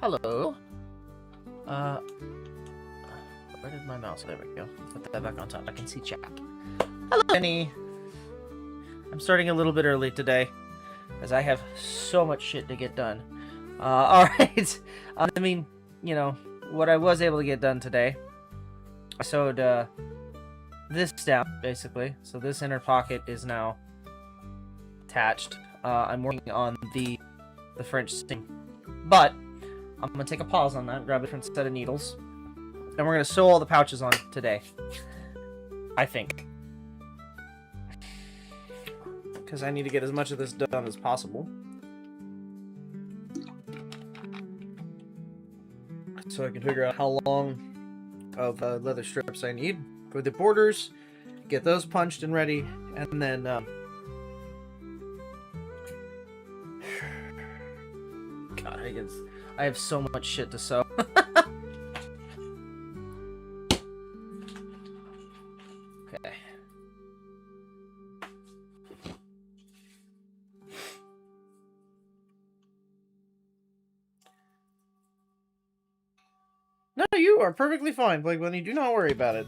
Hello. Where did my mouse? There we go. Put that back on top. I can see chat. Hello, Jenny. I'm starting a little bit early today, as I have so much shit to get done. Alright. I mean, you know, what I was able to get done today. I sewed, this down, basically. So this inner pocket is now attached. I'm working on the French seam. But I'm going to take a pause on that, grab a different set of needles, and we're going to sew all the pouches on today. I think. Because I need to get as much of this done as possible. So I can figure out how long of leather strips I need for the borders, get those punched and ready, and then God, I have so much shit to sew. Okay. No, you are perfectly fine, Blake Bunny. Do not worry about it.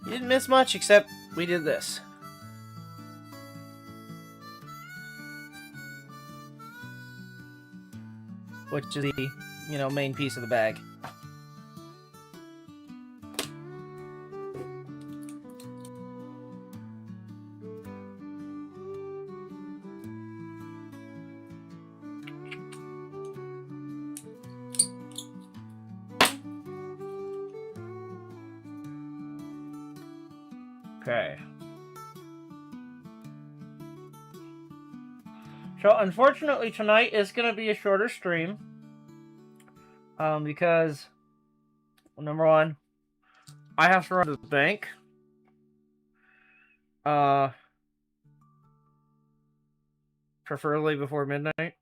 You didn't miss much, except we did this. Which is the, you know, main piece of the bag. Okay. So, unfortunately, tonight is going to be a shorter stream. Because, well, number one, I have to run to the bank. Preferably before midnight.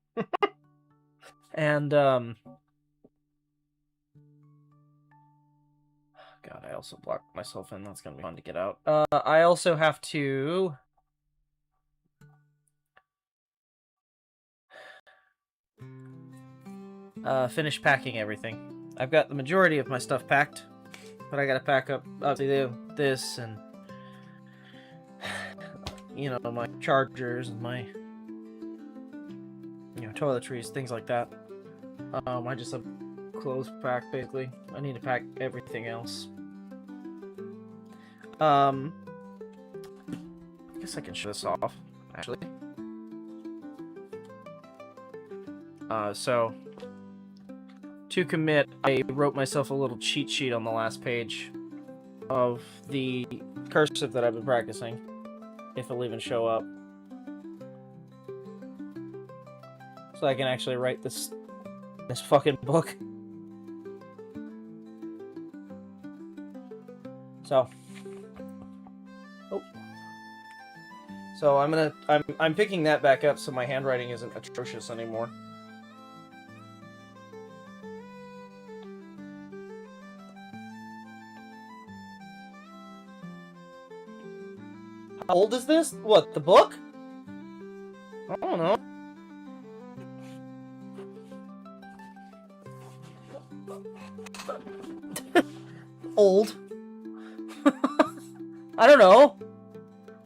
And, God, I also blocked myself in. That's going to be fun to get out. I also have to... finish packing everything. I've got the majority of my stuff packed, but I gotta pack up, obviously, this and, you know, my chargers and my, you know, toiletries, things like that. I just have clothes packed, basically. I need to pack everything else. I guess I can show this off, actually. So... to commit, I wrote myself a little cheat sheet on the last page of the cursive that I've been practicing, if it'll even show up. So I can actually write this fucking book. So, oh. So I'm picking that back up so my handwriting isn't atrocious anymore. How old is this? What, the book? I don't know. Old. I don't know.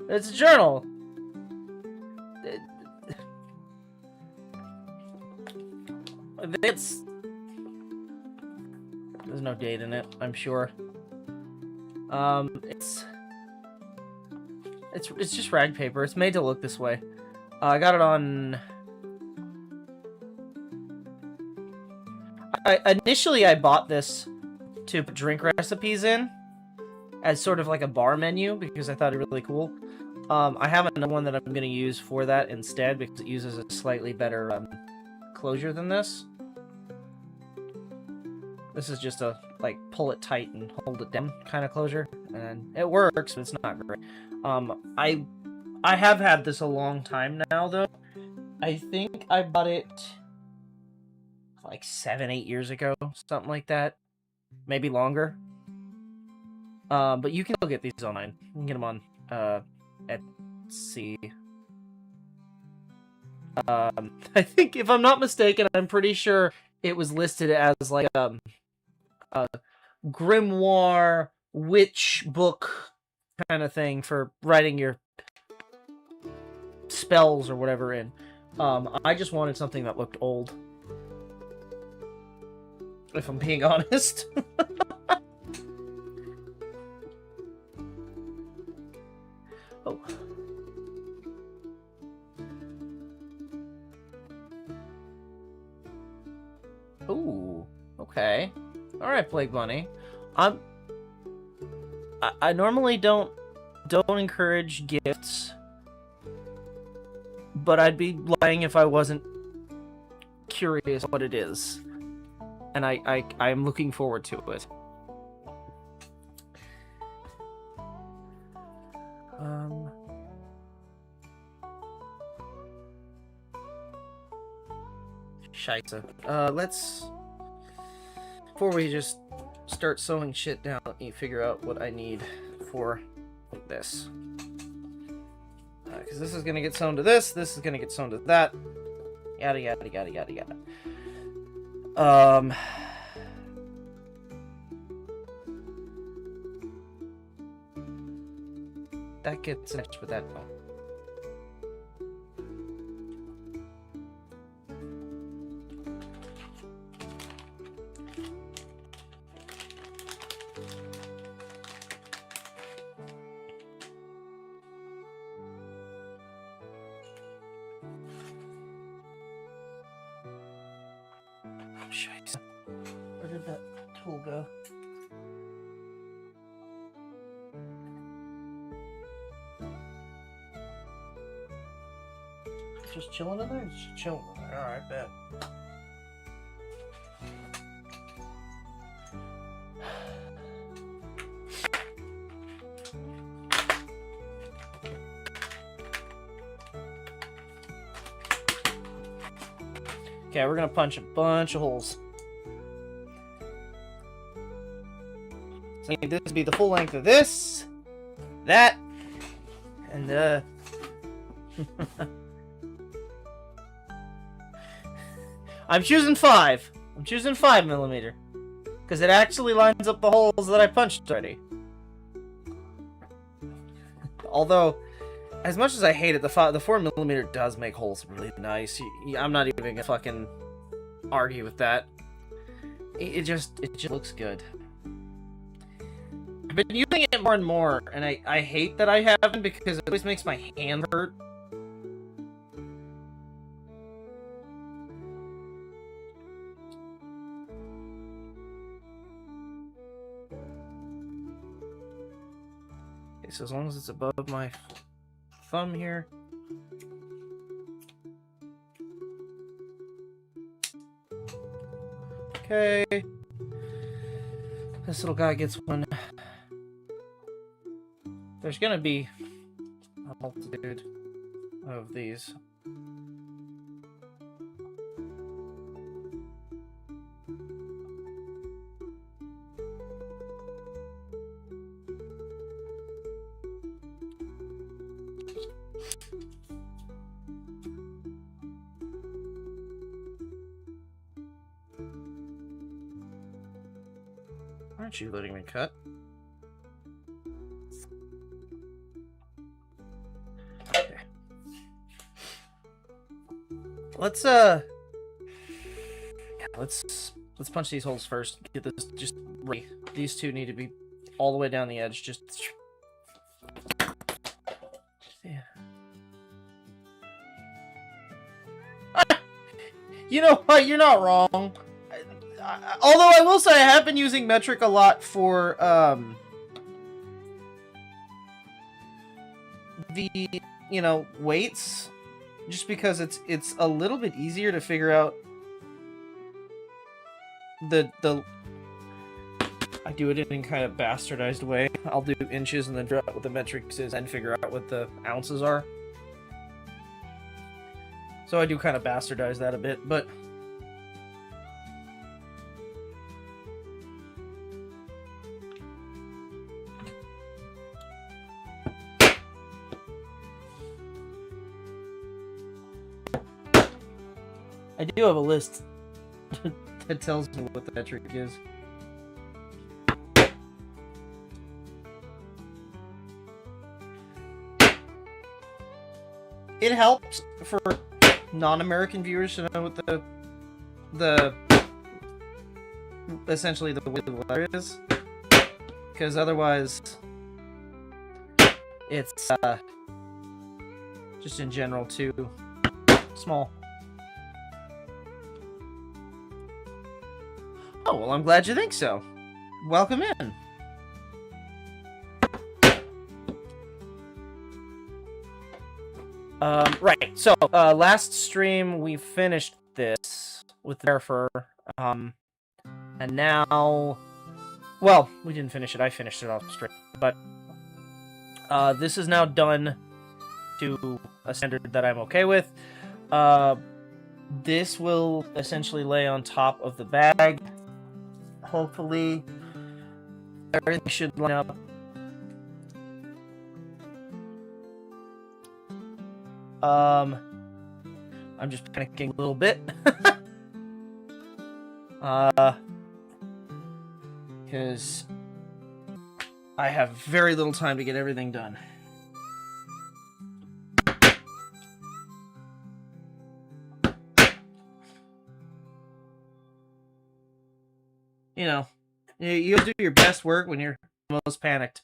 It's a journal. There's no date in it, I'm sure. It's just rag paper. It's made to look this way. I got it on... Initially, I bought this to put drink recipes in as sort of like a bar menu because I thought it was really cool. I have another one that I'm going to use for that instead because it uses a slightly better closure than this. This is just a, like, pull it tight and hold it down kind of closure. And it works, but it's not great. I have had this a long time now, though. I think I bought it like 7-8 years ago, something like that. Maybe longer. But you can still get these online. You can get them on Etsy. I think, if I'm not mistaken, I'm pretty sure it was listed as like a grimoire witch book kind of thing for writing your spells or whatever in. I just wanted something that looked old, if I'm being honest. Oh. Ooh, okay. Alright, Plague Bunny. I normally don't encourage gifts, but I'd be lying if I wasn't curious what it is. And I'm looking forward to it. Scheisse. Let's... Before we just start sewing shit down, let me figure out what I need for this. Because this is going to get sewn to this is going to get sewn to that. Yada, yada, yada, yada, yada. That gets matched with that one. Scheiße. Where did that tool go? It's just chilling in there? It's just chilling in there. Alright, bet. Okay, we're gonna punch a bunch of holes. So this would be the full length of this, that, and I'm choosing 5. I'm choosing 5mm because it actually lines up the holes that I punched already. Although, as much as I hate it, the 4mm does make holes really nice. I'm not even gonna fucking argue with that. It just looks good. I've been using it more and more, and I hate that I haven't because it always makes my hand hurt. Okay, so as long as it's above my thumb here. Okay. This little guy gets one. There's gonna be a multitude of these. Aren't you letting me cut? Okay. Let's punch these holes first. Get this just right. These two need to be all the way down the edge. Just yeah. You know what? You're not wrong. Although I will say I have been using metric a lot for the weights, just because it's a little bit easier to figure out the I do it in kind of bastardized way. I'll do inches and then figure out what the metric is and figure out what the ounces are. So I do kind of bastardize that a bit, but I do have a list that tells me what that trick is. It helps for non-American viewers to know what the essentially the way the letter is, because otherwise it's just in general too small. Oh, well, I'm glad you think so. Welcome in. Right, so, last stream we finished this with the fur, and now, well, we didn't finish it, I finished it off straight, but, this is now done to a standard that I'm okay with. This will essentially lay on top of the bag. Hopefully, everything should line up. I'm just panicking a little bit. Because I have very little time to get everything done. You know, you'll do your best work when you're most panicked.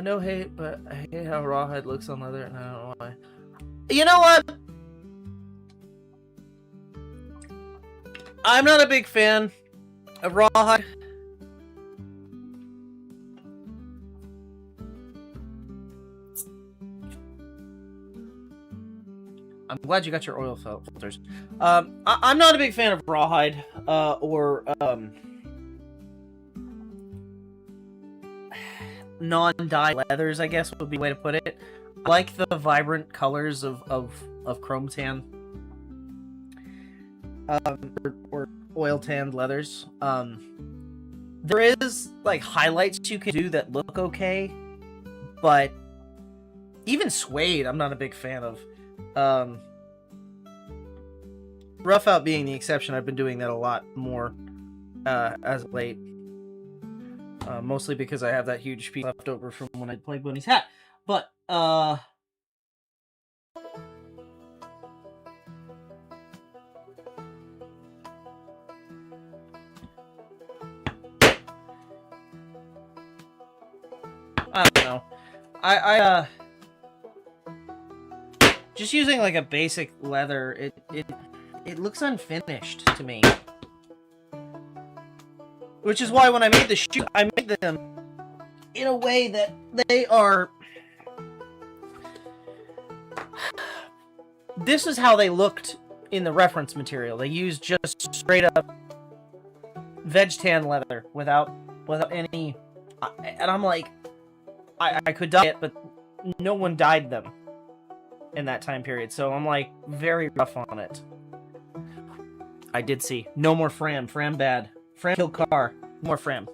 No hate, but I hate how rawhide looks on leather, and I don't know why. You know what? I'm not a big fan of rawhide. I'm glad you got your oil filters. I'm not a big fan of rawhide, or non-dye leathers, I guess would be the way to put it. I like the vibrant colors of chrome tan, or oil tanned leathers. There is like highlights you can do that look okay, but even suede, I'm not a big fan of. Rough out being the exception, I've been doing that a lot more as of late. Mostly because I have that huge piece left over from when I played Bunny's hat. But, I don't know. Just using like a basic leather, it looks unfinished to me. Which is why when I made the shoe, I made them in a way that they are... This is how they looked in the reference material. They used just straight up veg tan leather without any... And I'm like, I could dye it, but no one dyed them in that time period. So I'm like, very rough on it. I did see. No more Fram. Fram bad. Fram kill car. More Fram.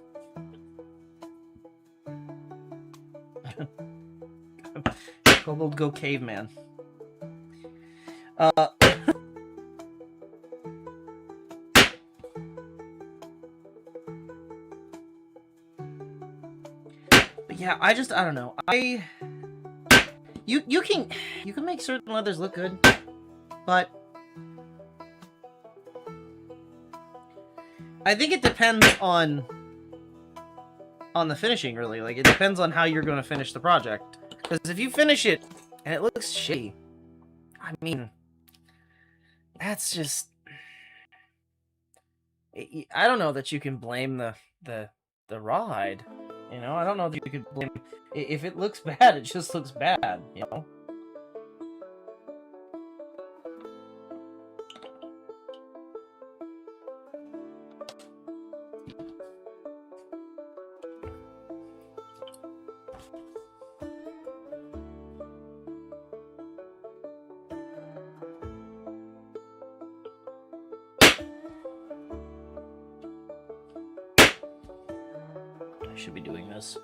Kobold go caveman. But yeah, I don't know. You can make certain leathers look good, but I think it depends on the finishing, really. Like, it depends on how you're going to finish the project. Because if you finish it and it looks shitty, I mean, that's just... I don't know that you can blame the rawhide. You know, I don't know that you could blame... If it looks bad, it just looks bad, you know? Should be doing this.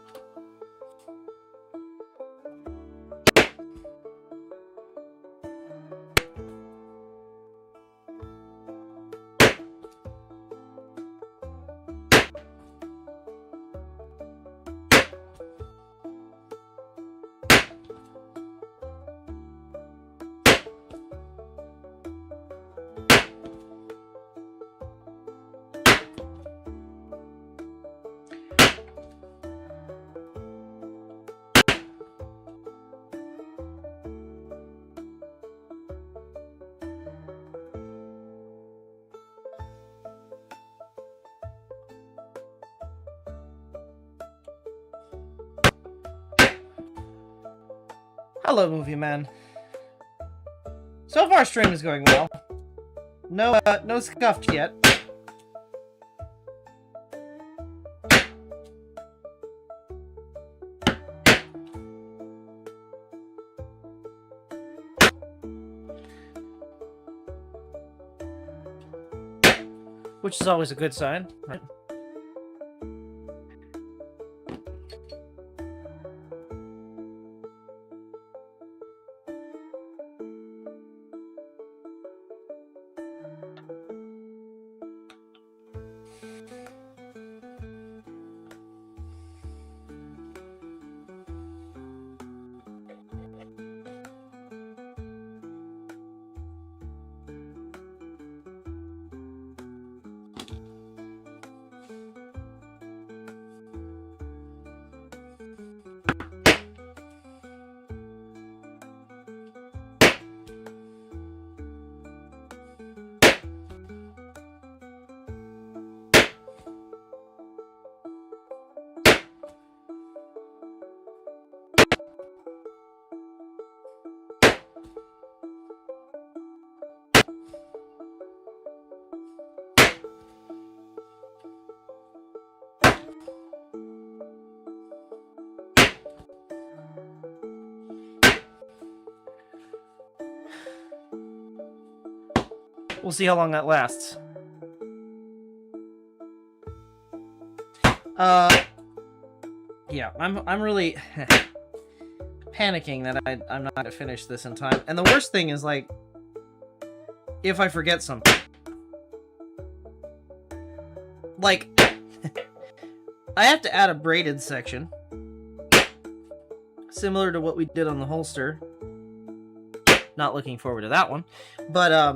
Hello, movie man. So far, stream is going well. No scuffed yet. Which is always a good sign, right? We'll see how long that lasts. Yeah, I'm really panicking that I'm not gonna finish this in time. And the worst thing is, like, if I forget something. Like, I have to add a braided section. Similar to what we did on the holster. Not looking forward to that one. But, I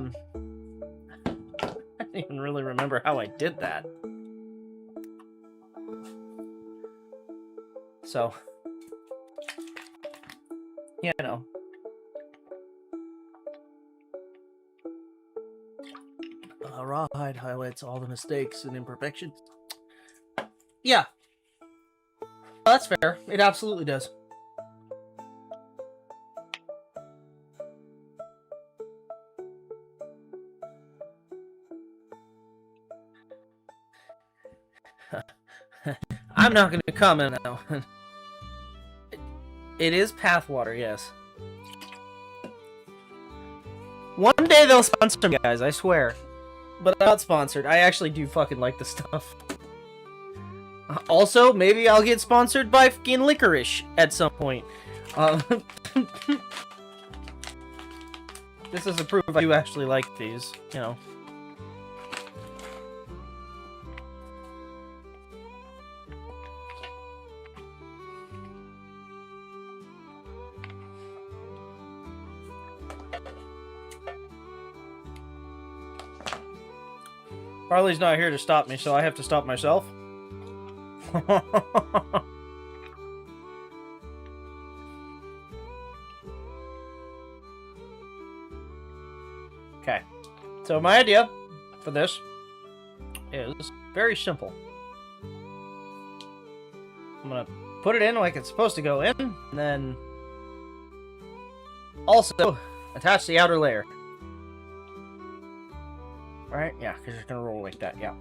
don't even really remember how I did that. So, you know. Rawhide highlights all the mistakes and imperfections. Yeah. That's fair. It absolutely does. I'm not going to comment now. It is Pathwater, yes. One day they'll sponsor me, guys, I swear. But I'm not sponsored. I actually do fucking like the stuff. Also, maybe I'll get sponsored by fucking Licorice at some point. This is a proof I do actually like these, you know. Farley's not here to stop me, so I have to stop myself. Okay. So my idea for this is very simple. I'm gonna put it in like it's supposed to go in, and then also attach the outer layer. Right? Yeah, because it's going to roll like that, yeah.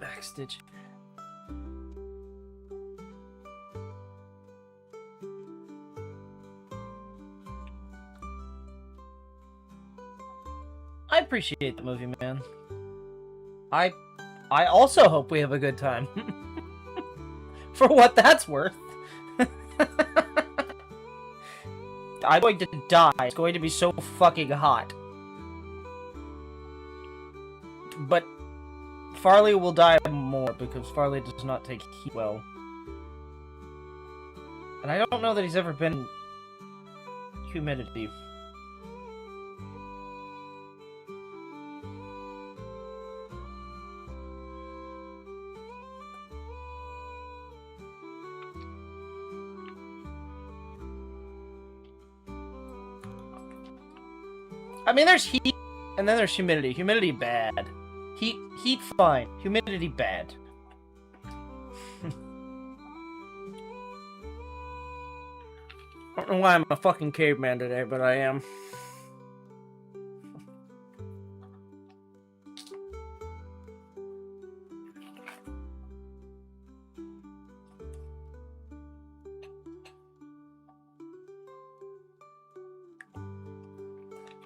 Backstitch. I appreciate the movie, man. I also hope we have a good time. For what that's worth. I'm going to die. It's going to be so fucking hot. But Farley will die more because Farley does not take heat well. And I don't know that he's ever been humidity. I mean, there's heat, and then there's humidity. Humidity bad. Heat fine. Humidity bad. I don't know why I'm a fucking caveman today, but I am.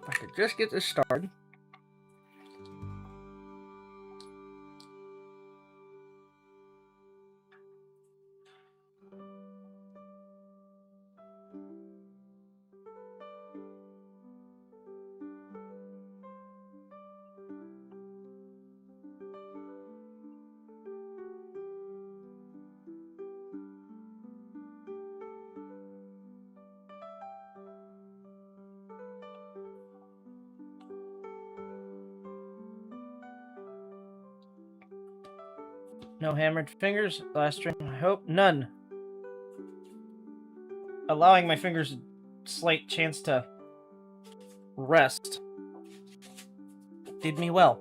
If I could just get this started. No hammered fingers. Last string, I hope. None. Allowing my fingers a slight chance to rest did me well.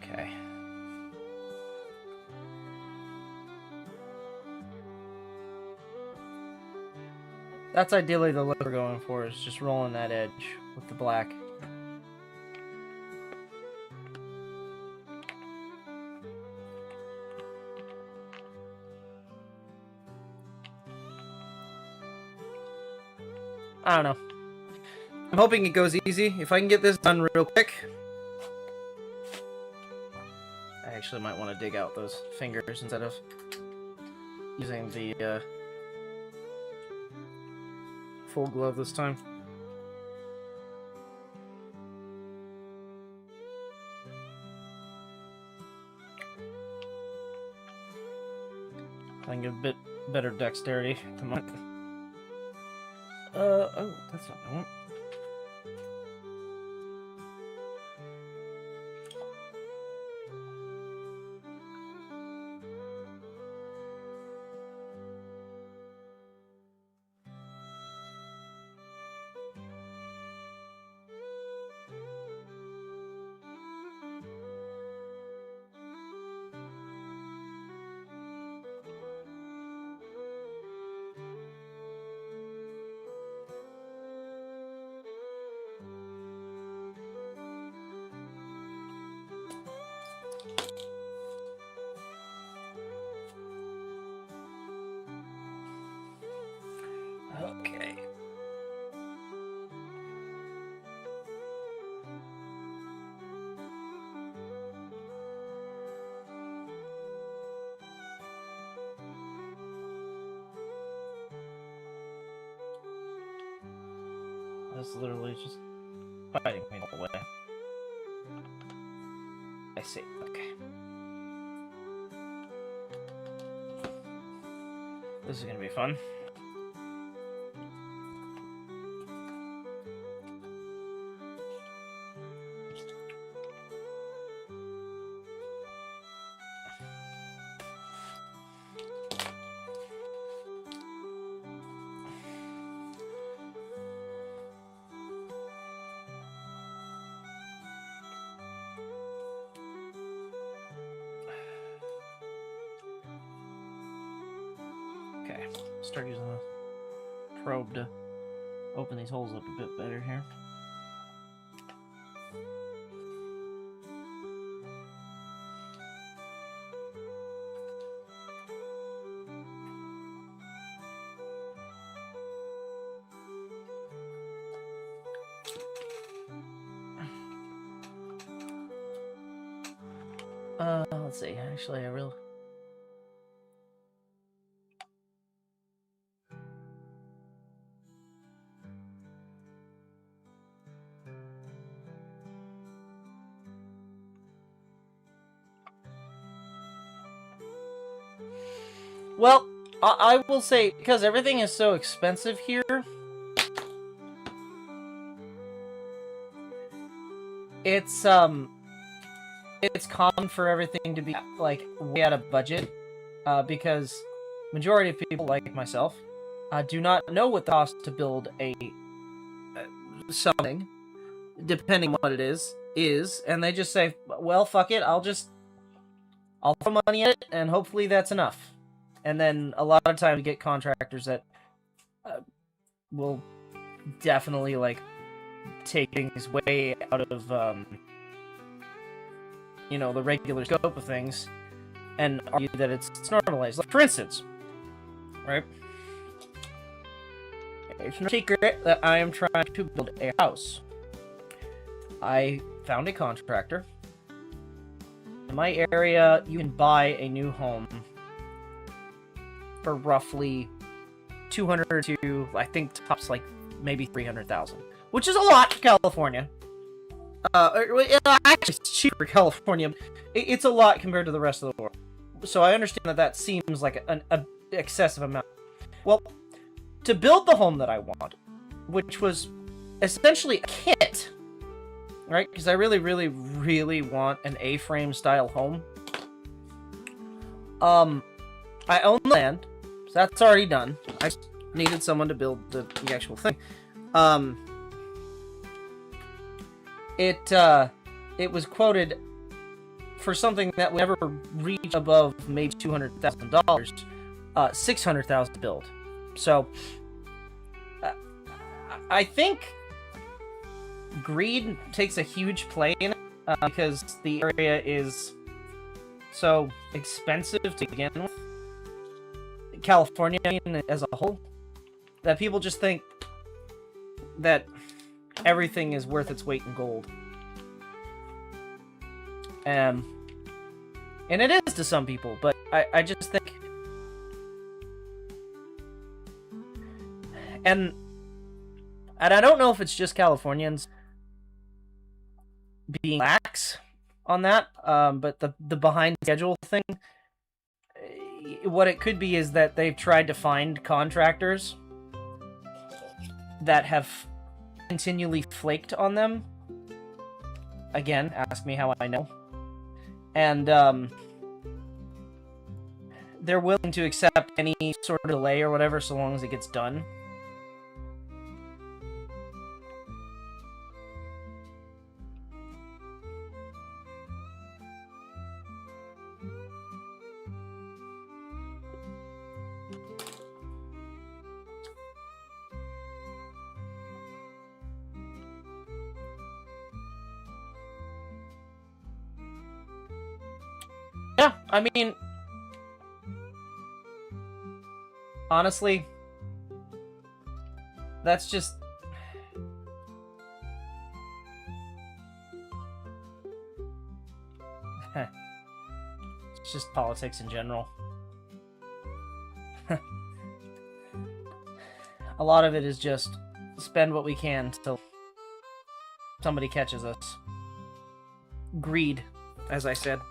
Okay. That's ideally the look we're going for, is just rolling that edge with the black. I don't know. I'm hoping it goes easy. If I can get this done real quick. I actually might want to dig out those fingers instead of using the full glove this time. I can get a bit better dexterity. Come on. Oh, that's not what I want. Okay. That's literally just fighting me all the way. I see. Okay. This is gonna be fun. Okay, start using the probe to open these holes up a bit better here. Let's see, actually I really... Well, I will say, because everything is so expensive here, it's common for everything to be like way out of budget, because majority of people like myself do not know what the cost to build a something, depending on what it is, and they just say, well, fuck it, I'll throw money at it, and hopefully that's enough. And then a lot of times you get contractors that will definitely like take things way out of the regular scope of things, and argue that it's normalized. Like, for instance, right? It's no secret that I am trying to build a house. I found a contractor. In my area, you can buy a new home for roughly 200 to, I think, tops like maybe 300,000, which is a lot for California. Actually, it's cheaper for California. It's a lot compared to the rest of the world. So I understand that seems like an excessive amount. Well, to build the home that I want, which was essentially a kit, right? Because I really, really, really want an A-frame style home. I own land, so that's already done. I just needed someone to build the actual thing. It was quoted for something that would never reach above maybe $200,000, $600,000 to build. So, I think greed takes a huge play in it, because the area is so expensive to begin with. California as a whole, that people just think that everything is worth its weight in gold. And it is to some people, but I just think... And I don't know if it's just Californians being lax on that, but the behind schedule thing, what it could be is that they've tried to find contractors that have continually flaked on them. Again, ask me how I know. And they're willing to accept any sort of delay or whatever so long as it gets done. Yeah, I mean, honestly, that's just... It's just politics in general. A lot of it is just spend what we can till somebody catches us. Greed, as I said.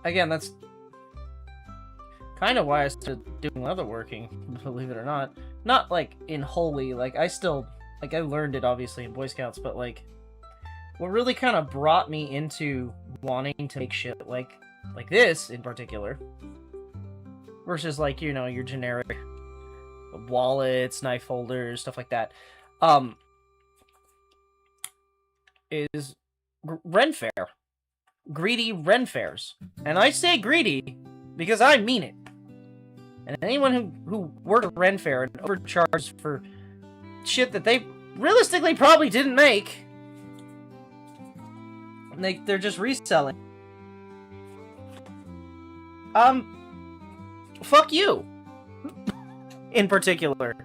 Again, that's kind of why I started doing leatherworking, believe it or not. Not, like, in wholly, like, I still, like, I learned it, obviously, in Boy Scouts, but, like, what really kind of brought me into wanting to make shit like this, in particular, versus, like, you know, your generic wallets, knife holders, stuff like that, is Ren Fair. Greedy Ren Fairs. And I say greedy because I mean it. And anyone who worked at Ren Fair and overcharged for shit that they realistically probably didn't make, they're just reselling. Fuck you. In particular.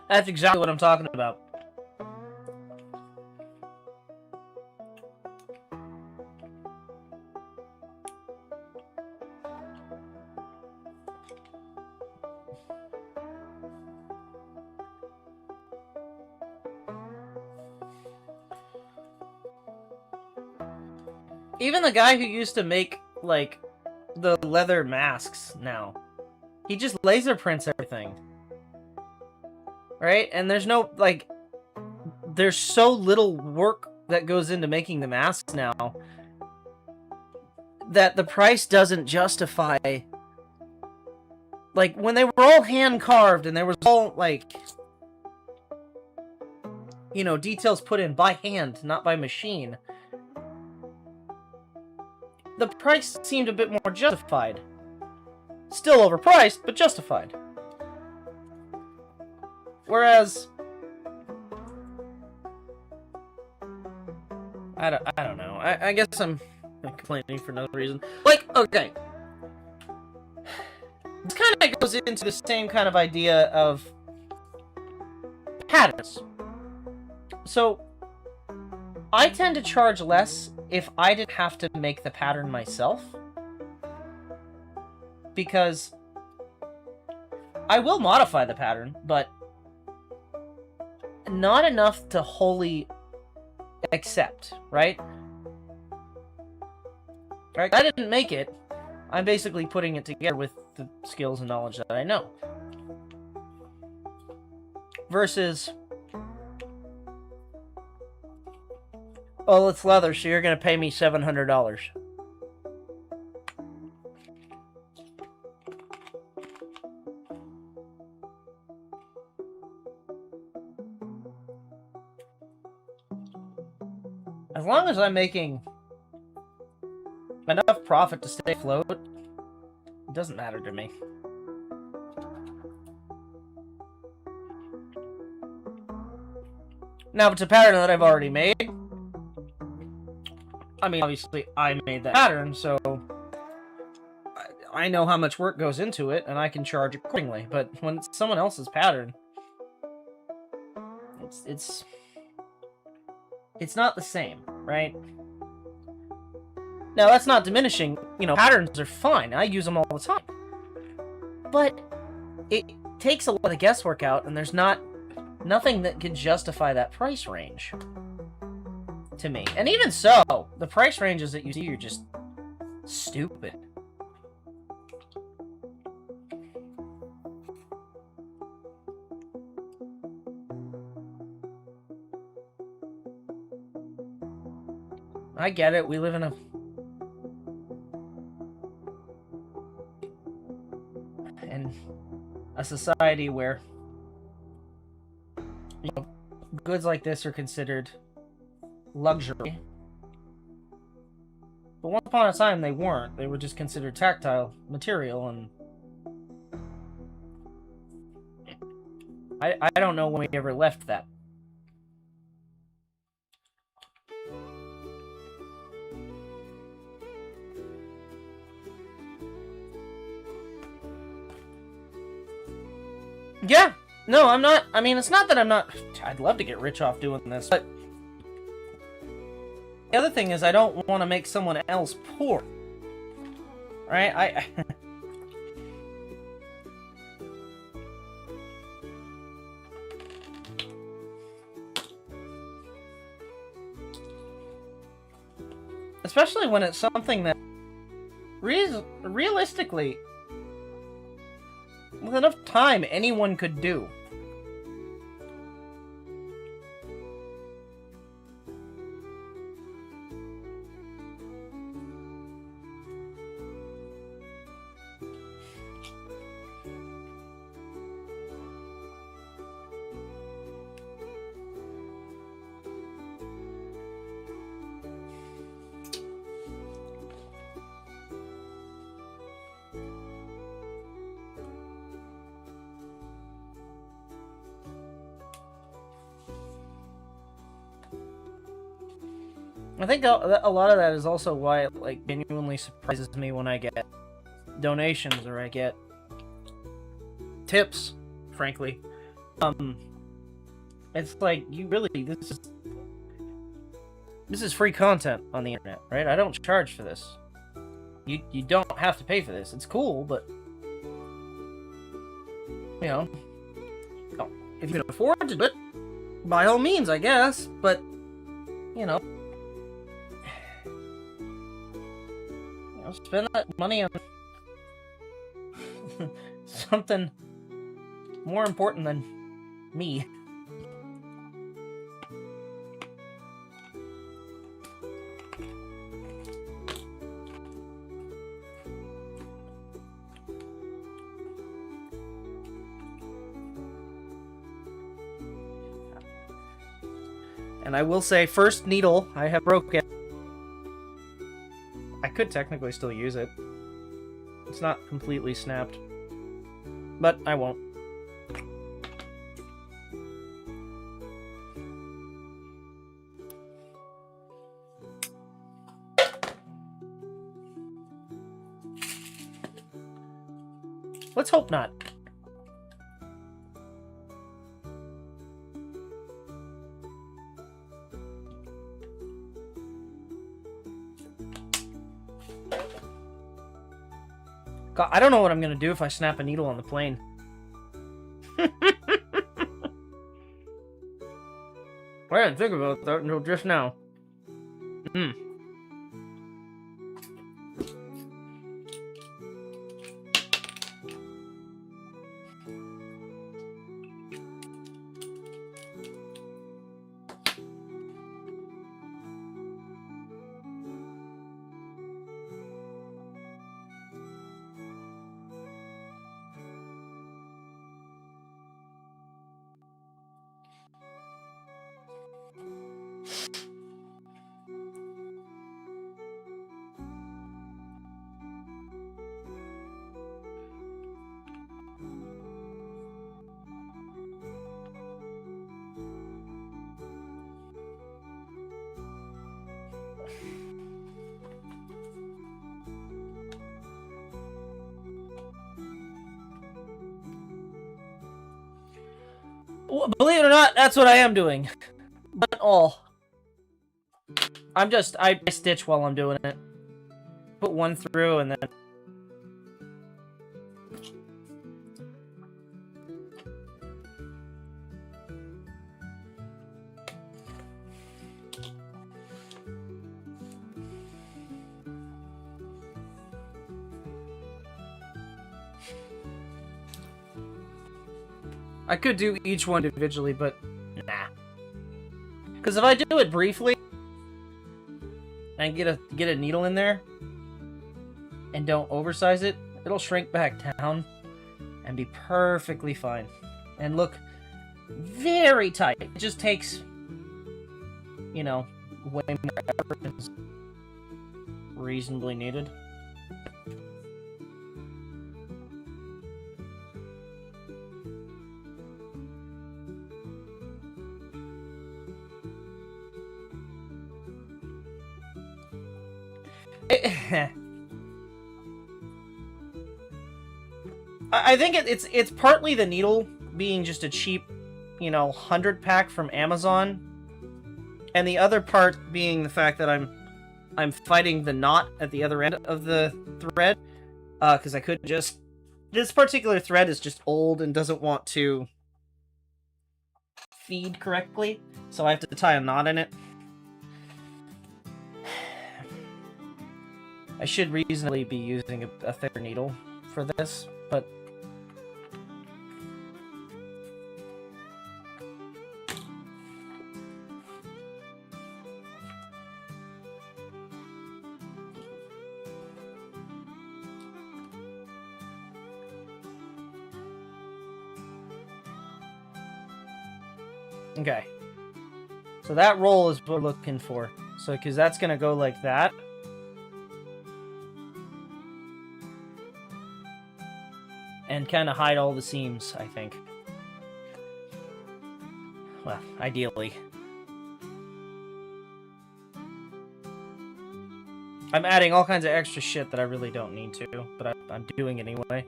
That's exactly what I'm talking about. Even the guy who used to make, like, the leather masks now, he just laser prints everything. Right? And there's no, like, there's so little work that goes into making the masks now that the price doesn't justify. Like, when they were all hand carved and there was all, like, you know, details put in by hand, not by machine, the price seemed a bit more justified. Still overpriced, but justified. Whereas, I don't know. I guess I'm complaining for another reason. Like, okay. This kind of goes into the same kind of idea of patterns. So, I tend to charge less if I didn't have to make the pattern myself. Because I will modify the pattern, but not enough to wholly accept, right? Right? I didn't make it. I'm basically putting it together with the skills and knowledge that I know. Versus, oh, it's leather, so you're going to pay me $700. As long as I'm making enough profit to stay afloat, it doesn't matter to me. Now, if it's a pattern that I've already made, I mean, obviously, I made that pattern, so I know how much work goes into it, and I can charge accordingly. But when it's someone else's pattern, it's not the same, right? Now, that's not diminishing. You know, patterns are fine. I use them all the time. But it takes a lot of the guesswork out, and there's nothing that can justify that price range to me. And even so, the price ranges that you see are just stupid. I get it. We live in a society where, you know, goods like this are considered luxury. But once upon a time, they weren't. They were just considered tactile material, and I don't know when we ever left that. Yeah, no, I'm not. I mean, it's not that I'm not. I'd love to get rich off doing this, but the other thing is I don't want to make someone else poor. Right? Especially when it's something that realistically, with enough time, anyone could do. I think a lot of that is also why it, like, genuinely surprises me when I get donations or I get tips, frankly. It's like, you really, this is free content on the internet, right? I don't charge for this. You don't have to pay for this. It's cool, but you know, if you can afford to do it, by all means, I guess. But you know, spend that money on something more important than me. And I will say, first needle I have broken. I could technically still use it. It's not completely snapped. But I won't. Let's hope not. God, I don't know what I'm gonna do if I snap a needle on the plane. I didn't think about that until just now. Well, believe it or not, that's what I am doing. But all. I stitch while I'm doing it. Put one through and then... I could do each one individually, but nah. Because if I do it briefly and get a needle in there and don't oversize it, it'll shrink back down and be perfectly fine and look very tight. It just takes, you know, way more effort than is reasonably needed. I think it's partly the needle being just a cheap, you know, 100-pack from Amazon, and the other part being the fact that I'm fighting the knot at the other end of the thread, because I couldn't just... This particular thread is just old and doesn't want to feed correctly, so I have to tie a knot in it. I should reasonably be using a thicker needle for this, but... Okay. So that roll is what we're looking for. So, because that's going to go like that. And kind of hide all the seams, I think. Well, ideally. I'm adding all kinds of extra shit that I really don't need to, but I'm doing it anyway.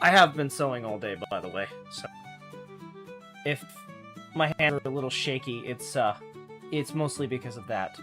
I have been sewing all day, by the way, so if my hands are a little shaky, it's mostly because of that.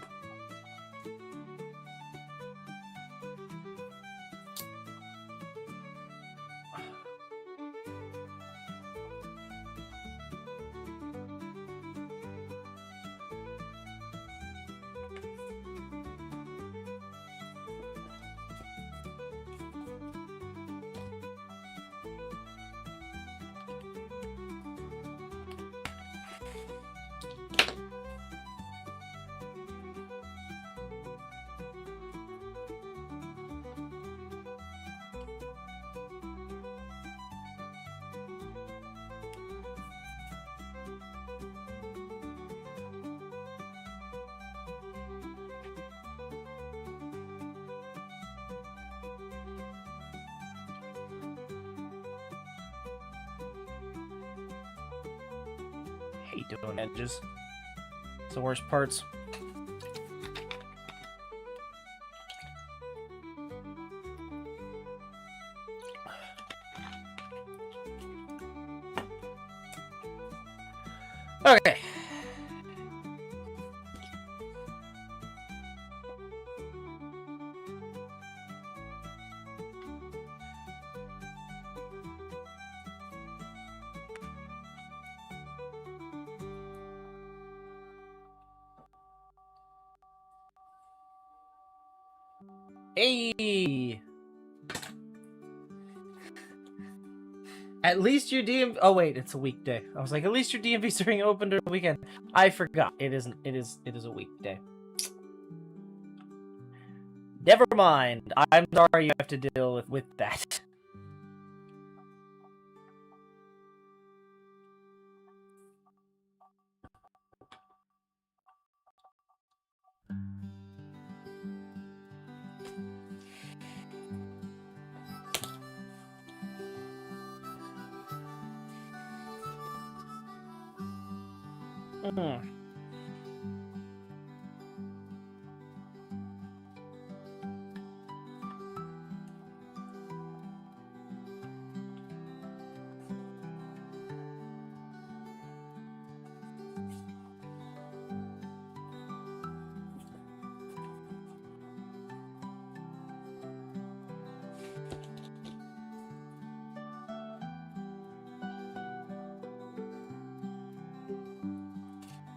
Hate doing edges. It's the worst parts. Okay. Hey! At least your DMV... Oh, wait, it's a weekday. I was like, at least your DMV's during open during the weekend. I forgot. It isn't. It is a weekday. Never mind. I'm sorry you have to deal with that.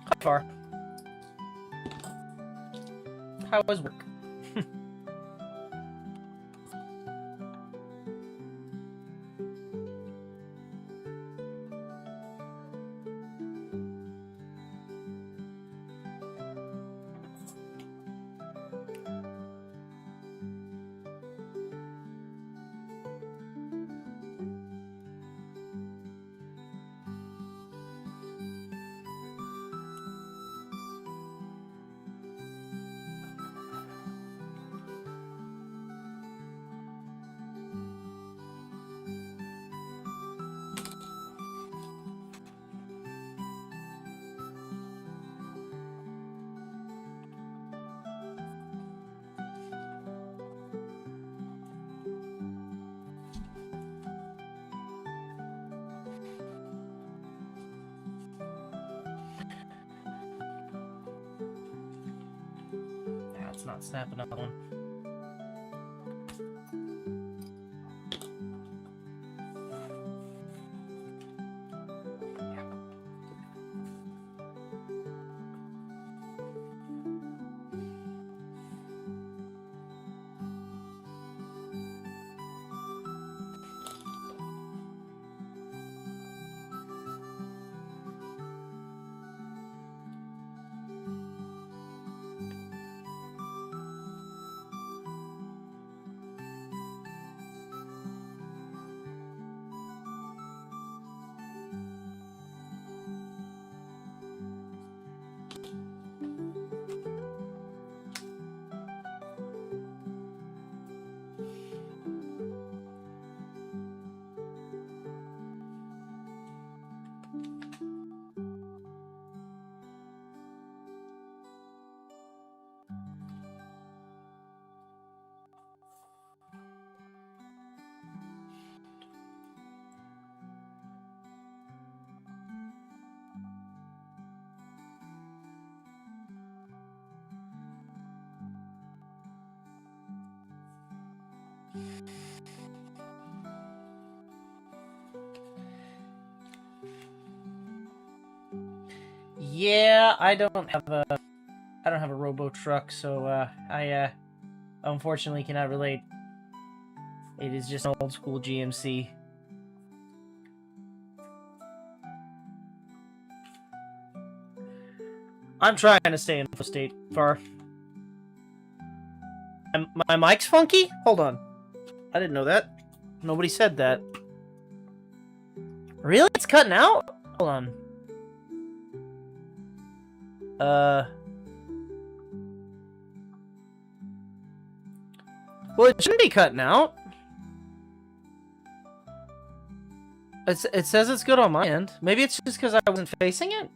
How far? How was work? It's not snapping up one. Yeah, I don't have a robo truck, so I unfortunately cannot relate. It is just an old school GMC. I'm trying to stay in the state far. My mic's funky? Hold on. I didn't know that. Nobody said that. Really? It's cutting out? Hold on. Well, it shouldn't be cutting out. It says it's good on my end. Maybe it's just because I wasn't facing it?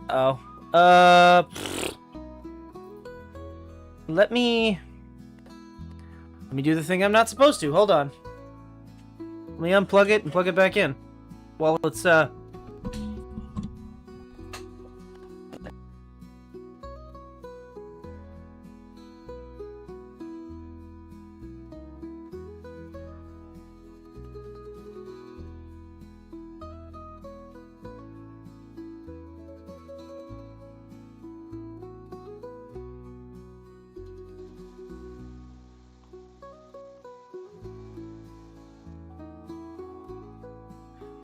Oh. Let me do the thing I'm not supposed to. Hold on. Let me unplug it and plug it back in. While it's,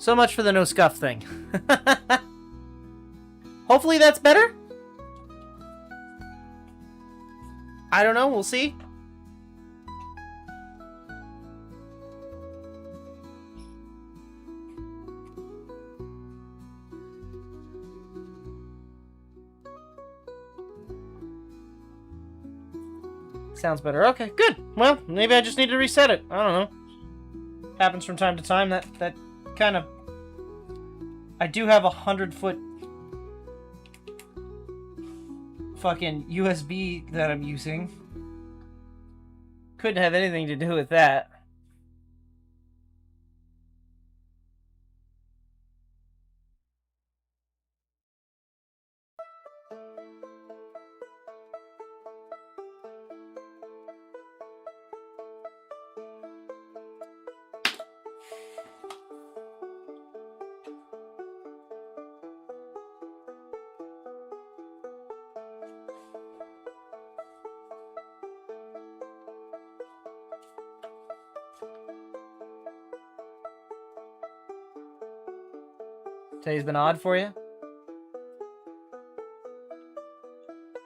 So much for the no scuff thing. Hopefully that's better? I don't know, we'll see. Sounds better. Okay, good. Well, maybe I just need to reset it. I don't know. Happens from time to time. That kind of... I do have 100-foot fucking USB that I'm using. Couldn't have anything to do with that. Today's been odd for you?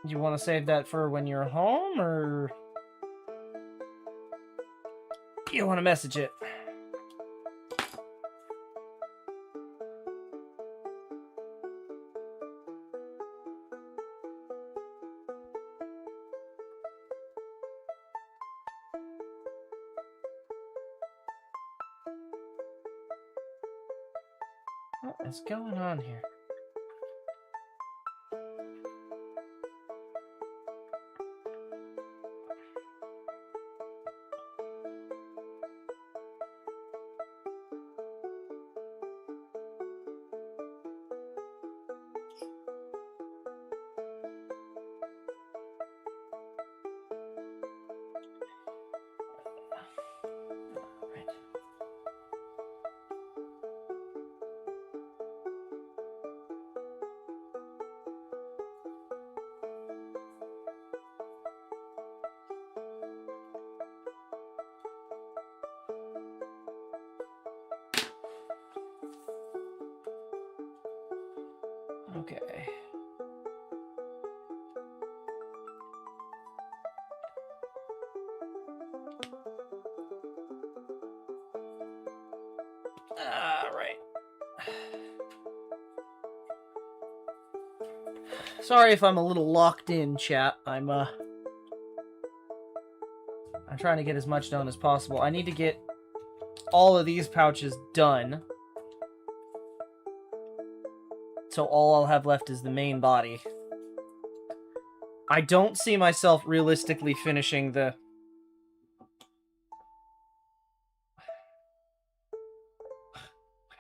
Do you want to save that for when you're home, or you want to message it? What is going on here? Okay. Right. Sorry if I'm a little locked in, chat. I'm trying to get as much done as possible. I need to get all of these pouches done. So all I'll have left is the main body. I don't see myself realistically finishing the...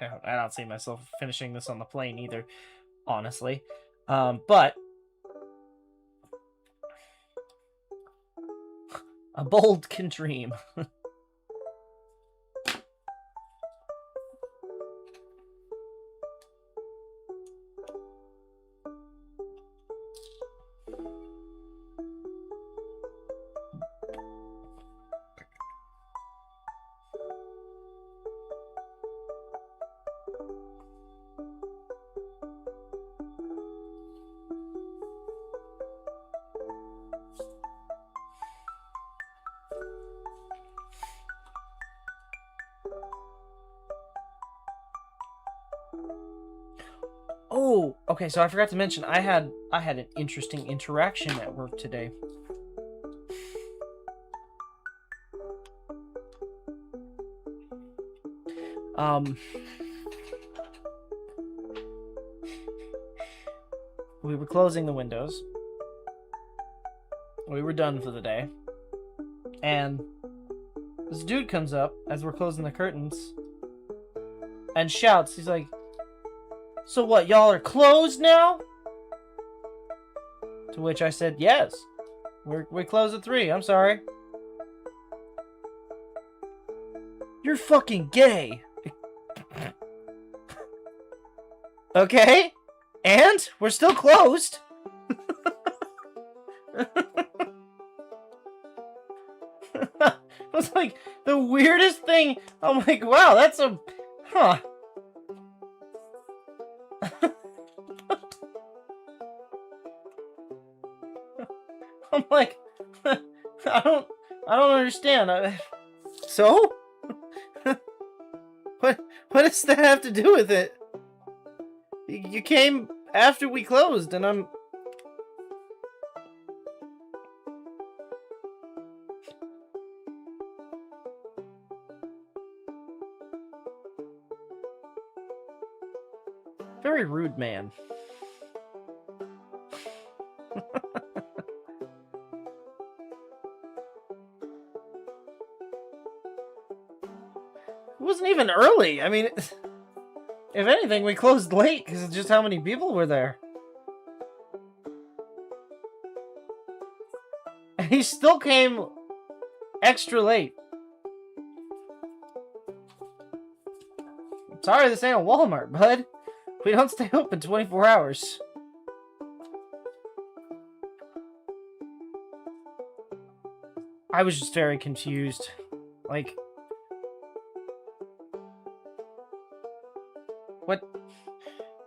I don't see myself finishing this on the plane either, honestly. But a bold can dream. Oh, okay, so I forgot to mention I had an interesting interaction at work today. We were closing the windows. We were done for the day. And this dude comes up as we're closing the curtains and shouts, he's like, "So what, y'all are closed now?" To which I said, "Yes. We close at 3, I'm sorry." "You're fucking gay." Okay? And we're still closed. It was like the weirdest thing. I'm like, wow, that's a... Huh. I'm like, I don't understand. So? What does that have to do with it? You came after we closed, and I'm... Very rude man. It wasn't even early. I mean, if anything, we closed late because of just how many people were there. And he still came extra late. Sorry, this ain't a Walmart, bud. We don't stay open 24 hours. I was just very confused. Like...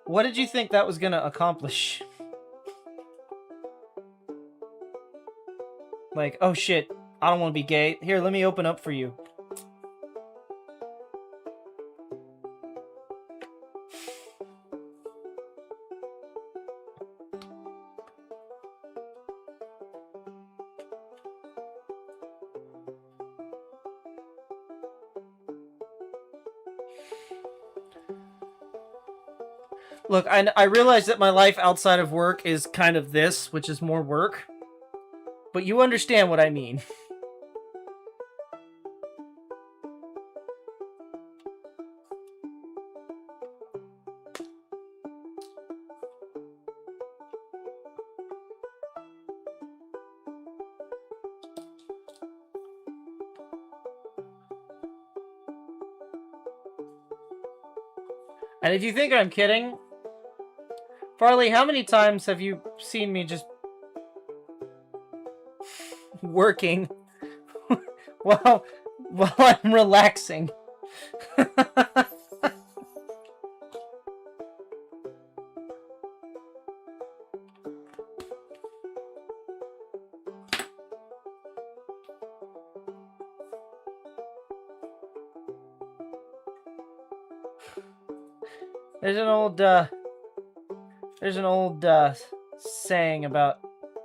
What did you think that was gonna accomplish? Like, oh shit, I don't want to be gay. Here, let me open up for you. Look, I realize that my life outside of work is kind of this, which is more work. But you understand what I mean. And if you think I'm kidding, Farley, how many times have you seen me just working while I'm relaxing? There's an old saying about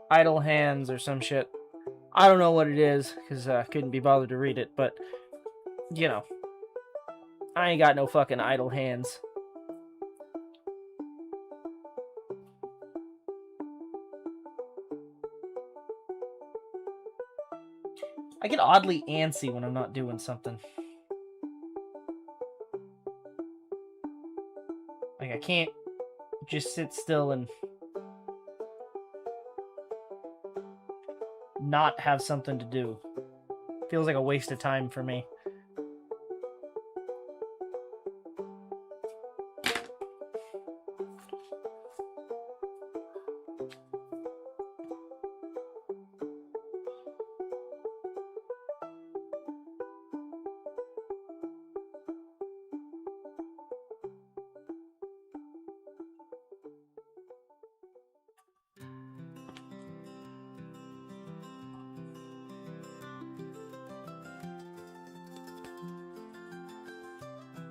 idle hands or some shit. I don't know what it is, because I couldn't be bothered to read it, but, you know, I ain't got no fucking idle hands. I get oddly antsy when I'm not doing something. can't just sit still and not have something to do. Feels like a waste of time for me.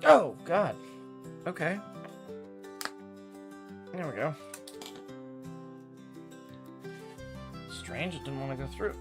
Oh, God. Okay. There we go. Strange, it didn't want to go through.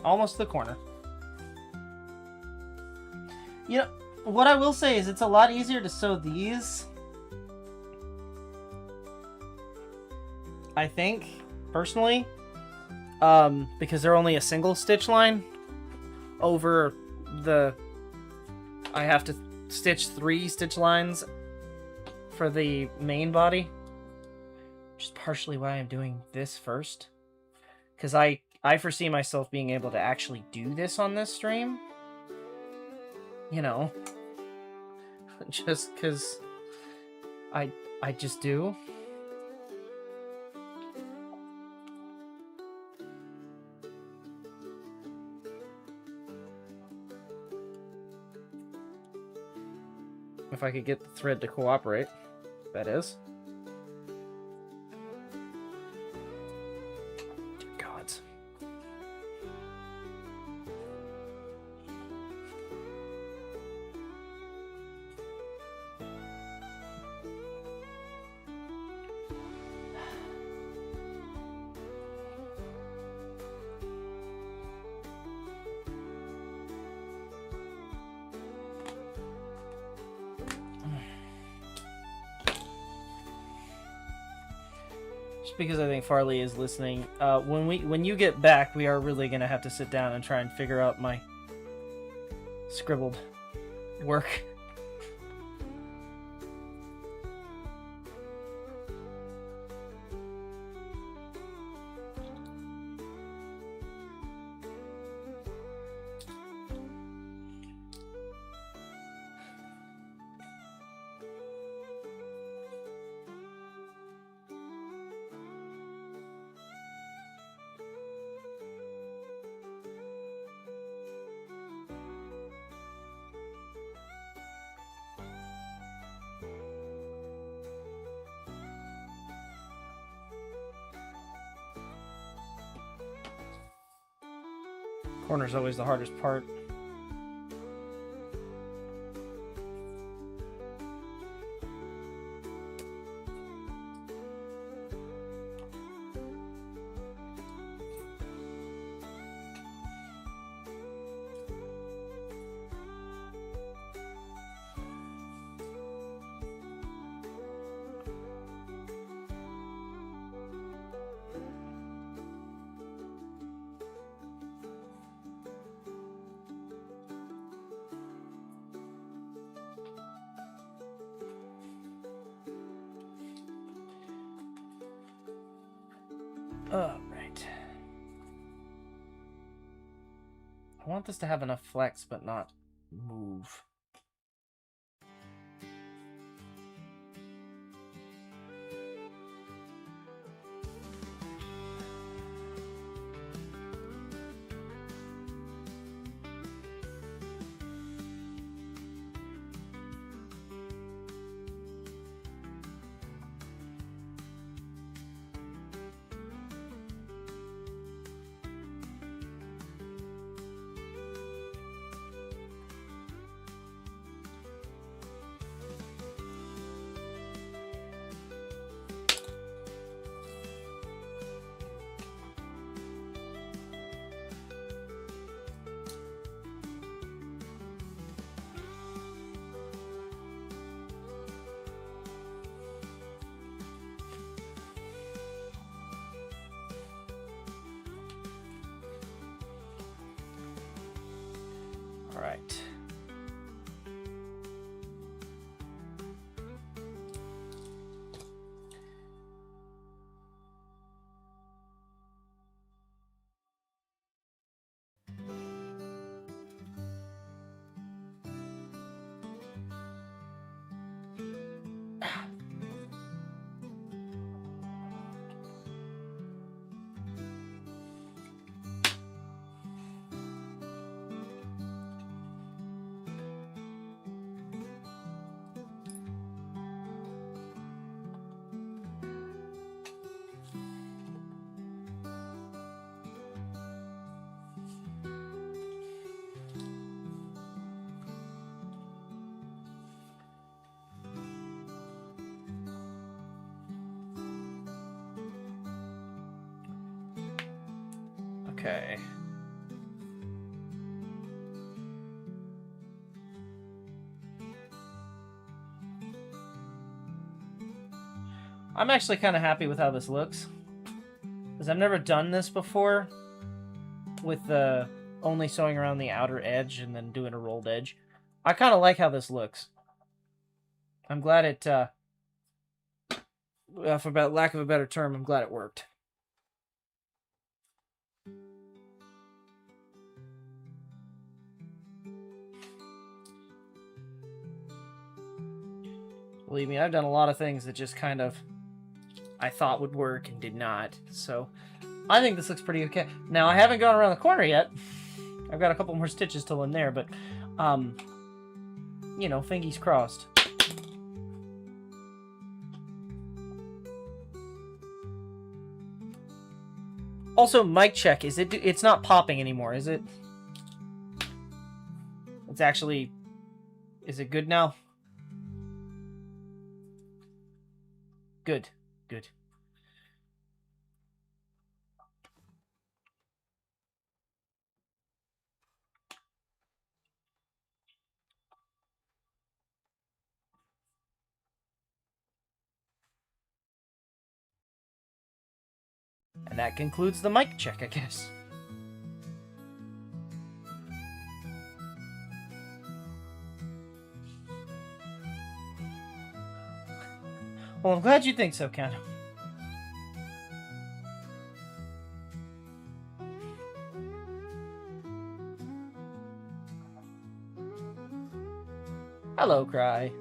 Almost the corner. You know, what I will say is it's a lot easier to sew these. I think, personally. Because they're only a single stitch line. Over the... I have to stitch 3 stitch lines for the main body. Which is partially why I'm doing this first. Because I foresee myself being able to actually do this on this stream. You know. Just because I just do. If I could get the thread to cooperate, that is. Gods. Because I think Farley is listening. When you get back, we are really gonna have to sit down and try and figure out my scribbled work. Corner's always the hardest part. All right. want this to have enough flex, but not move. All right. Okay. I'm actually kind of happy with how this looks, because I've never done this before with only sewing around the outer edge and then doing a rolled edge. I kind of like how this looks. I'm glad it, for lack of a better term, I'm glad it worked. Believe me, I've done a lot of things that just kind of I thought would work and did not. So I think this looks pretty okay. Now, I haven't gone around the corner yet. I've got a couple more stitches till in there, but, you know, fingies crossed. Also, mic check. Is it? It's not popping anymore, is it? It's actually... Is it good now? Good. Good. And that concludes the mic check, I guess. Well, I'm glad you think so, Ken. Hello, Cry.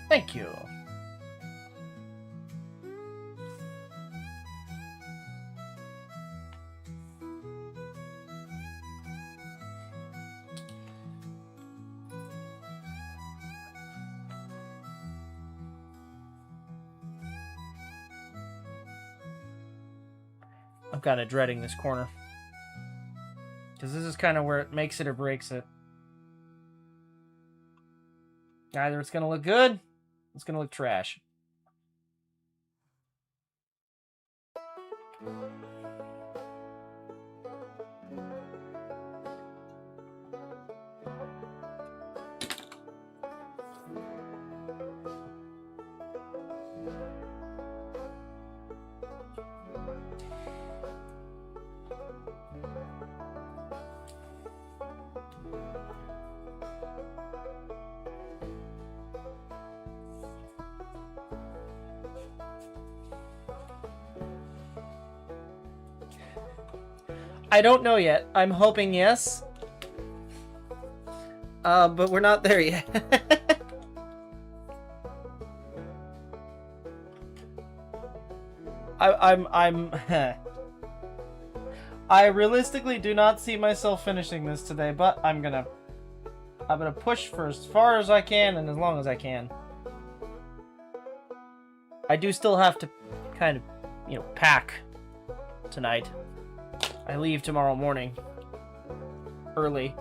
Thank you. I'm kind of dreading this corner, because this is kind of where it makes it or breaks it. Either it's going to look good, it's going to look trash. I don't know yet. I'm hoping yes. But we're not there yet. I'm I realistically do not see myself finishing this today, but I'm gonna push for as far as I can and as long as I can. I do still have to kind of, you know, pack tonight. I leave tomorrow morning early.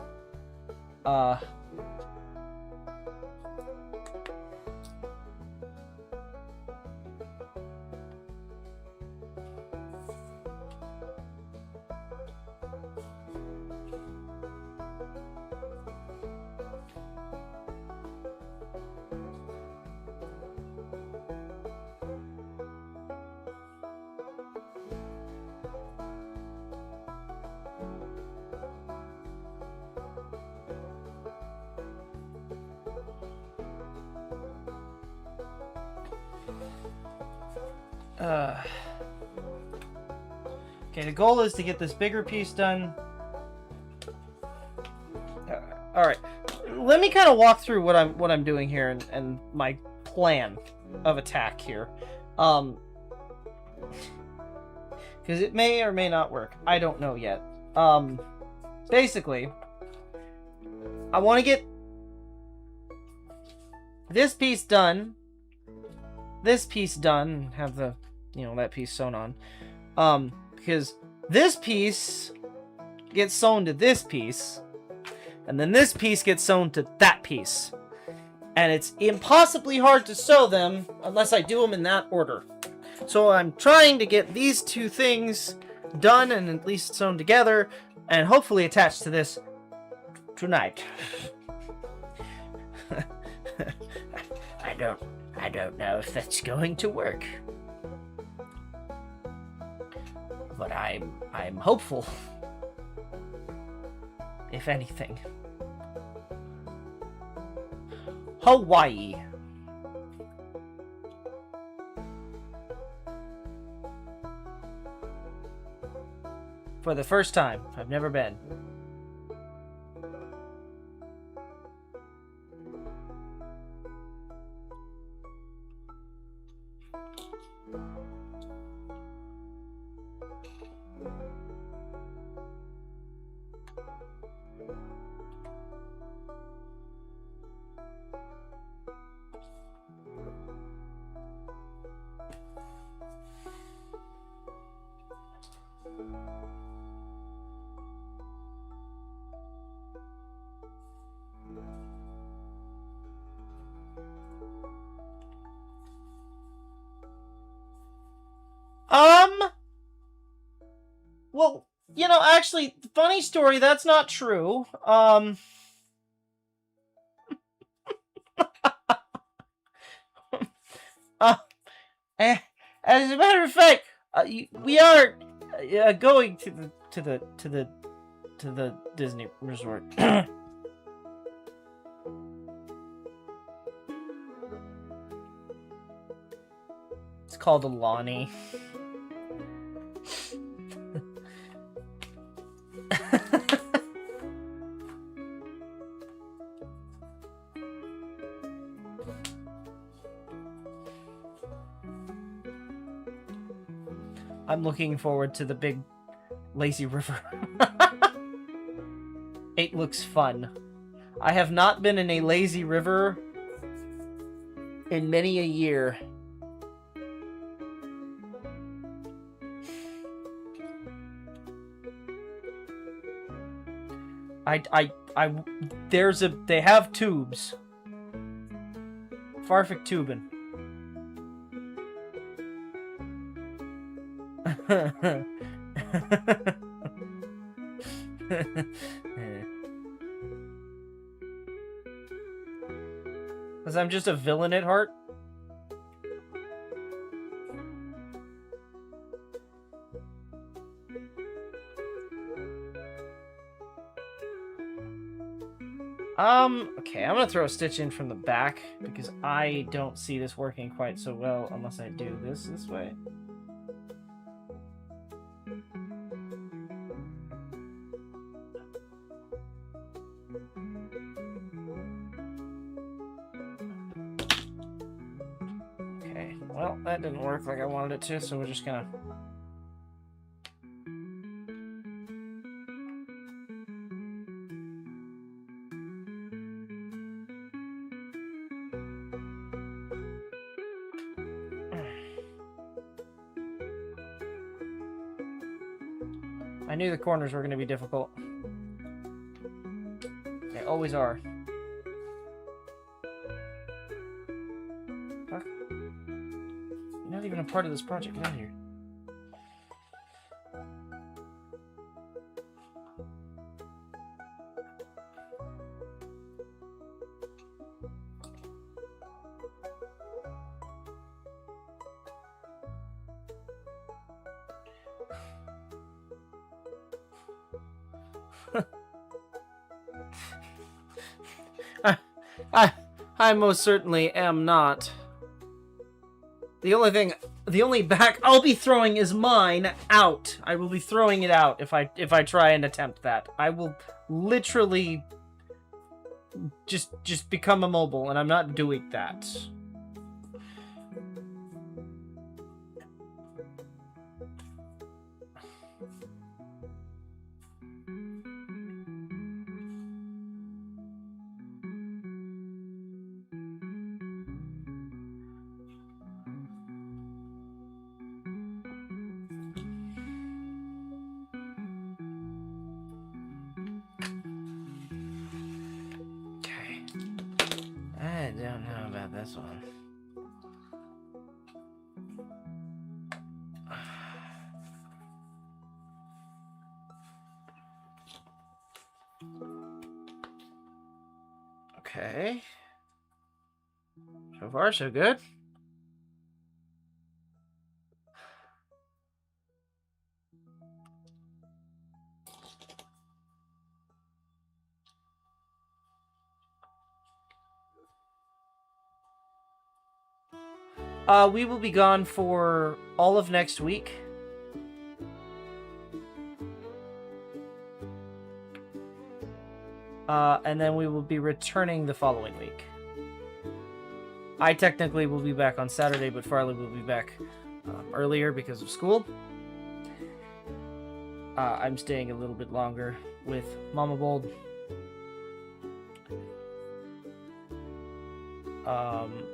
Okay, the goal is to get this bigger piece done. Alright. Let me kind of walk through what I'm doing here and my plan of attack here. Because it may or may not work. I don't know yet. Basically, I want to get this piece done, have the, you know, that piece sewn on. Because this piece gets sewn to this piece, and then this piece gets sewn to that piece. And it's impossibly hard to sew them unless I do them in that order. So I'm trying to get these two things done and at least sewn together, and hopefully attached to this tonight. I don't know if that's going to work. But I'm hopeful. If anything. Hawaii. For the first time. I've never been. Well, you know, actually, funny story, that's not true. As a matter of fact, we are going to the Disney resort. It's called Alani. I'm looking forward to the big lazy river. It looks fun. I have not been in a lazy river in many a year. They have tubes. Farfik tubing. Because I'm just a villain at heart. Okay, I'm gonna throw a stitch in from the back because I don't see this working quite so well unless I do this way. Well, that didn't work like I wanted it to, so we're just gonna... I knew the corners were gonna be difficult. They always are. Fuck. You're not even a part of this project. Get out of here. I most certainly am not. The only back I'll be throwing is mine out. I will be throwing it out if I try and attempt that. I will literally just become immobile, and I'm not doing that. I don't know about this one. Okay. So far, so good. We will be gone for all of next week. And then we will be returning the following week. I technically will be back on Saturday, but Farley will be back earlier because of school. I'm staying a little bit longer with Mama Bold.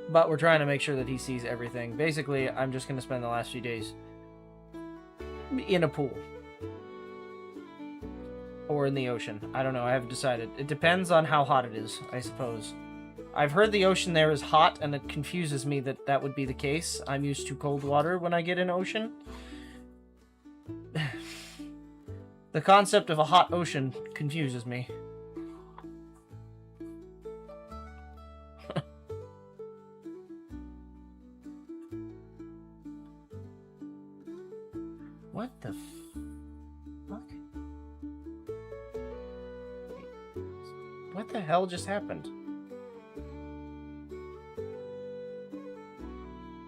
But we're trying to make sure that he sees everything. Basically, I'm just going to spend the last few days in a pool. Or in the ocean. I don't know, I haven't decided. It depends on how hot it is, I suppose. I've heard the ocean there is hot, and it confuses me that that would be the case. I'm used to cold water when I get in ocean. The concept of a hot ocean confuses me. What the fuck? What the hell just happened?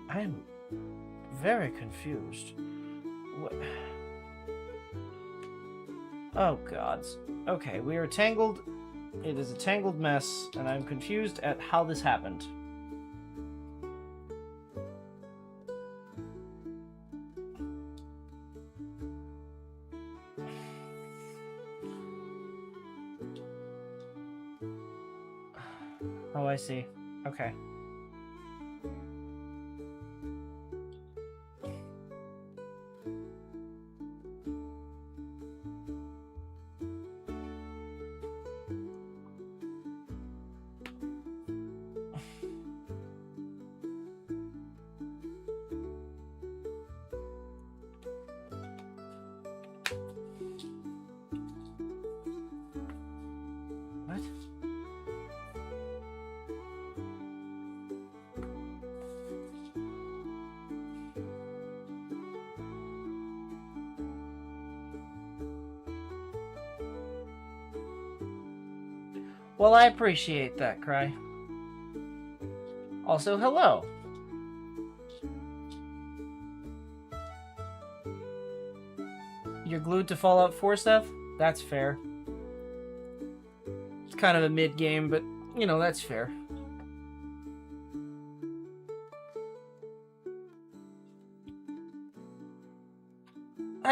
I'm very confused. What? Oh, gods. Okay, we are tangled. It is a tangled mess, and I'm confused at how this happened. Oh, I see. Okay. What? Well, I appreciate that, Cry. Also, hello. You're glued to Fallout 4 stuff? That's fair. It's kind of a mid-game, but, you know, that's fair.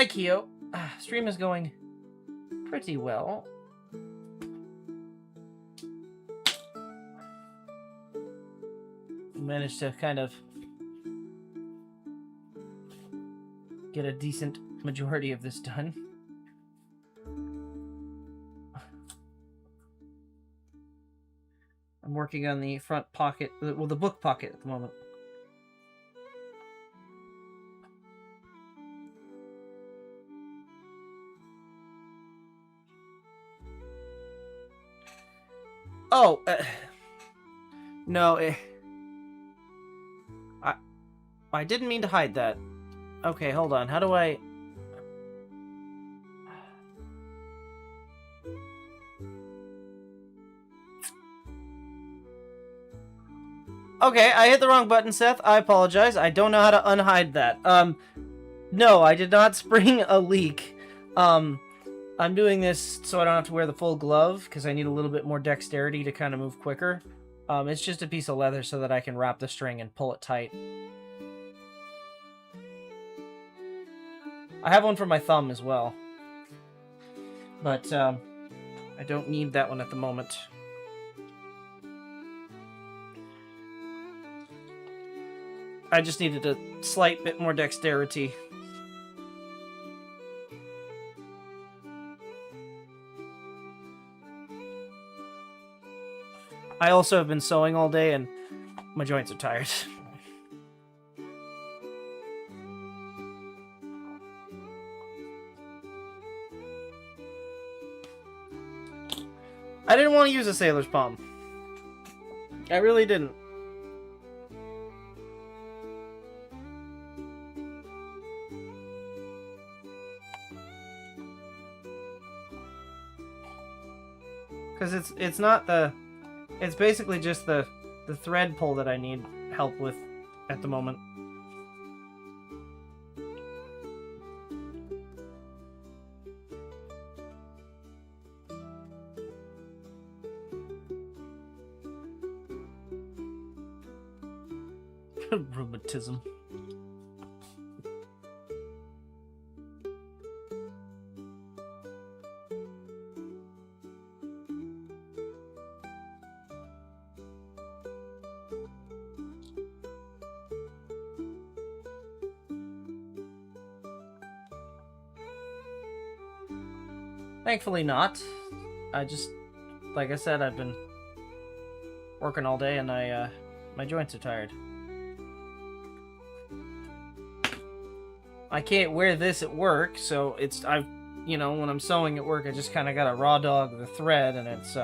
Hi, Kyo. Stream is going pretty well. Managed to kind of get a decent majority of this done. I'm working on the front pocket, well, the book pocket at the moment. Oh, no, I didn't mean to hide that. Okay, hold on. How do I... Okay, I hit the wrong button, Seth. I apologize. I don't know how to unhide that. No, I did not spring a leak. I'm doing this so I don't have to wear the full glove, because I need a little bit more dexterity to kind of move quicker. It's just a piece of leather so that I can wrap the string and pull it tight. I have one for my thumb as well. But, I don't need that one at the moment. I just needed a slight bit more dexterity. I also have been sewing all day and my joints are tired. I didn't want to use a sailor's palm. I really didn't. Because it's not the... It's basically just the thread pull that I need help with at the moment. Rheumatism. Thankfully not. I just, like I said, I've been working all day and my joints are tired. I can't wear this at work, so you know, when I'm sewing at work, I just kind of gotta raw dog the thread, and it's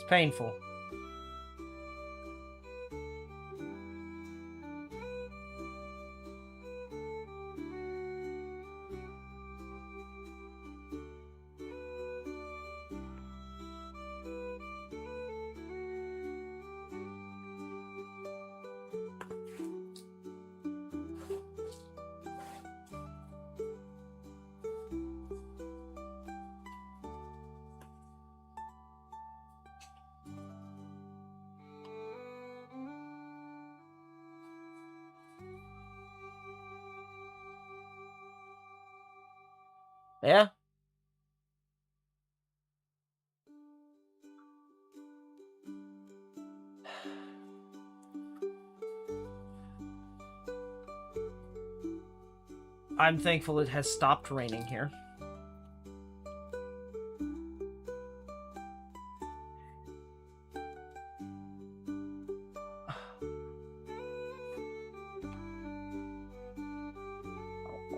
painful. Yeah? I'm thankful it has stopped raining here.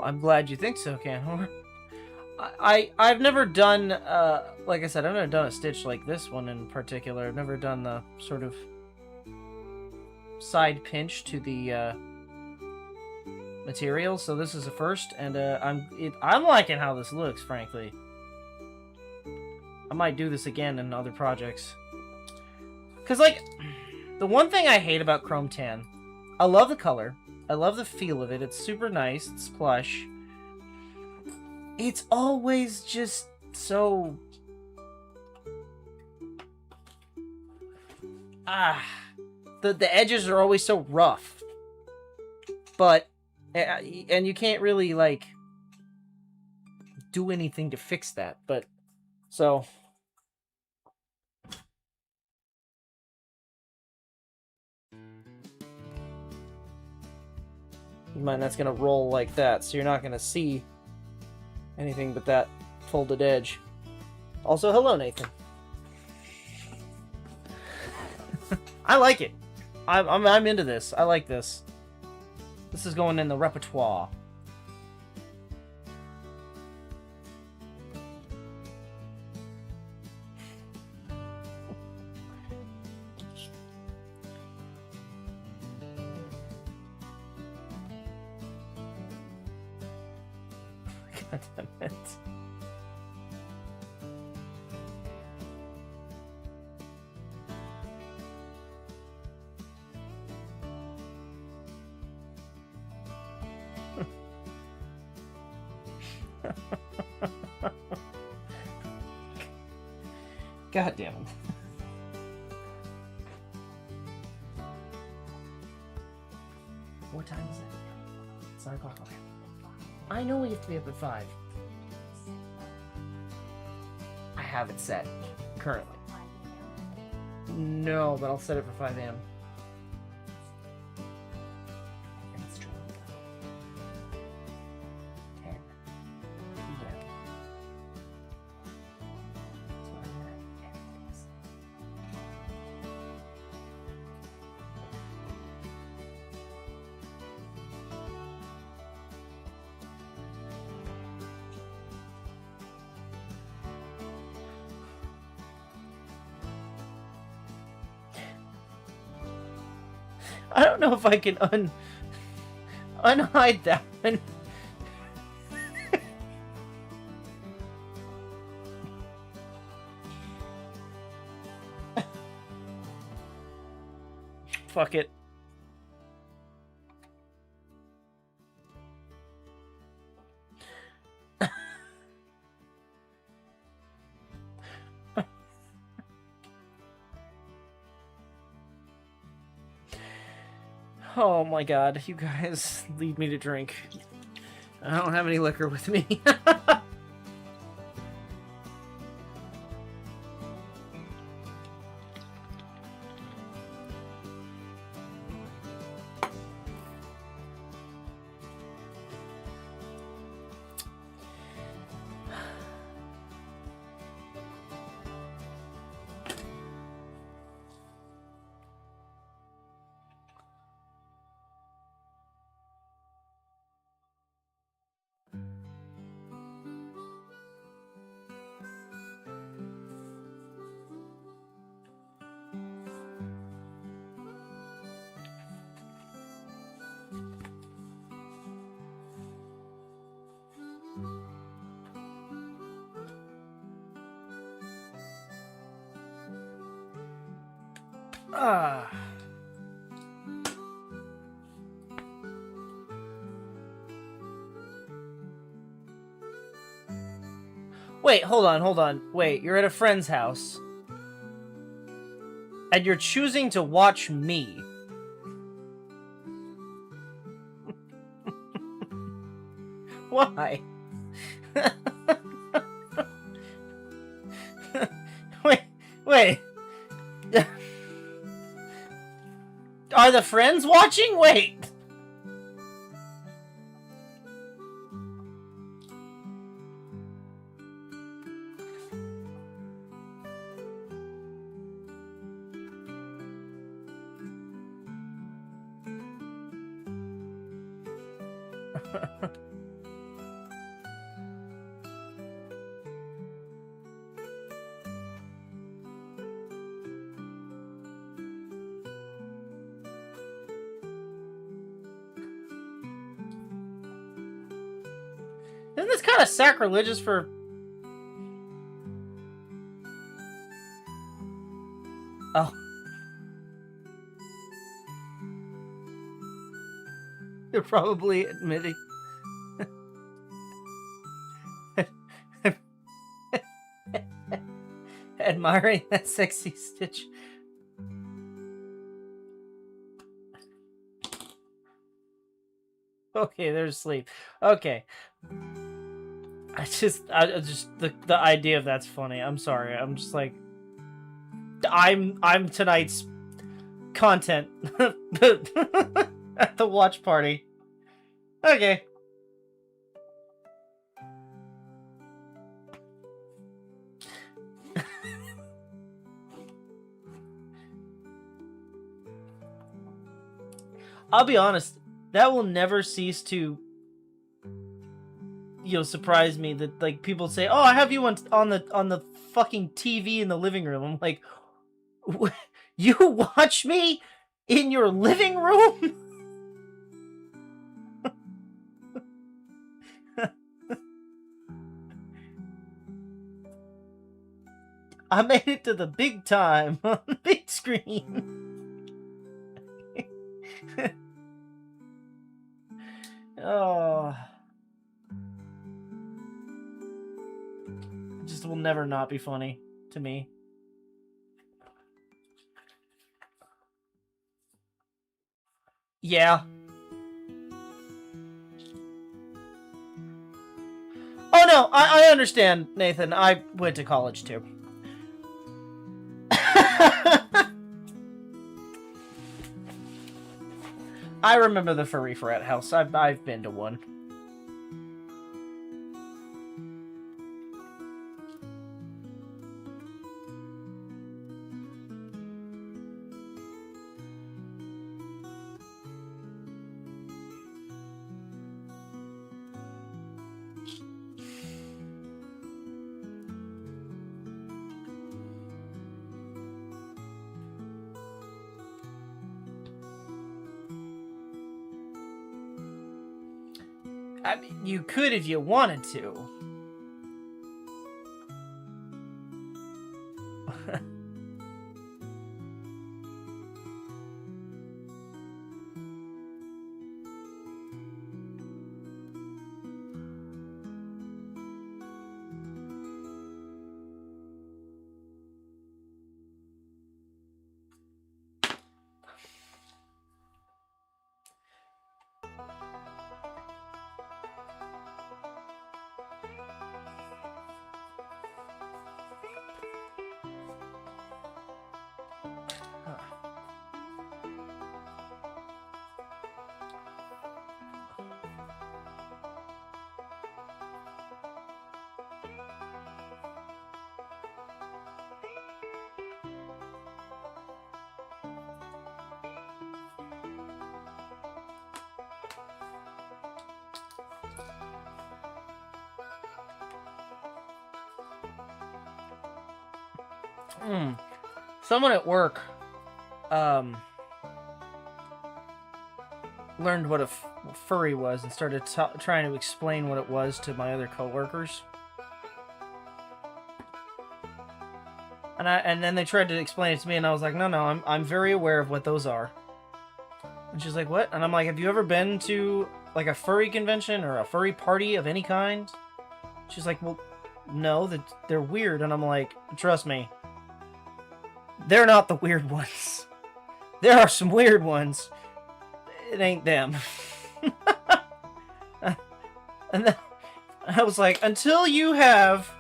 I'm glad you think so, Canhor. I've never done, like I said, I've never done a stitch like this one in particular. I've never done the sort of side pinch to the material, so this is a first, and I'm liking how this looks, frankly. I might do this again in other projects. Because, like, the one thing I hate about Chrome Tan, I love the color, I love the feel of it, it's super nice, it's plush. It's always just so... The edges are always so rough. But, and you can't really, like... do anything to fix that, but so mind that's gonna roll like that, so you're not gonna see anything but that folded edge. Also, hello, Nathan. I like it. I'm into this. I like this. This is going in the repertoire. God damn it. God damn it. What time is it? It's 9 o'clock. Okay. I know we have to be up at 5. I have it set currently. No, but I'll set it for 5 a.m. That's true. 10. Yeah. I don't know if I can unhide that one. Fuck it. Oh my god, you guys lead me to drink. I don't have any liquor with me. Ah. Wait, hold on. Wait, you're at a friend's house. And you're choosing to watch me. Why? Wait. Are the friends watching? Wait. Isn't this kind of sacrilegious for... Oh. You're probably admitting... admiring that sexy stitch. Okay, there's sleep. Okay. I just the idea of that's funny. I'm sorry. I'm just like, I'm tonight's content at the watch party. Okay. I'll be honest, that will never cease to, surprise me that like people say, "Oh, I have you on the fucking TV in the living room." I'm like, you watch me in your living room? I made it to the big time on the big screen. Oh. It just will never not be funny to me. Yeah. Oh no, I understand, Nathan. I went to college too. I remember the furry frat house. I've been to one. I mean, you could if you wanted to. Someone at work learned what a furry was and started trying to explain what it was to my other coworkers. And then they tried to explain it to me, and I was like, no, I'm very aware of what those are. And she's like, what? And I'm like, have you ever been to like a furry convention or a furry party of any kind? She's like, well, no, they're weird. And I'm like, trust me, they're not the weird ones. There are some weird ones. It ain't them. And then I was like, until you have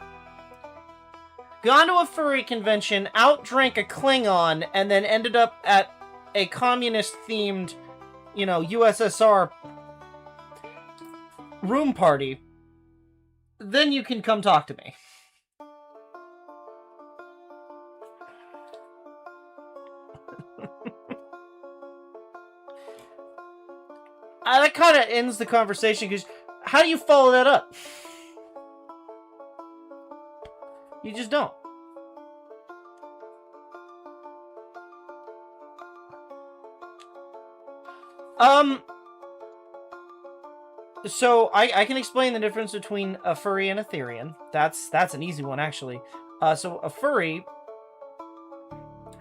gone to a furry convention, outdrank a Klingon, and then ended up at a communist-themed, USSR room party, then you can come talk to me. That kind of ends the conversation, because how do you follow that up? You just don't. So I can explain the difference between a furry and a Therian. That's an easy one, actually. So a furry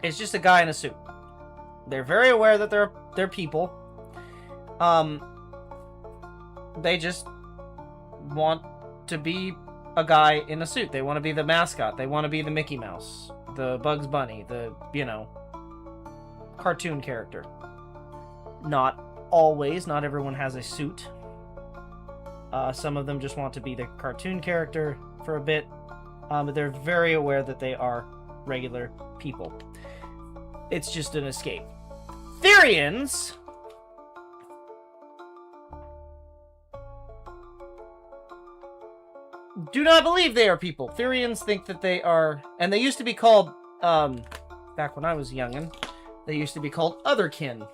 is just a guy in a suit. They're very aware that they're people. They just want to be a guy in a suit. They want to be the mascot. They want to be the Mickey Mouse, the Bugs Bunny, the, cartoon character. Not always. Not everyone has a suit. Some of them just want to be the cartoon character for a bit, but they're very aware that they are regular people. It's just an escape. Therians do not believe they are people. Therians think that they are, and they used to be called, back when I was youngin', they used to be called otherkin.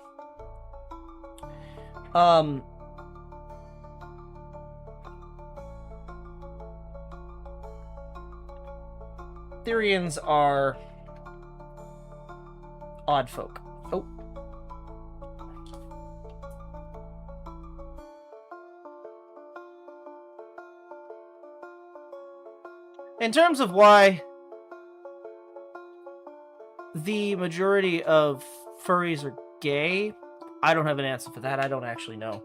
Therians are odd folk. Oh. In terms of why the majority of furries are gay, I don't have an answer for that. I don't actually know.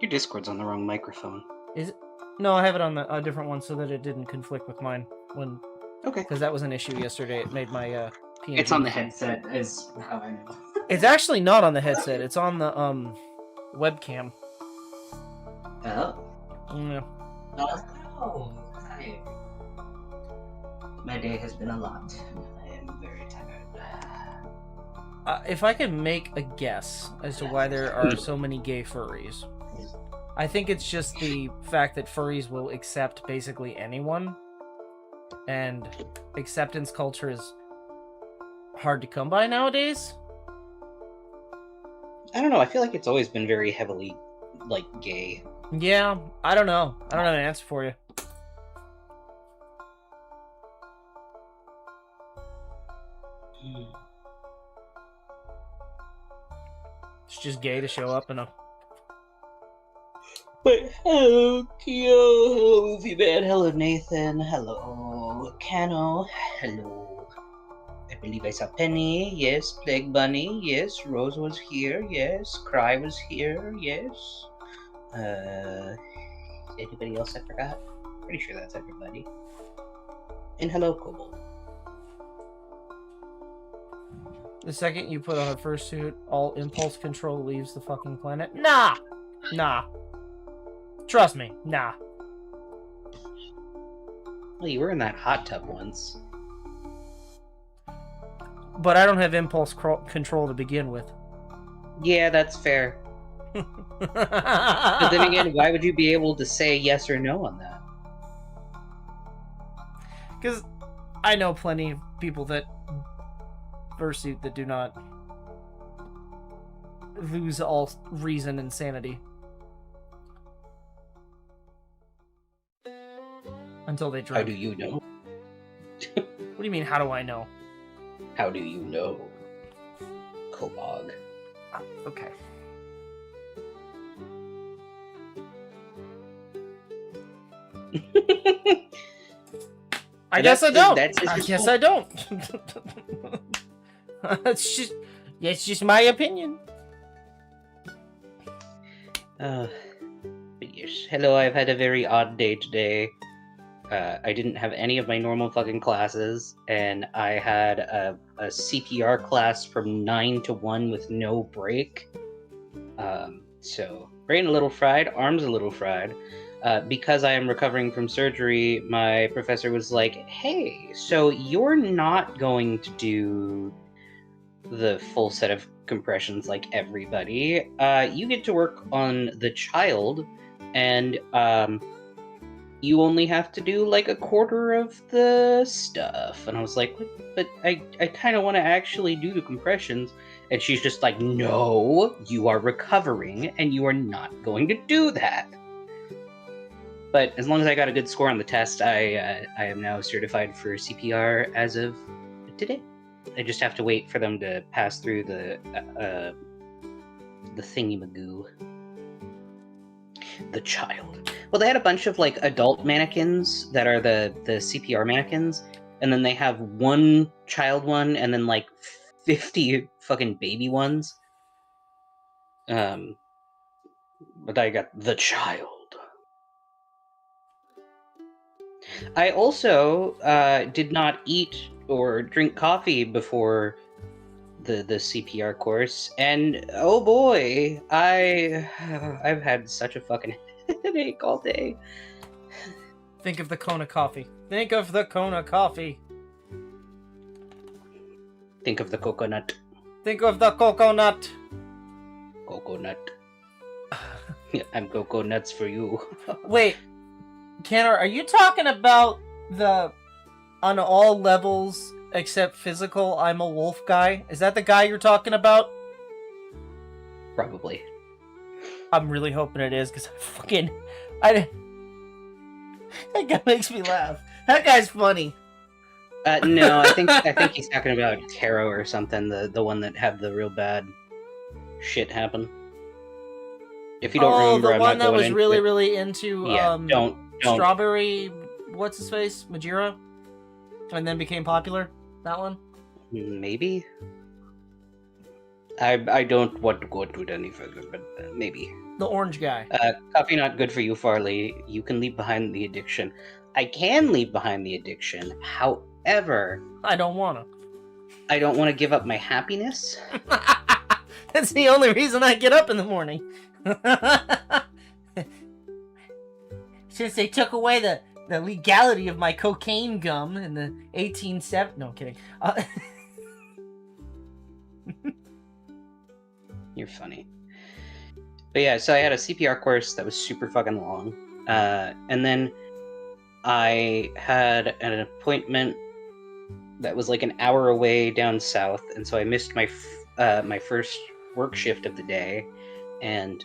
Your Discord's on the wrong microphone. Is it? No, I have it on a different one so that it didn't conflict with mine. Okay. Because that was an issue yesterday. It made my PNG. It's on the headset, is how I know. It's actually not on the headset. It's on the webcam. Oh. Yeah. Oh, hi. My day has been a lot. I am very tired. If I could make a guess as to why there are so many gay furries, I think it's just the fact that furries will accept basically anyone, and acceptance culture is hard to come by nowadays. I don't know, I feel like it's always been very heavily, like, gay. Yeah, I don't know. I don't have an answer for you. It's just gay to show up in a... But hello, Kyo, hello, Movie Man, hello, Nathan, hello, Kano, hello. I believe I saw Penny, yes, Plague Bunny, yes, Rose was here, yes, Cry was here, yes. Anybody else I forgot? Pretty sure that's everybody. And hello, Kobold. The second you put on a fursuit, all impulse control leaves the fucking planet. Nah! Nah. Trust me, nah. Well, you were in that hot tub once. But I don't have impulse control to begin with. Yeah, that's fair. But then again, why would you be able to say yes or no on that? Because I know plenty of people that fursuit that do not lose all reason and sanity until they drink. How do you know? What do you mean, how do I know? How do you know? Kobold. Okay. I guess I don't. I guess I don't. It's just my opinion. But yes. Hello, I've had a very odd day today. I didn't have any of my normal fucking classes, and I had a CPR class from 9 to 1 with no break. So, brain a little fried, arms a little fried. Because I am recovering from surgery, my professor was like, hey, so you're not going to do the full set of compressions like everybody. You get to work on the child, and you only have to do like a quarter of the stuff. And I was like, but I kind of want to actually do the compressions. And she's just like, no, you are recovering, and you are not going to do that. But as long as I got a good score on the test, I am now certified for CPR as of today. I just have to wait for them to pass through the thingy-magoo. The child. Well, they had a bunch of like adult mannequins that are the CPR mannequins, and then they have one child one, and then like 50 fucking baby ones. But I got the child. I also did not eat or drink coffee before the CPR course, and oh boy, I've had such a fucking headache all day. Think of the Kona coffee. Think of the Kona coffee. Think of the coconut. Think of the coconut. Coconut. I'm cocoa nuts for you. Wait, Canner, are you talking about the on all levels except physical, I'm a wolf guy? Is that the guy you're talking about? Probably. I'm really hoping it is, because that guy makes me laugh. That guy's funny. No, I think he's talking about Taro or something, the one that had the real bad shit happen. If you don't remember, the I'm one not that going was into really, it. really into Yeah, don't. strawberry. What's his face? Majira, and then became popular. That one. Maybe. I don't want to go into it any further, but maybe. The orange guy. Coffee not good for you, Farley. You can leave behind the addiction. I can leave behind the addiction. However, I don't wanna. I don't want to give up my happiness. That's the only reason I get up in the morning. Since they took away the legality of my cocaine gum in the 1870s. No, I'm kidding. You're funny. But yeah, so I had a CPR course that was super fucking long. And then I had an appointment that was like an hour away down south, and so I missed my my first work shift of the day. And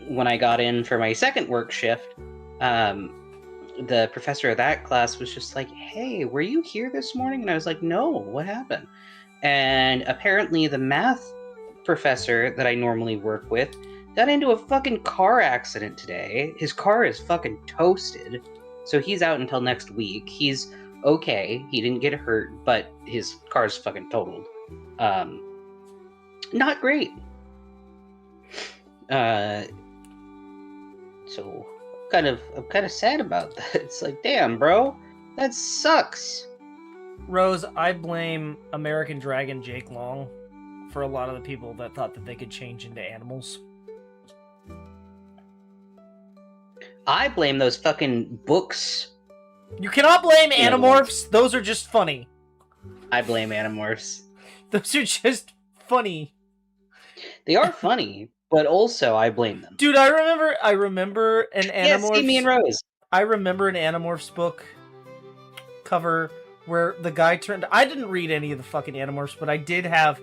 when I got in for my second work shift, the professor of that class was just like, "Hey, were you here this morning?" And I was like, "No, what happened?" And apparently the math professor that I normally work with got into a fucking car accident today. His car is fucking toasted, so he's out until next week. He's okay, he didn't get hurt, but his car's fucking totaled. Not great. So I'm kind of sad about that. It's like, damn, bro, that sucks. Rose, I blame American Dragon Jake Long for a lot of the people that thought that they could change into animals. I blame those fucking books. You cannot blame Animorphs. Those are just funny. I blame Animorphs. Those are just funny. They are funny, but also I blame them. Dude, I remember an Animorphs. Yes, see me and Rose. I remember an Animorphs book cover where the guy turned. I didn't read any of the fucking Animorphs, but I did I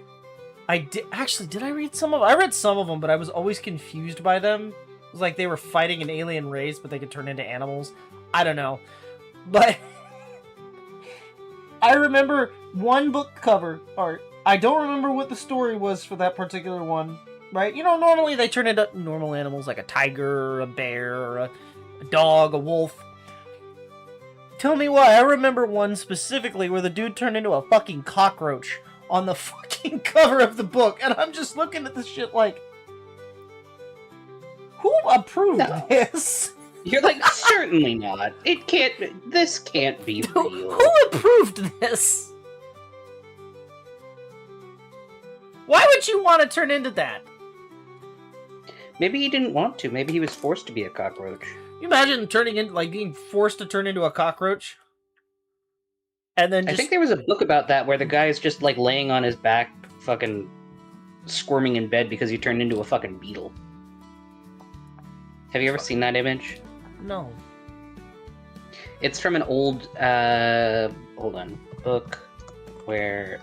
read some of them? I read some of them, but I was always confused by them. It was like they were fighting an alien race, but they could turn into animals. I don't know. But I remember one book cover art. I don't remember what the story was for that particular one, right? You know, normally they turn into normal animals like a tiger or a bear or a dog, a wolf. Tell me why. I remember one specifically where the dude turned into a fucking cockroach on the fucking cover of the book, and I'm just looking at this shit like, who approved this? You're like, certainly not. This can't be real. Who approved this? Why would you want to turn into that? Maybe he didn't want to. Maybe he was forced to be a cockroach. You imagine being forced to turn into a cockroach? And then I think there was a book about that where the guy is just like laying on his back, fucking squirming in bed because he turned into a fucking beetle. Have you ever seen that image? No. It's from an old, book where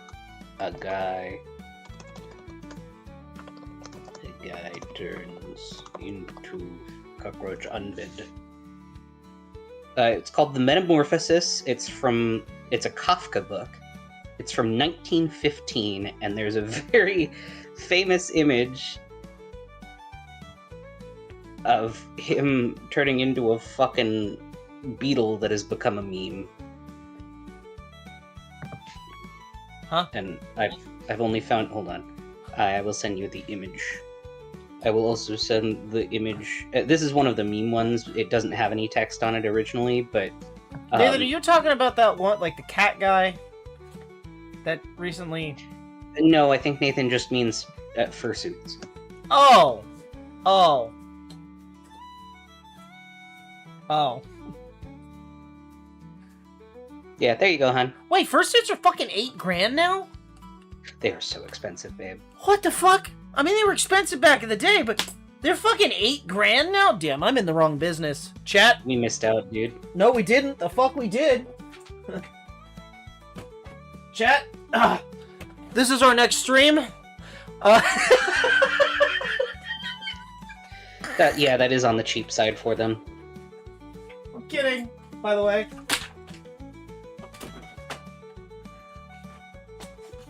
a guy turns into cockroach unbed. It's called The Metamorphosis. It's a Kafka book. It's from 1915, and there's a very famous image of him turning into a fucking beetle that has become a meme. Huh? And I've only found. Hold on, I will send you the image. I will also send the image. This is one of the meme ones. It doesn't have any text on it originally, but David, are you talking about that one, like the cat guy that recently? No, I think Nathan just means fursuits. Oh. Oh. Oh. Yeah, there you go, hon. Wait, fursuits are fucking $8,000 now? They are so expensive, babe. What the fuck? I mean, they were expensive back in the day, but they're fucking $8,000 now? Damn, I'm in the wrong business. Chat? We missed out, dude. No, we didn't. The fuck we did. Chat? This is our next stream. Yeah, that is on the cheap side for them. I'm kidding, by the way.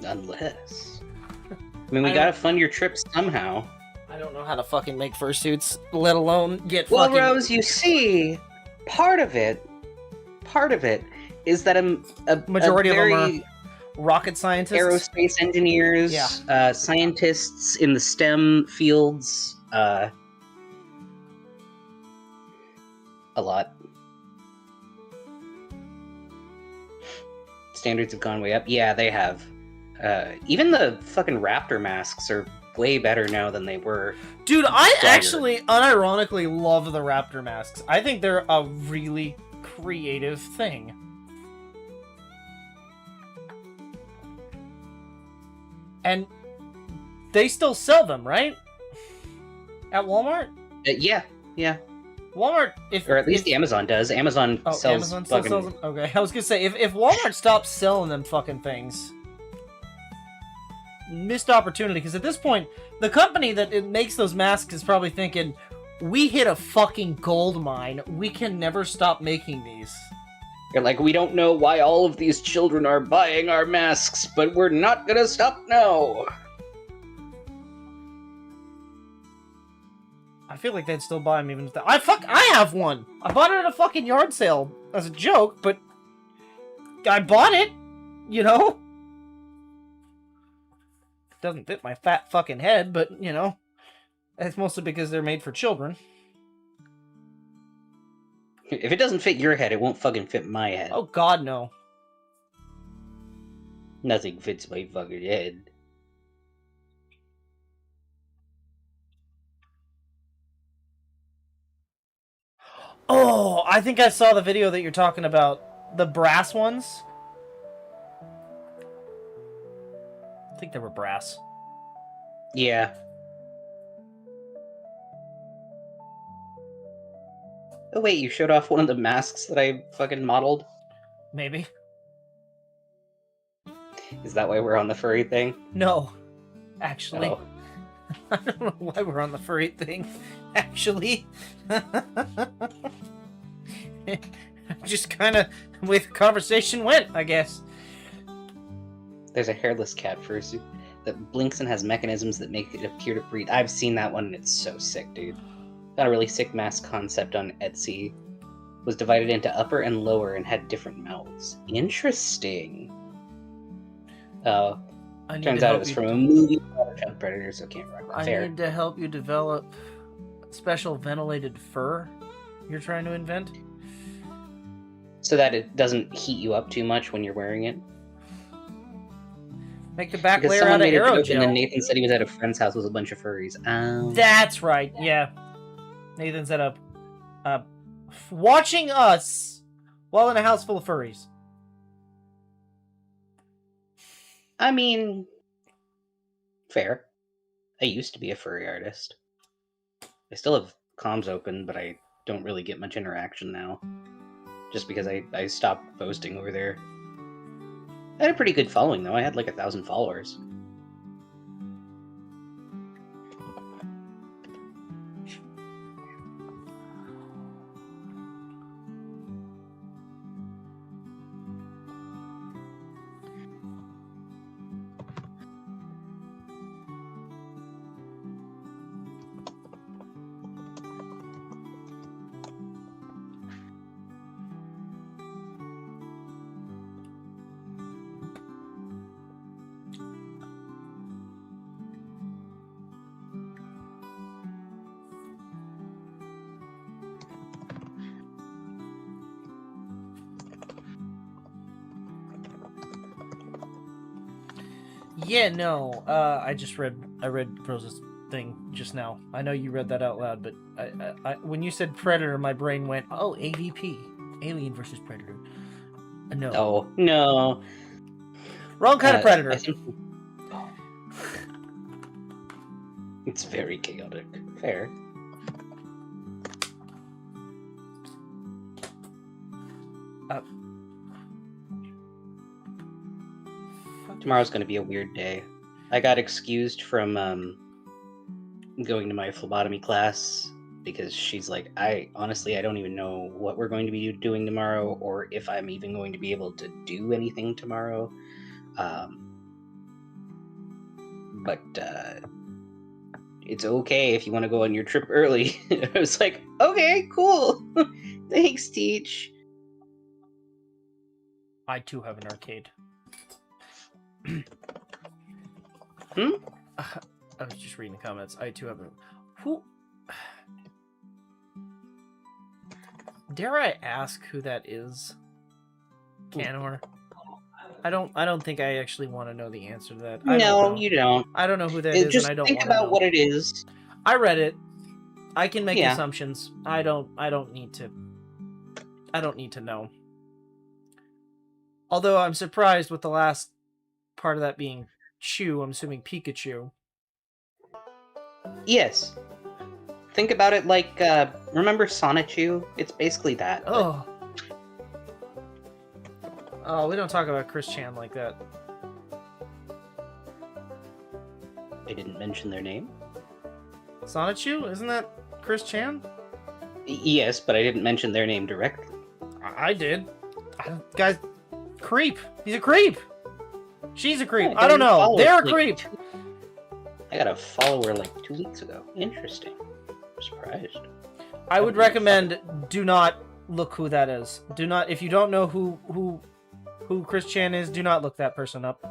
Unless... I mean, we gotta fund your trip somehow. I don't know how to fucking make fursuits, let alone get Well, fucking... Rose, you see, part of it is that Majority a of them very are rocket scientists. aerospace engineers, Yeah. Scientists in the STEM fields, a lot. Standards have gone way up. Yeah, they have. Even the fucking raptor masks are way better now than they were. Dude, I prior. actually unironically love the raptor masks. I think they're a really creative thing. And they still sell them, right? At Walmart? Yeah. Walmart, Or at least Amazon does. Amazon sells Amazon still fucking... sells them? Okay, I was gonna say, if Walmart stops selling them fucking things, missed opportunity, because at this point, the company that makes those masks is probably thinking, we hit a fucking gold mine, we can never stop making these. They're like, we don't know why all of these children are buying our masks, but we're not gonna stop now. I feel like they'd still buy them even if I have one! I bought it at a fucking yard sale as a joke, but I bought it, you know? Doesn't fit my fat fucking head, but, you know, that's mostly because they're made for children. If it doesn't fit your head, it won't fucking fit my head. Oh god, no. Nothing fits my fucking head. Oh, I think I saw the video that you're talking about. The brass ones? I think they were brass. Yeah. Oh wait, you showed off one of the masks that I fucking modeled? Maybe. Is that why we're on the furry thing? No. Actually. Oh. I don't know why we're on the furry thing. Actually. Just kind of the way the conversation went, I guess. There's a hairless cat fursuit that blinks and has mechanisms that make it appear to breathe. I've seen that one and it's so sick, dude. Got a really sick mask concept on Etsy. Was divided into upper and lower and had different mouths. Interesting. Turns out it was from a movie about Predator, so can't rock that. Fair. I need to help you develop special ventilated fur you're trying to invent. So that it doesn't heat you up too much when you're wearing it. Make the back Because layer someone out of made a joke, and then aerogel. Nathan said he was at a friend's house with a bunch of furries. That's right, yeah. Nathan's at a watching us while in a house full of furries. I mean, fair. I used to be a furry artist. I still have comms open, but I don't really get much interaction now. Just because I stopped posting over there. I had a pretty good following, though. I had like 1,000 followers. Yeah, no. I read Rose's thing just now. I know you read that out loud, but when you said Predator, my brain went, oh, AVP, Alien versus Predator. No. Oh no. Wrong kind of Predator. I think it's very chaotic. Fair. Tomorrow's gonna be a weird day. I got excused from going to my phlebotomy class because she's like, I don't even know what we're going to be doing tomorrow, or if I'm even going to be able to do anything tomorrow. But it's okay if you want to go on your trip early. I was like, okay, cool. Thanks, Teach. I too have an arcade. Hmm? I was just reading the comments. I too have a... Who... Dare I ask who that is? Canor? I don't think I actually want to know the answer to that. No, you don't. I don't know who that is, Just and I don't think want to know. about what it is. I read it. I can make Yeah. assumptions. I don't need to know. Although I'm surprised with the last part of that being Chew. I'm assuming Pikachu. Yes. Think about it like, remember Sonichu? It's basically that. but- Oh. Oh, we don't talk about Chris Chan like that. I didn't mention their name. Sonichu? Isn't that Chris Chan? Yes, but I didn't mention their name directly. I did. Guys, creep. He's a creep. She's a creep. Yeah, I don't know. follow They're a like creep. I got a follower like 2 weeks ago. Interesting. I'm surprised. I would recommend do not look who that is. Do not, if you don't know who Chris Chan is, do not look that person up.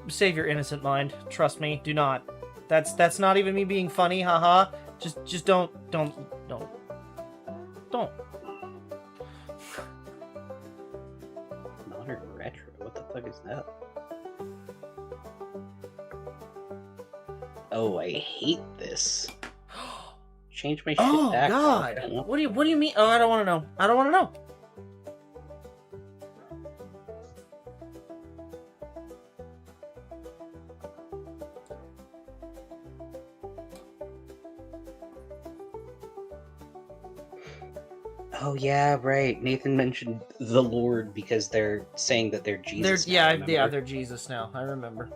Save your innocent mind. Trust me, do not. That's not even me being funny, haha. Just don't. Modern retro. What the fuck is that? Oh, I hate this. Change my shit Oh back. God! What do you mean? Oh, I don't want to know. I don't want to know. Oh yeah, right. Nathan mentioned the Lord because they're saying that they're Jesus. now, remember? They're Jesus now. I remember.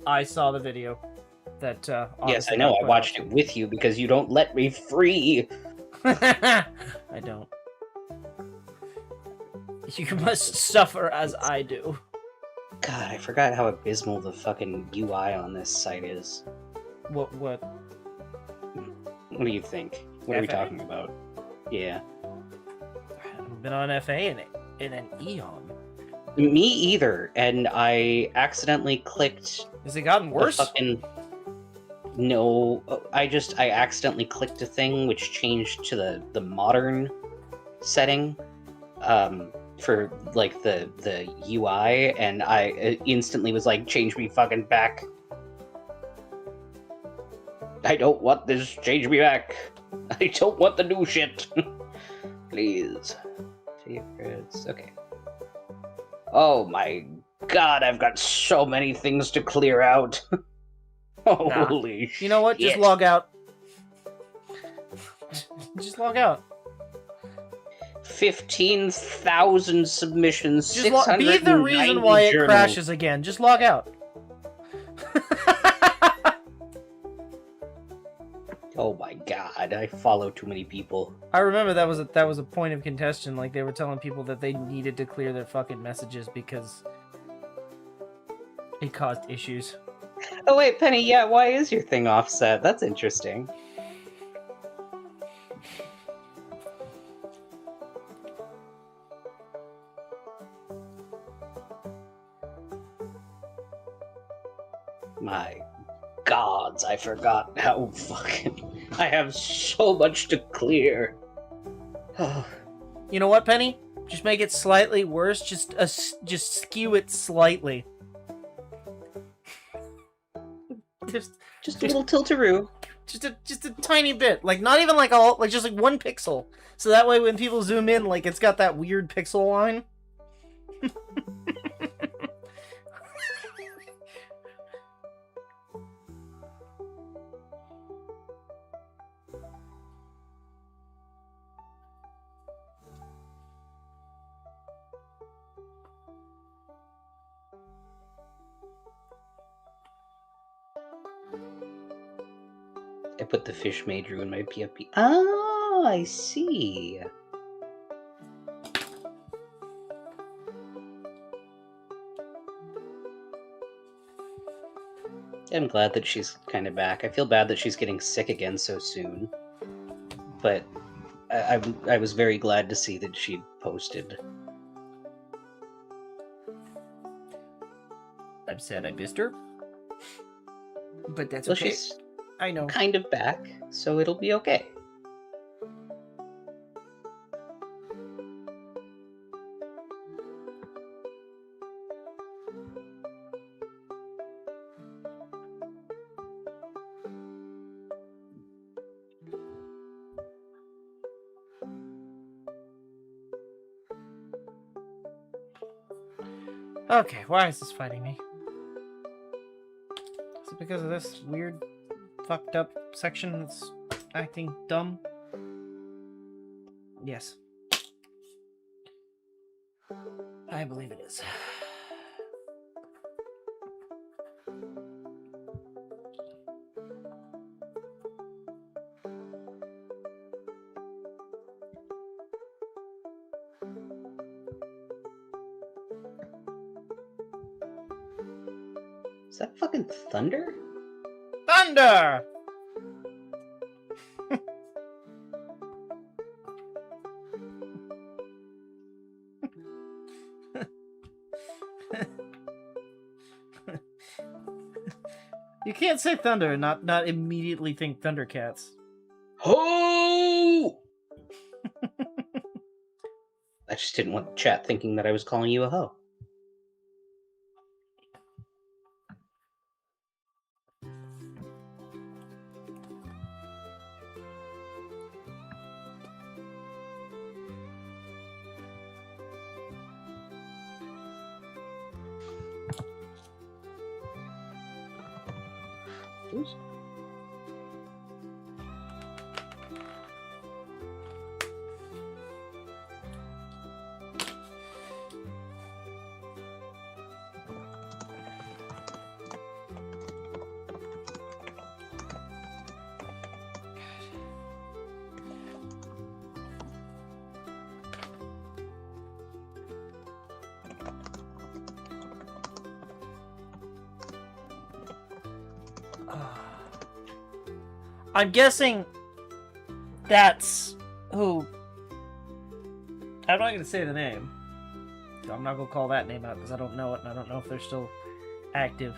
I saw the video. That Yes, obviously I know. got I put watched it with you because you don't let me free. out. I don't. You must suffer as I do. God, I forgot how abysmal the fucking UI on this site is. What? What do you think? What are we FA? talking about? Yeah. I haven't been on FA in an eon. Me either, and I accidentally clicked Has it gotten worse? the fucking... No, I accidentally clicked a thing which changed to the modern setting for like the UI, and I instantly was like, change me fucking back. I don't want this, change me back. I don't want the new shit. Please. Favorites, okay. Oh my god, I've got so many things to clear out. Holy shit. You know what? Just log out. Just log out. 15,000 submissions. Just be the reason why it crashes again. Just log out. Oh my god, I follow too many people. I remember that was a point of contention. Like they were telling people that they needed to clear their fucking messages because it caused issues. Oh wait, Penny, yeah, why is your thing offset? That's interesting. My gods, I forgot how fucking... I have so much to clear. You know what, Penny? Just make it slightly worse. Just skew it slightly. Just a little tiltaroo. Just a tiny bit, like not even like all, like just like 1 pixel. So that way, when people zoom in, like it's got that weird pixel line. I put the fish major in my PFP. Oh, I see. I'm glad that she's kind of back. I feel bad that she's getting sick again so soon. But I was very glad to see that she posted. I'm sad I missed her. But that's Well, okay. she's I know. kind of back, so it'll be okay. Okay, why is this fighting me? Is it because of this weird, fucked up section that's acting dumb? Yes. I believe it is. Is that fucking thunder? Thunder! You can't say thunder and not immediately think Thundercats. Ho! I just didn't want the chat thinking that I was calling you a hoe. Oops. I'm guessing that's who. I'm not going to say the name. So I'm not going to call that name out because I don't know it and I don't know if they're still active.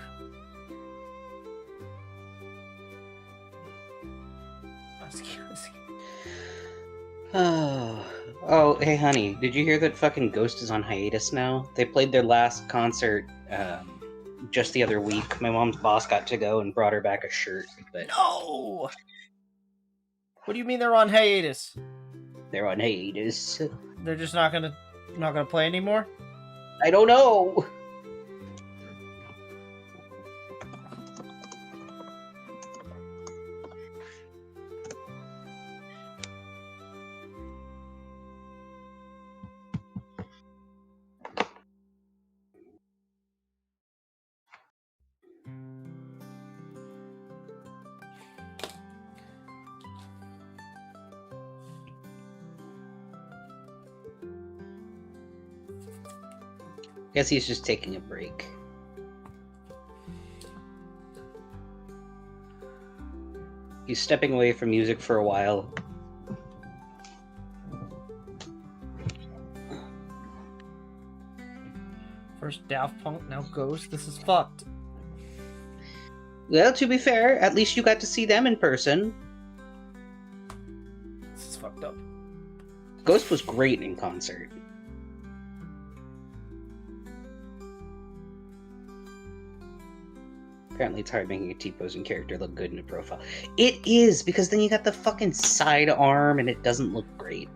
Oh, hey honey, did you hear that fucking Ghost is on hiatus now? They played their last concert just the other week. My mom's boss got to go and brought her back a shirt, but No! What do you mean they're on hiatus? they're on hiatus. They're just not gonna play anymore? I don't know. Guess he's just taking a break. He's stepping away from music for a while. First Daft Punk, now Ghost. This is fucked. Well, to be fair, at least you got to see them in person. This is fucked up. Ghost was great in concert. Apparently it's hard making a T-posing character look good in a profile. It is, because then you got the fucking side arm and it doesn't look great.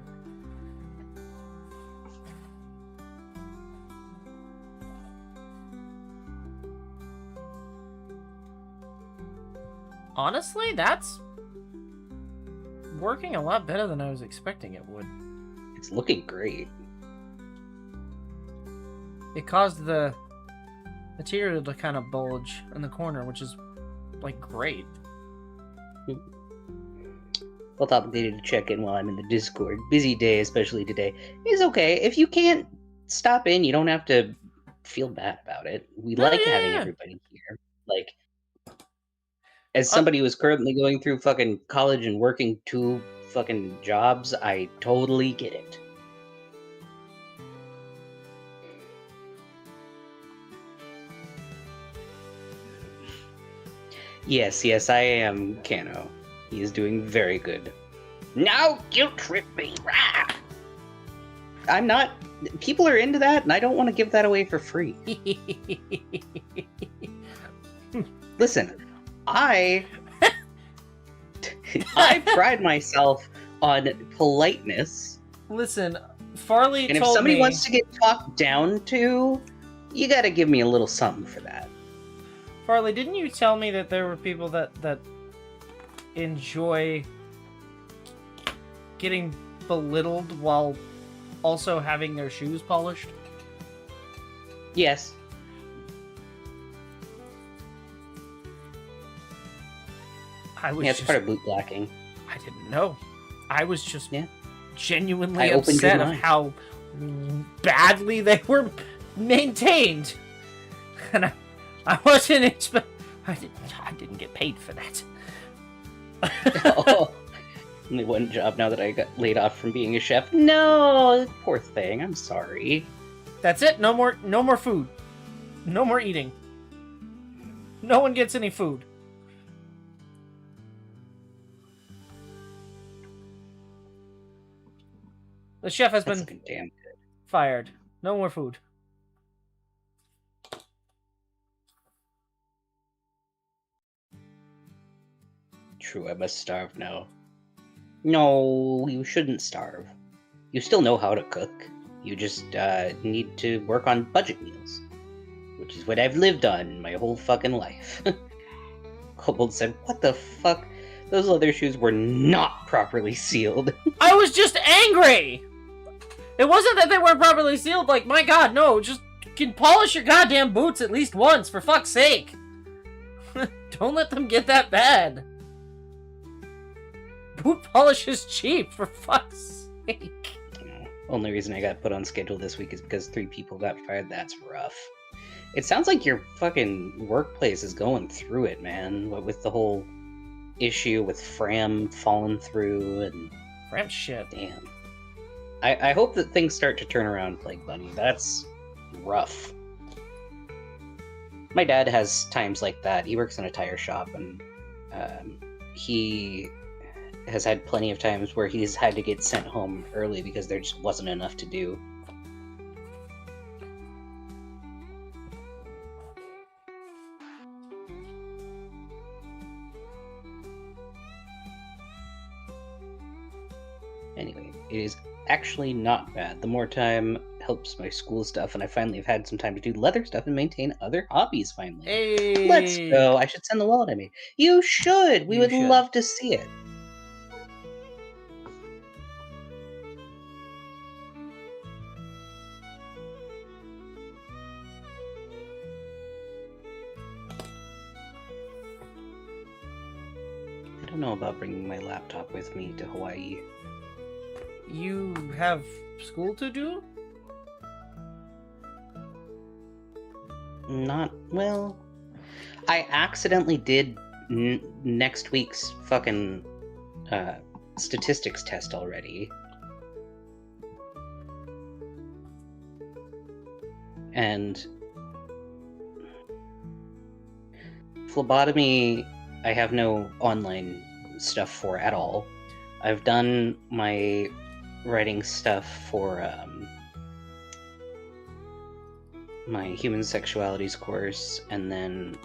Honestly, that's working a lot better than I was expecting it would. It's looking great. It caused the material to kind of bulge in the corner, which is, like, great. Felt obligated to check in while I'm in the Discord. Busy day, especially today. It's okay. If you can't stop in, you don't have to feel bad about it. We like having everybody here. Like, as somebody who's currently going through fucking college and working 2 fucking jobs, I totally get it. Yes, I am Kano. He is doing very good. Now guilt trip me! Rah! I'm not... People are into that, and I don't want to give that away for free. Listen, I pride myself on politeness. Listen, Farley and if told somebody me... wants to get talked down to, you gotta give me a little something for that. Farley, didn't you tell me that there were people that enjoy getting belittled while also having their shoes polished? Yes. It's part of boot blacking. I didn't know. I was just Yeah. genuinely upset of how badly they were maintained. And I wasn't I didn't get paid for that. Oh, only one job now that I got laid off from being a chef. No, poor thing. I'm sorry. That's it. No more food. No more eating. No one gets any food. The chef has been damn good. Fired. No more food. True, I must starve now. No, you shouldn't starve. You still know how to cook. You just need to work on budget meals. Which is what I've lived on my whole fucking life. Kobold said, what the fuck? Those leather shoes were not properly sealed. I was just angry! It wasn't that they weren't properly sealed, like, my god, no, just can polish your goddamn boots at least once, for fuck's sake! Don't let them get that bad! Boot polish is cheap, for fuck's sake! Only reason I got put on schedule this week is because 3 people got fired. That's rough. It sounds like your fucking workplace is going through it, man. What with the whole issue with Fram falling through and... Fram shit. Damn. I hope that things start to turn around, Plague Bunny. That's rough. My dad has times like that. He works in a tire shop, and he has had plenty of times where he's had to get sent home early because there just wasn't enough to do. Anyway, it is actually not bad. The more time helps my school stuff, and I finally have had some time to do leather stuff and maintain other hobbies finally. Hey! Let's go. I should send the wallet I made. You should. We would love to see it. I don't know about bringing my laptop with me to Hawaii. You have school to do? Not, well... I accidentally did next week's fucking statistics test already. And... phlebotomy, I have no online stuff for at all. I've done my writing stuff for my human sexualities course, and then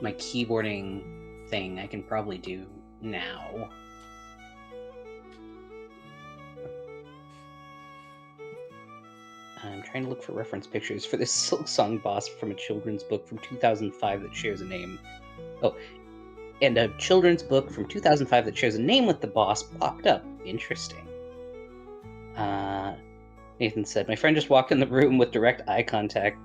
my keyboarding thing I can probably do now. I'm trying to look for reference pictures for this Silksong boss from a children's book from 2005 that shares a name. Oh, and a children's book from 2005 that shares a name with the boss popped up. Interesting. Nathan said, my friend just walked in the room with direct eye contact,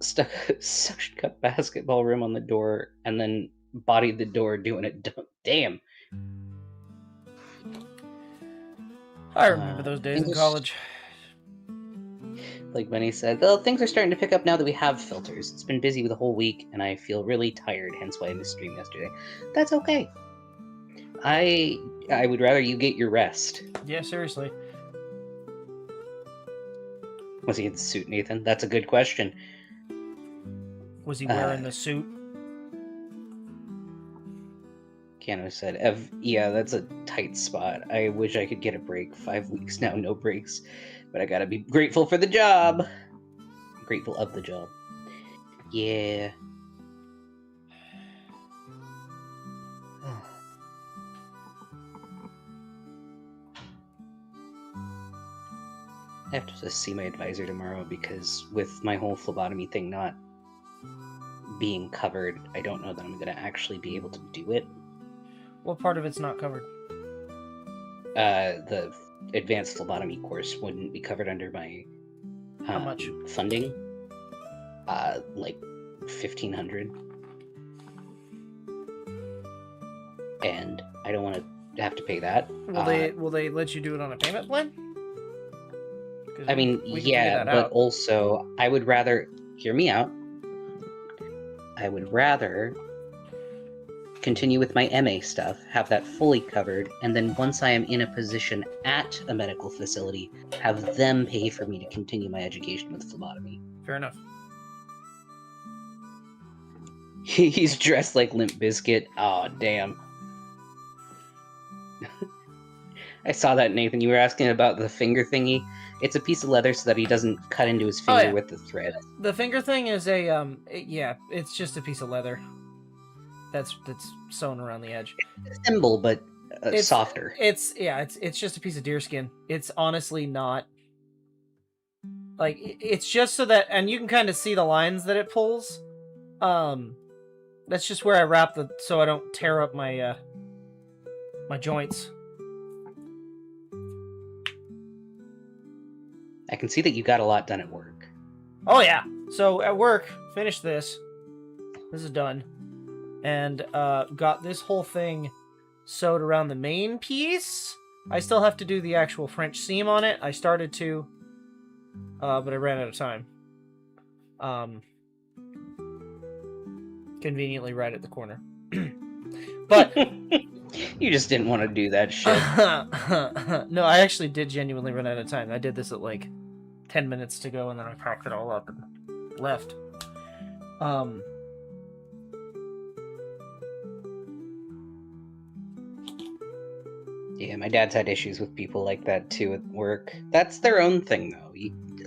stuck a suction cup basketball rim on the door, and then bodied the door doing it. Damn. I remember those days in college. Like Benny said, well, things are starting to pick up now that we have filters. It's been busy with the whole week, and I feel really tired, hence why I missed stream yesterday. That's okay. I would rather you get your rest. Yeah, seriously. Was he in the suit, Nathan? That's a good question. Was he wearing the suit? Keanu said, yeah, that's a tight spot. I wish I could get a break. 5 weeks now, no breaks. But I gotta be grateful for the job. I'm grateful of the job. Yeah. I have to see my advisor tomorrow because with my whole phlebotomy thing not being covered, I don't know that I'm going to actually be able to do it. What part of it's not covered? The advanced phlebotomy course wouldn't be covered under my how much funding? Like $1,500. And I don't want to have to pay that. Will they let you do it on a payment plan? I mean, yeah, but also I would rather hear me out. I would rather continue with my MA stuff, have that fully covered, and then once I am in a position at a medical facility, have them pay for me to continue my education with phlebotomy. Fair enough. He's dressed like Limp Bizkit. Oh, damn. I saw that, Nathan. You were asking about the finger thingy. It's a piece of leather so that he doesn't cut into his finger with the thread. The finger thing is a yeah, it's just a piece of leather that's sewn around the edge. It's a thimble, but it's softer. It's just a piece of deerskin. It's honestly not like it's just so that, and you can kind of see the lines that it pulls. That's just where I wrap so I don't tear up my my joints. I can see that you got a lot done at work. Oh yeah. So at work, finished this. This is done. And got this whole thing sewed around the main piece. I still have to do the actual French seam on it. I started to, but I ran out of time. Conveniently right at the corner. But you just didn't want to do that shit. No, I actually did genuinely run out of time. I did this at like 10 minutes to go, and then I packed it all up and left. Yeah, my dad's had issues with people like that too at work. That's their own thing, though.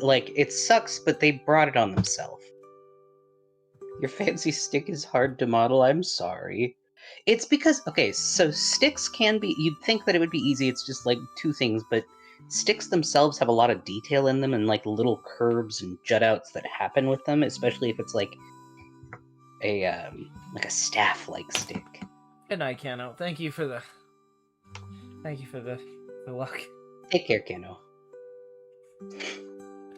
Like, it sucks, but they brought it on themselves. Your fancy stick is hard to model, I'm sorry. It's because, okay, so sticks can be, you'd think that it would be easy, it's just like two things, but sticks themselves have a lot of detail in them and like little curves and jut outs that happen with them, especially if it's like a staff-like stick. Good night, Kano. Thank you for the luck. Take care, Kano.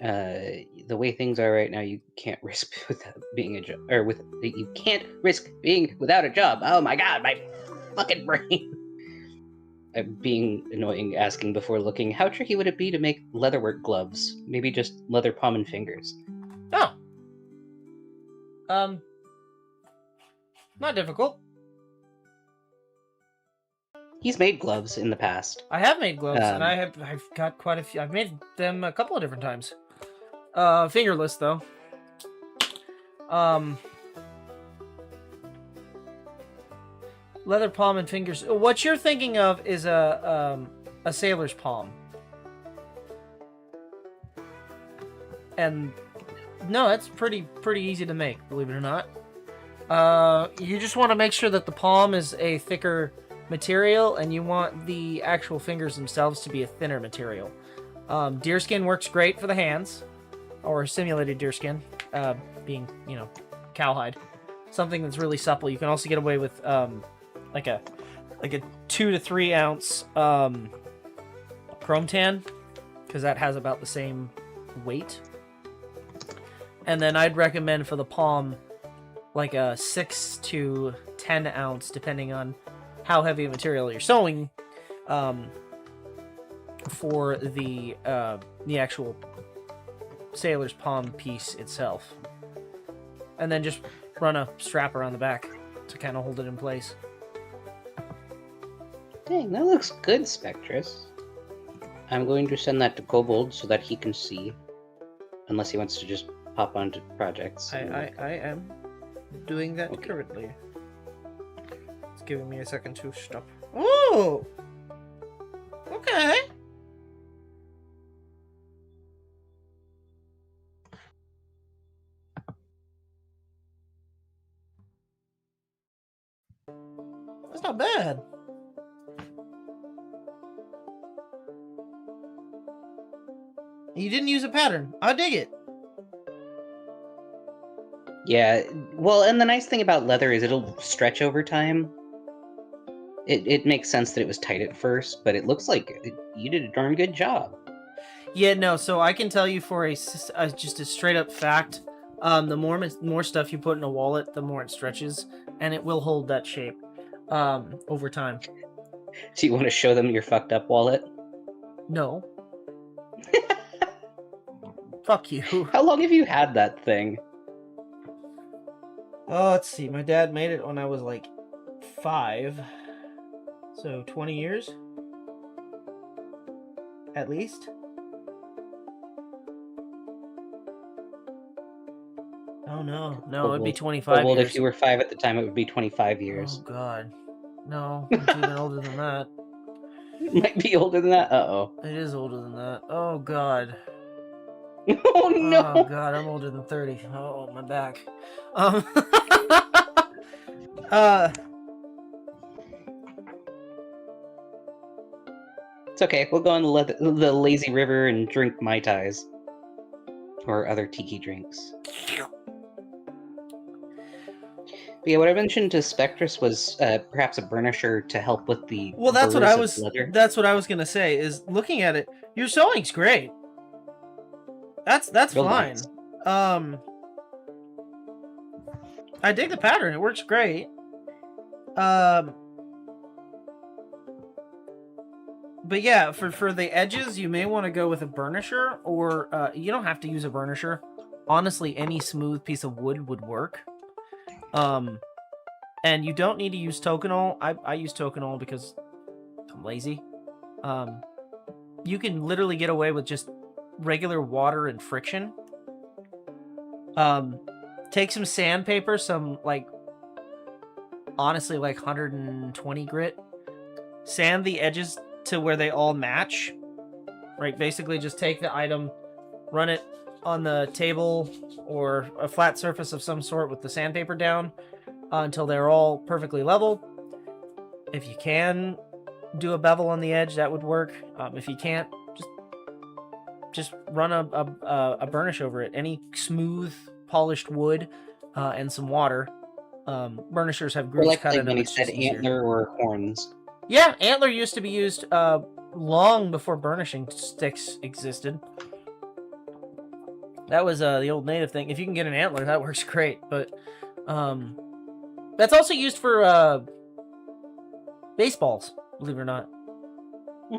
The way things are right now, you can't risk without being a job, or you can't risk being without a job. Oh my god, my fucking brain. I'm being annoying, asking before looking. How tricky would it be to make leatherwork gloves? Maybe just leather palm and fingers. Oh. Not difficult. He's made gloves in the past. I have made gloves, and I've got quite a few. I've made them a couple of different times. Fingerless though. Leather palm and fingers. What you're thinking of is a sailor's palm. And no, that's pretty easy to make, believe it or not. You just want to make sure that the palm is a thicker material, and you want the actual fingers themselves to be a thinner material. Deerskin works great for the hands, or simulated deerskin, being, you know, cowhide. Something that's really supple. You can also get away with like a 2 to 3 ounce chrome tan, because that has about the same weight. And then I'd recommend for the palm like a 6 to 10 ounce, depending on how heavy a material you're sewing, for the actual sailor's palm piece itself. And then just run a strap around the back to kind of hold it in place. Dang, that looks good, Spectrus. I'm going to send that to Kobold so that he can see. Unless he wants to just hop onto projects. I am doing that Okay. currently. It's giving me a second to stop. Oh! Okay. That's not bad. You didn't use a pattern. I dig it. Yeah, well, and the nice thing about leather is it'll stretch over time. It makes sense that it was tight at first, but it looks like you did a darn good job. Yeah, no, so I can tell you for just a straight up fact, the more stuff you put in a wallet, the more it stretches, and it will hold that shape over time. So you want to show them your fucked up wallet? No. Fuck you. How long have you had that thing? Oh, let's see. My dad made it when I was like 5. So 20 years? At least? Oh, no. No, it'd be 25 Well, years. if you were 5 at the time, it would be 25 years. Oh, God. No, it's even older than that. It might be older than that. Uh-oh. It is older than that. Oh, God. Oh, no! Oh, God, I'm older than 30. Oh, my back. It's okay. We'll go on the lazy river and drink Mai Tais. Or other tiki drinks. But yeah, what I mentioned to Spectrus was perhaps a burnisher to help with the Well, that's what I burrs was. of leather. That's what I was gonna say. Is looking at it, your sewing's great. That's Real fine. nice. I dig the pattern. It works great. But yeah, for the edges, you may want to go with a burnisher, or you don't have to use a burnisher. Honestly, any smooth piece of wood would work. And you don't need to use tokonol. I use tokonol because I'm lazy. You can literally get away with just regular water and friction. Take some sandpaper, honestly, like 120 grit. Sand the edges to where they all match. Right, basically just take the item, run it on the table or a flat surface of some sort with the sandpaper down until they're all perfectly level. If you can do a bevel on the edge, that would work. If you can't, just run a burnish over it. Any smooth polished wood and some water. Burnishers have grooves cut in them. When he It's said just easier. antler or horns. Yeah, antler used to be used long before burnishing sticks existed. That was the old native thing. If you can get an antler, that works great. But that's also used for baseballs, believe it or not.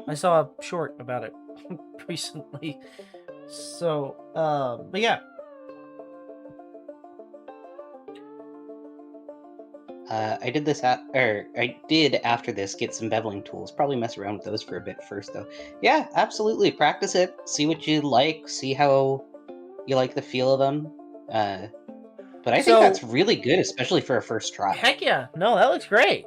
I saw a short about it recently. So, but yeah. I did after this get some beveling tools. Probably mess around with those for a bit first, though. Yeah, absolutely. Practice it. See what you like. See how you like the feel of them. But I think that's really good, especially for a first try. Heck yeah. No, that looks great.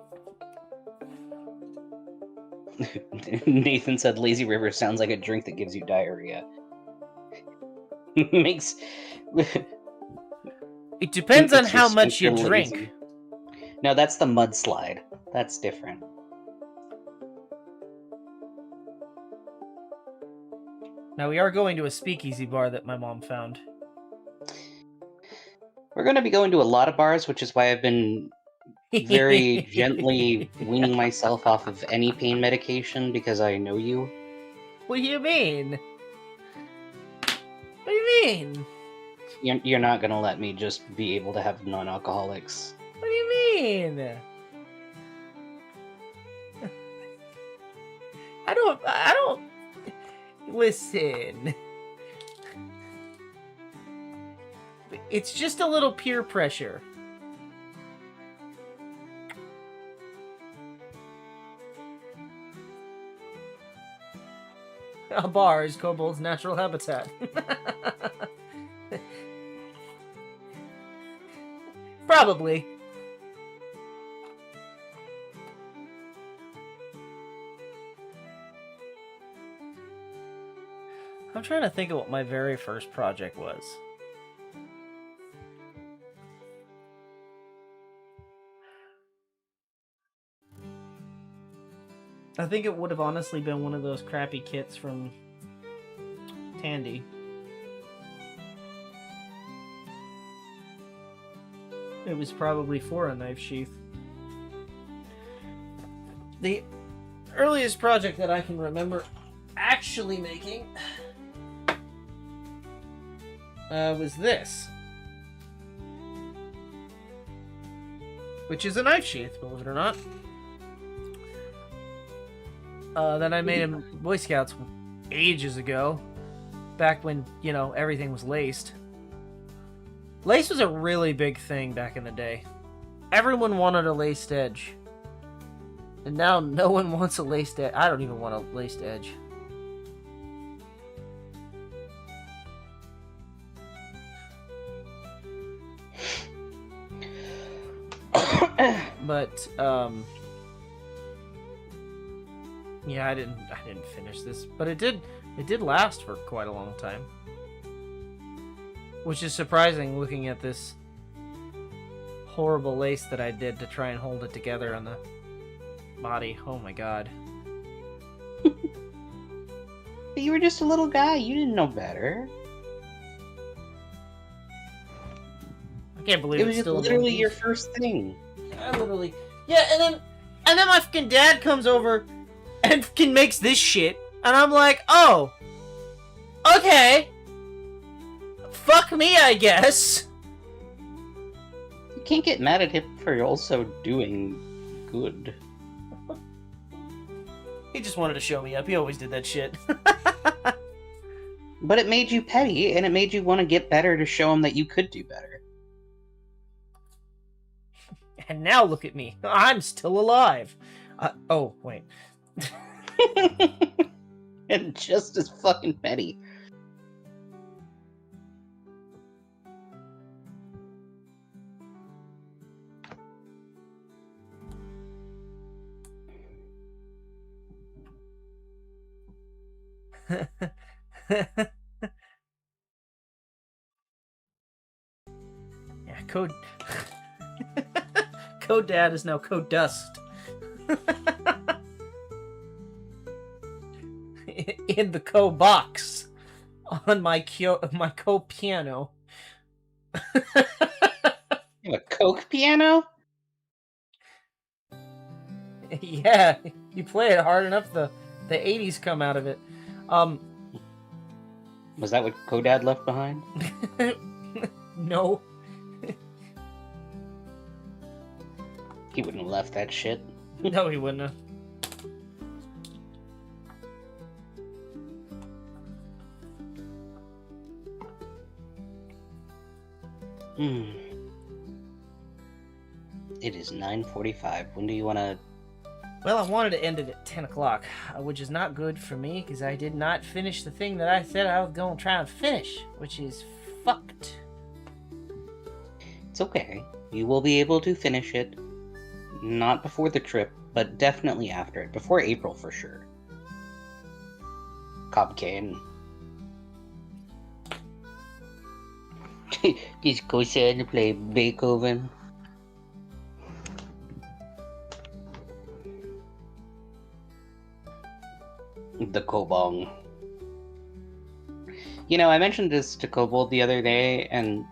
Nathan said Lazy River sounds like a drink that gives you diarrhea. Makes It depends on makes your how much you sphincter drink. lazy. No, that's the mudslide. That's different. Now, we are going to a speakeasy bar that my mom found. We're going to be going to a lot of bars, which is why I've been very gently weaning myself off of any pain medication because I know you. What do you mean? What do you mean? You're not going to let me just be able to have non-alcoholics. What do you mean? I don't... Listen. It's just a little peer pressure. A bar is Kobold's natural habitat. Probably. I'm trying to think of what my very first project was. I think it would have honestly been one of those crappy kits from Tandy. It was probably for a knife sheath. The earliest project that I can remember actually making was this. Which is a knife sheath, believe it or not. Then I made in Boy Scouts ages ago. Back when, you know, everything was laced. Lace was a really big thing back in the day. Everyone wanted a laced edge. And now no one wants a laced edge. I don't even want a laced edge. But, yeah, I didn't finish this, but it did last for quite a long time. Which is surprising looking at this horrible lace that I did to try and hold it together on the body. Oh my god. But you were just a little guy, you didn't know better. I can't believe It was still literally your first thing. I literally... Yeah, and then my fucking dad comes over and fucking makes this shit, and I'm like, oh, okay. Fuck me, I guess. You can't get mad at him for also doing good. He just wanted to show me up. He always did that shit. But it made you petty, and it made you want to get better to show him that you could do better. And now look at me. I'm still alive. Oh, wait. And just as fucking petty. Yeah, Code... Code Dad is now Code Dust. In the Co-box. On my Co-piano. You have a Coke piano? Yeah, you play it hard enough, the 80s come out of it. Was that what Kodad left behind? No. He wouldn't have left that shit. No, he wouldn't have. It is 9:45. When do you want to... Well, I wanted to end it at 10 o'clock, which is not good for me, because I did not finish the thing that I said I was going to try and finish, which is fucked. It's okay. You will be able to finish it. Not before the trip, but definitely after it. Before April, for sure. Cobb Kane. Just go sit and play Beethoven. The Kobold. You know, I mentioned this to Kobold the other day, and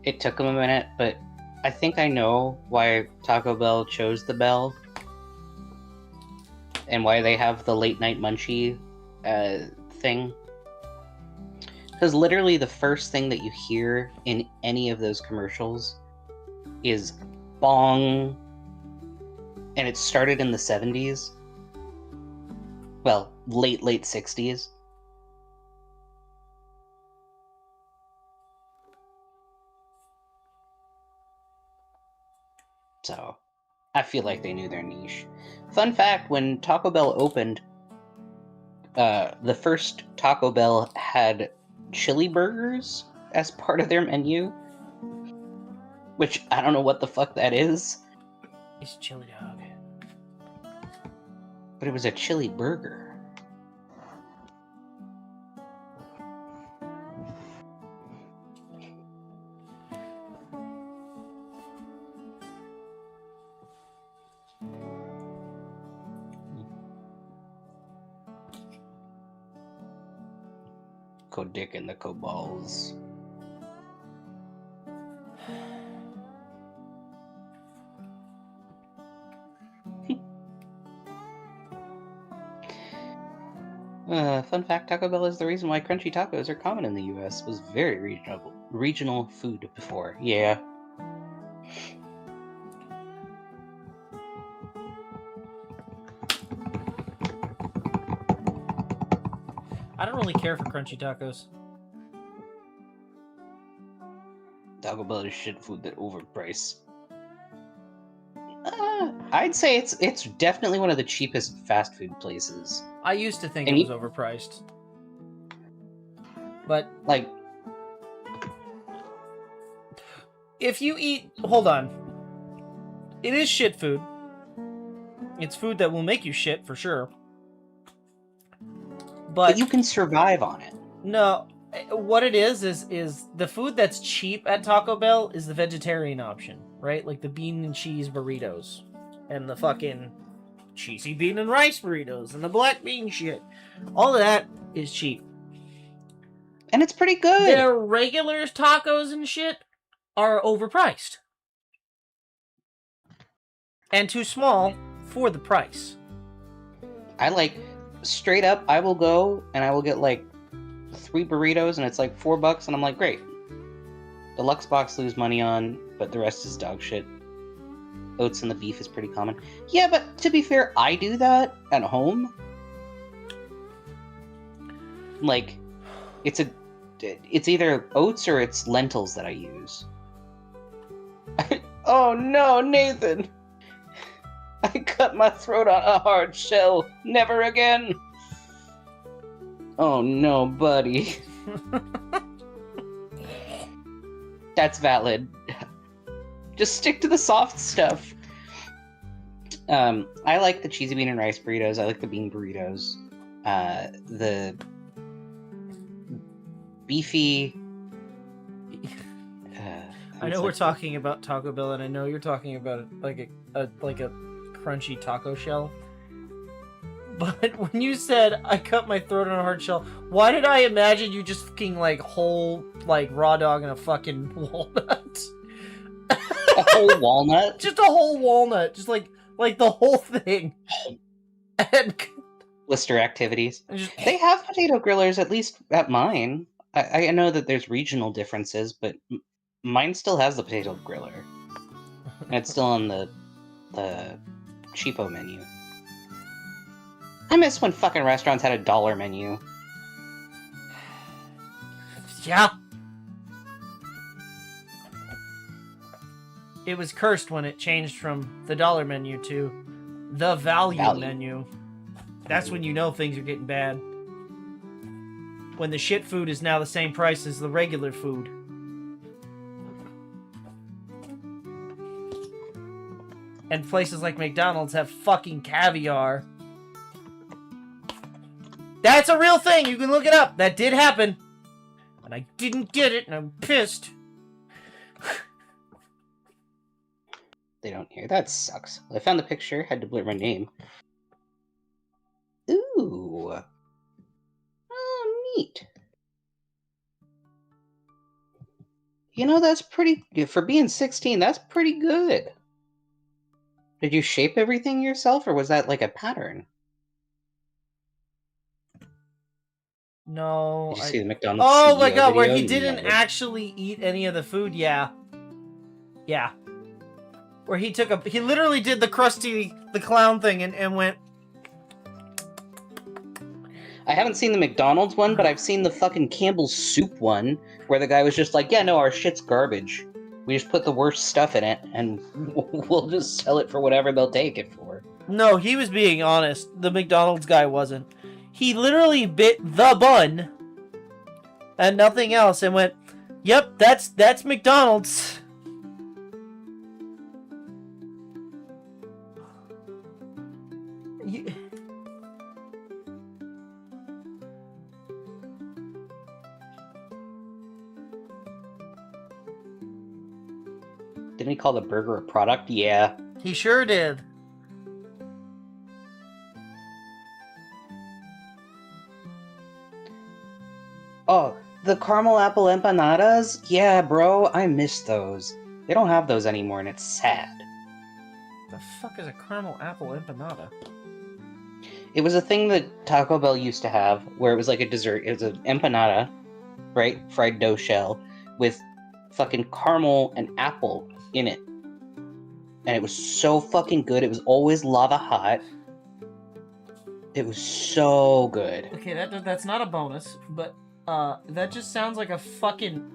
it took him a minute, but I think I know why Taco Bell chose the bell. And why they have the late night munchie thing. Because literally the first thing that you hear in any of those commercials is bong. And it started in the 70s. Well, late 60s. So, I feel like they knew their niche. Fun fact, when Taco Bell opened, the first Taco Bell had chili burgers as part of their menu. Which, I don't know what the fuck that is. It's chili dog. But it was a chili burger. Dick and the Kobolds. Fun fact, Taco Bell is the reason why crunchy tacos are common in the US. Was very regional food before. Yeah. I don't really care for crunchy tacos. Taco Bell is shit food that overpriced. I'd say it's definitely one of the cheapest fast food places. I used to think it was overpriced. But like, if you eat, hold on. It is shit food. It's food that will make you shit for sure. But you can survive on it. No, what it is the food that's cheap at Taco Bell is the vegetarian option, right? Like the bean and cheese burritos and the fucking cheesy bean and rice burritos and the black bean shit. All of that is cheap. And it's pretty good. Their regular tacos and shit are overpriced. And too small for the price. I like, straight up, I will go and I will get like 3 burritos and it's like $4 and I'm like, great. Deluxe box lose money on, but the rest is dog shit. Oats and the beef is pretty common. Yeah, but to be fair, I do that at home. Like, it's either oats or it's lentils that I use. Oh no, Nathan! I cut my throat on a hard shell. Never again. Oh no, buddy. That's valid. Just stick to the soft stuff. I like the cheesy bean and rice burritos. I like the bean burritos. The beefy. I know we're talking about Taco Bell, and I know you're talking about like a crunchy taco shell. But when you said I cut my throat on a hard shell, why did I imagine you just fucking like whole like raw dog and a fucking walnut? A whole walnut? Just a whole walnut, just like the whole thing. And Blister activities. They have potato grillers, at least at mine. I know that there's regional differences, but mine still has the potato griller. And it's still on the cheapo menu. I miss when fucking restaurants had a dollar menu. Yeah. It was cursed when it changed from the dollar menu to the value menu. That's when you know things are getting bad. When the shit food is now the same price as the regular food. And places like McDonald's have fucking caviar. That's a real thing. You can look it up. That did happen. And I didn't get it, and I'm pissed. They don't hear. That sucks. I found the picture. Had to blur my name. Ooh. Oh, neat. You know, that's pretty... For being 16, that's pretty good. Did you shape everything yourself, or was that like a pattern? No. Did you see the McDonald's Oh CEO my god, where video? he You didn't never- actually eat any of the food? Yeah. Yeah. Where he literally did the Krusty the Clown thing and went... I haven't seen the McDonald's one, but I've seen the fucking Campbell's soup one, where the guy was just like, yeah, no, our shit's garbage. We just put the worst stuff in it, and we'll just sell it for whatever they'll take it for. No, he was being honest. The McDonald's guy wasn't. He literally bit the bun and nothing else and went, yep, that's McDonald's. Didn't he call the burger a product? Yeah. He sure did. Oh, the caramel apple empanadas? Yeah, bro, I miss those. They don't have those anymore, and it's sad. The fuck is a caramel apple empanada? It was a thing that Taco Bell used to have, where it was like a dessert. It was an empanada, right? Fried dough shell, with fucking caramel and apple in it. And it was so fucking good. It was always lava hot. It was so good. Okay, that's not a bonus, but that just sounds like a fucking...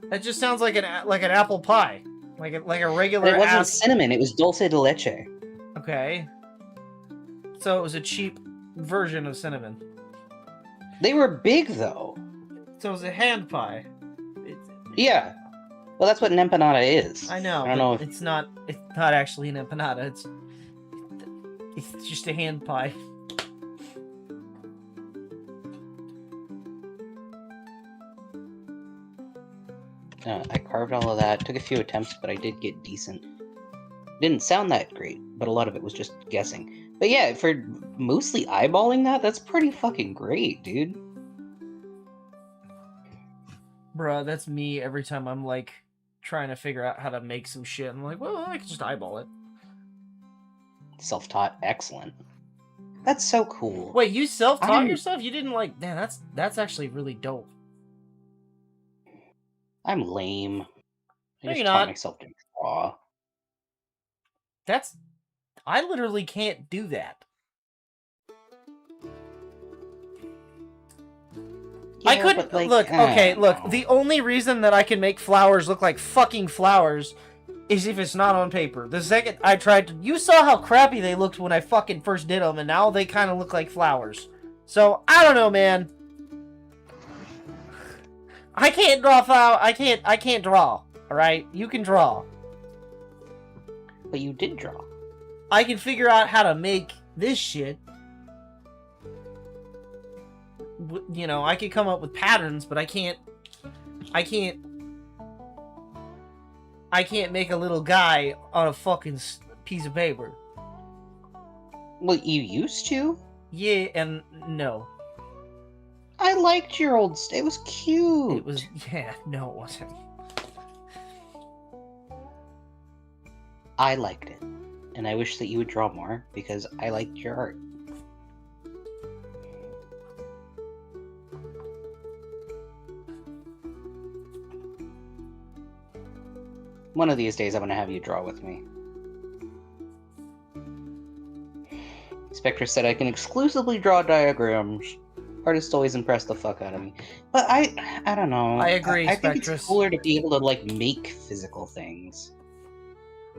That just sounds like an apple pie. Like a regular But it wasn't ass... cinnamon, it was dulce de leche. Okay. So it was a cheap version of cinnamon. They were big, though. So it was a hand pie. Yeah. Well, that's what an empanada is. I know. I don't know if... It's not actually an empanada. It's just a hand pie. I carved all of that. Took a few attempts, but I did get decent. Didn't sound that great, but a lot of it was just guessing. But yeah, for mostly eyeballing that, that's pretty fucking great, dude. Bruh, that's me every time I'm like trying to figure out how to make some shit. I'm like, well, I can just eyeball it. Self-taught, excellent. That's so cool. Wait, you self-taught I'm- yourself? You didn't like... Man, that's actually really dope. I'm lame. I No, just you're taught not. myself to draw. I literally can't do that. I Yeah, couldn't... but, like, look, I okay, don't look. know. The only reason that I can make flowers look like fucking flowers is if it's not on paper. The second I tried to... You saw how crappy they looked when I fucking first did them, and now they kind of look like flowers. So, I don't know, man. I can't draw flower. I can't draw. Alright? You can draw. But you did draw. I can figure out how to make this shit. You know, I could come up with patterns, but I can't make a little guy on a fucking piece of paper. Well, you used to. Yeah, and no. I liked your old... It was cute. It was... Yeah, no, it wasn't. I liked it. And I wish that you would draw more, because I liked your art. One of these days I'm going to have you draw with me. Spectre said I can exclusively draw diagrams. Artists always impress the fuck out of me. But I don't know. I agree, I think Spectress. it's cooler to be able to, like, make physical things.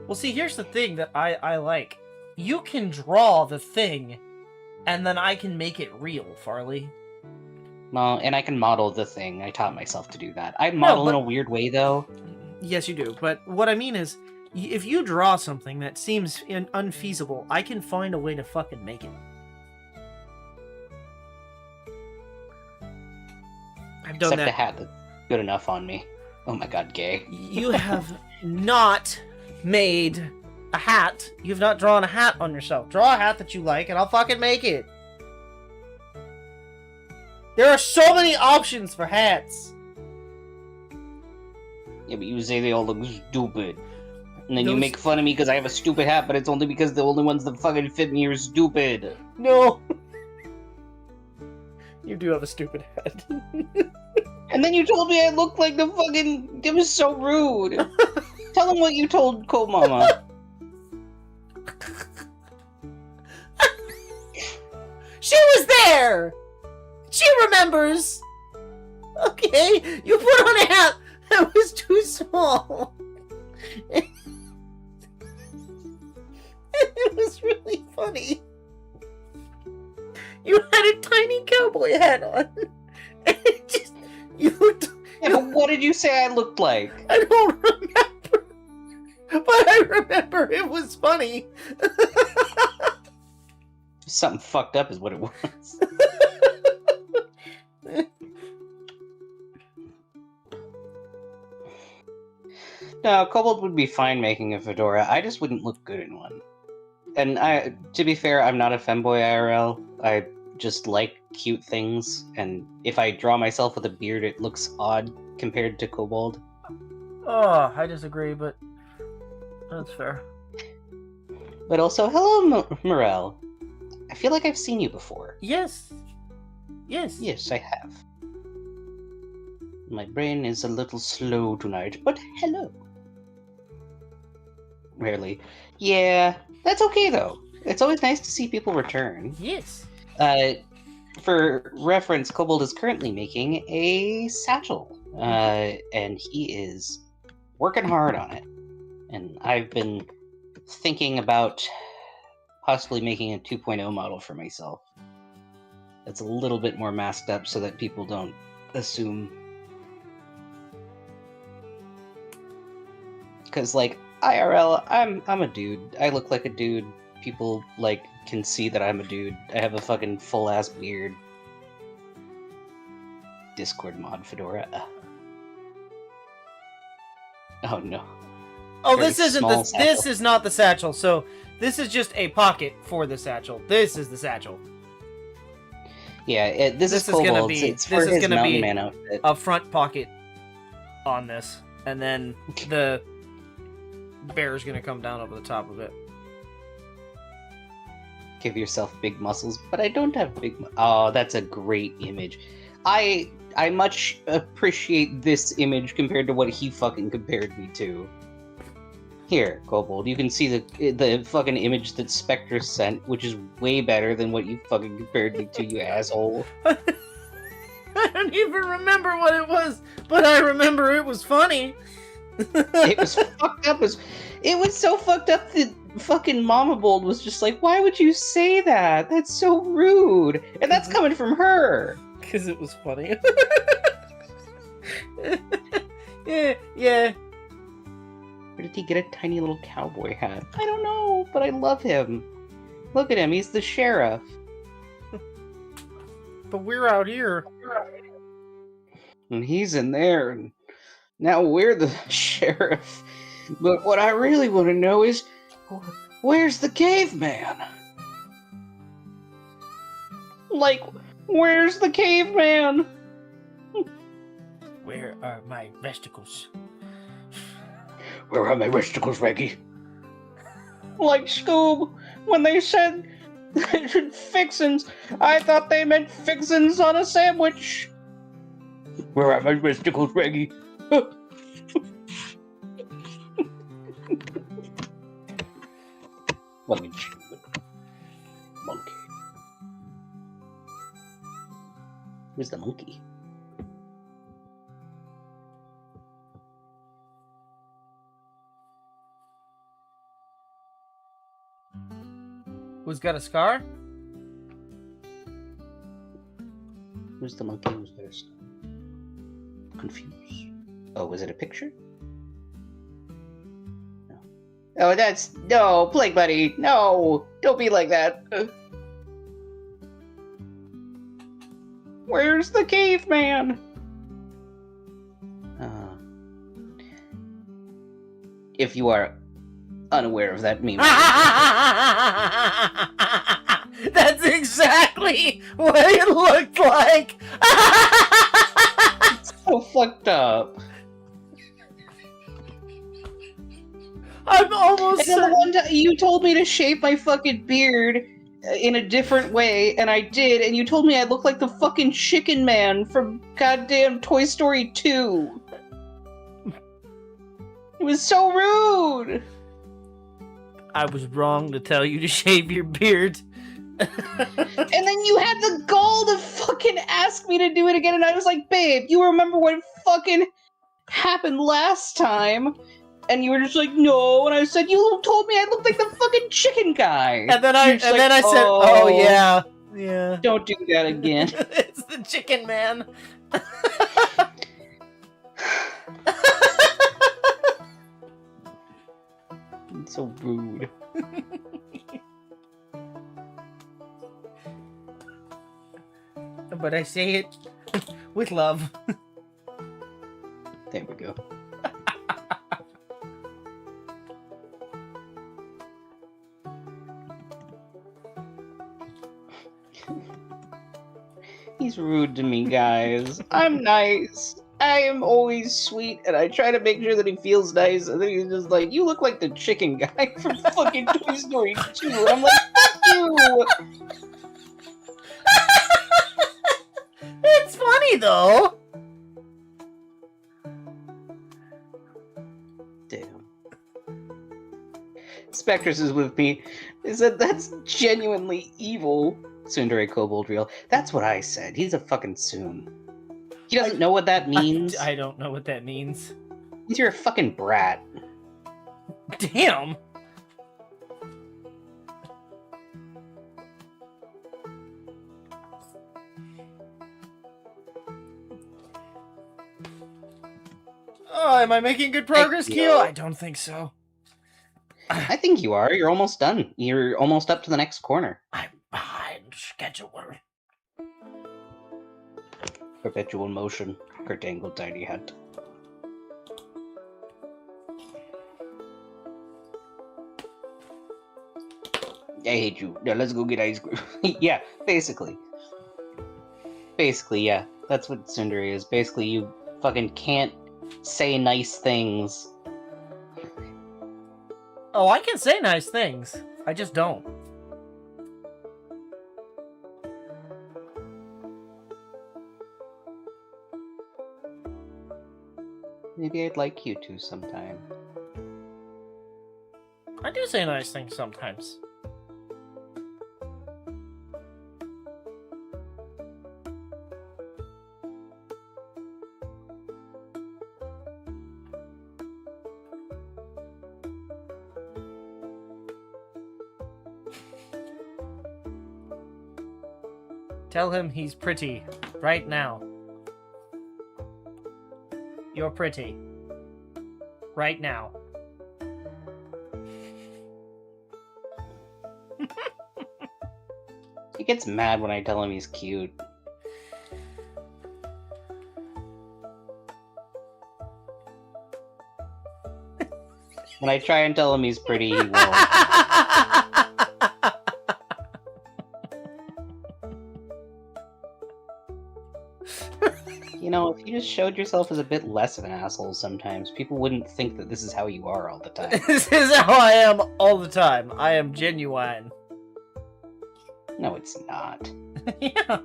Well, see, here's the thing that I like. You can draw the thing, and then I can make it real, Farley. Well, and I can model the thing. I taught myself to do that. I model in a weird way, though. Yes, you do. But what I mean is, if you draw something that seems unfeasible, I can find a way to fucking make it. I've done Except that. the hat that's good enough on me. Oh my god, gay. You have not made a hat. You've not drawn a hat on yourself. Draw a hat that you like, and I'll fucking make it. There are so many options for hats. Yeah, but you say they all look stupid. And then you Those- make fun of me because I have a stupid hat, but it's only because the only ones that fucking fit me are stupid. No. You do have a stupid hat. And then you told me I looked like the fucking... It was so rude. Tell them what you told Cold Mama. She was there! She remembers! Okay, you put on a hat that was too small. It was really funny. You had a tiny cowboy hat on. And it just, you looked... Yeah, but what did you say I looked like? I don't remember. But I remember it was funny. Something fucked up is what it was. No, Kobold would be fine making a fedora. I just wouldn't look good in one. And to be fair, I'm not a femboy IRL. I just like cute things, and if I draw myself with a beard, it looks odd compared to Kobold. Oh, I disagree, but that's fair. But also, hello, Morel. I feel like I've seen you before. Yes. Yes. Yes, I have. My brain is a little slow tonight, but hello. Rarely. Yeah, that's okay though. It's always nice to see people return. Yes. For reference, Kobold is currently making a satchel, and he is working hard on it. And I've been thinking about possibly making a 2.0 model for myself. That's a little bit more masked up so that people don't assume. Because, like, IRL, I'm a dude. I look like a dude. People, like, can see that I'm a dude. I have a fucking full-ass beard. Discord mod fedora. Oh, no. Oh, Very this isn't small the. This satchel. is not the satchel. So this is just a pocket for the satchel. This is the satchel. Yeah, this is is gonna Kobold's. be- It's this for is his gonna mountain be man outfit. A front pocket on this, and then the bear's gonna come down over the top of it. Give yourself big muscles, but I don't have big. Oh, that's a great image. I much appreciate this image compared to what he fucking compared me to. Here, Kobold, you can see the fucking image that Spectre sent, which is way better than what you fucking compared me to, you asshole. I don't even remember what it was, but I remember it was funny. It was fucked up. It was so fucked up that fucking Mama Bold was just like, why would you say that? That's so rude. And that's coming from her. Because it was funny. yeah. Where did he get a tiny little cowboy hat? I don't know, but I love him. Look at him, he's the sheriff. But we're out here. And he's in there, and now we're the sheriff. But what I really want to know is, where's the caveman? Like, where's the caveman? Where are my vesticles? Where are my vesticles, Reggie? Like Scoob, when they said fixins, I thought they meant fixins on a sandwich. Where are my vesticles, Reggie? Fucking stupid monkey. Where's the monkey? Who's got a scar? Who's the monkey? Who's there? Confused. Oh, was it a picture? No. Oh, that's no, Plague Buddy. No, don't be like that. Where's the caveman? If you are unaware of that meme. That's exactly what it looked like. So fucked up. I'm almost And then the certain. one time you told me to shave my fucking beard in a different way, and I did, and you told me I look like the fucking Chicken Man from goddamn Toy Story 2. It was so rude! I was wrong to tell you to shave your beard. And then you had the gall to fucking ask me to do it again, and I was like, babe, you remember what fucking happened last time? And you were just like, no, and I said, you told me I looked like the fucking chicken guy. And then I said, oh yeah. Yeah. Don't do that again. It's the Chicken Man. It's so rude. But I say it with love. There we go. He's rude to me, guys. I'm nice. I am always sweet, and I try to make sure that he feels nice, and then he's just like, you look like the chicken guy from fucking Toy Story 2. I'm like, fuck you! It's funny though. Damn. Spectres is with me. He said that's genuinely evil. Tsundere Kobold real. That's what I said. He's a fucking Tsun. He doesn't know what that means. I don't know what that means. He's your fucking brat. Damn. Oh, am I making good progress, Thank you. Keel? I don't think so. I think you are. You're almost done. You're almost up to the next corner. I'm behind schedule. Perpetual motion. Kurt Angle tiny hat. I hate you. Now let's go get ice cream. Yeah, basically. Basically, yeah. That's what Tsundere is. Basically, you fucking can't say nice things. Oh, I can say nice things. I just don't. Maybe I'd like you to sometime. I do say nice things sometimes. Tell him he's pretty right now. You're pretty right now. He gets mad when I tell him he's cute. When I try and tell him he's pretty, he won't. You know, if you just showed yourself as a bit less of an asshole sometimes, people wouldn't think that this is how you are all the time. This is how I am all the time. I am genuine. No, it's not. Yeah.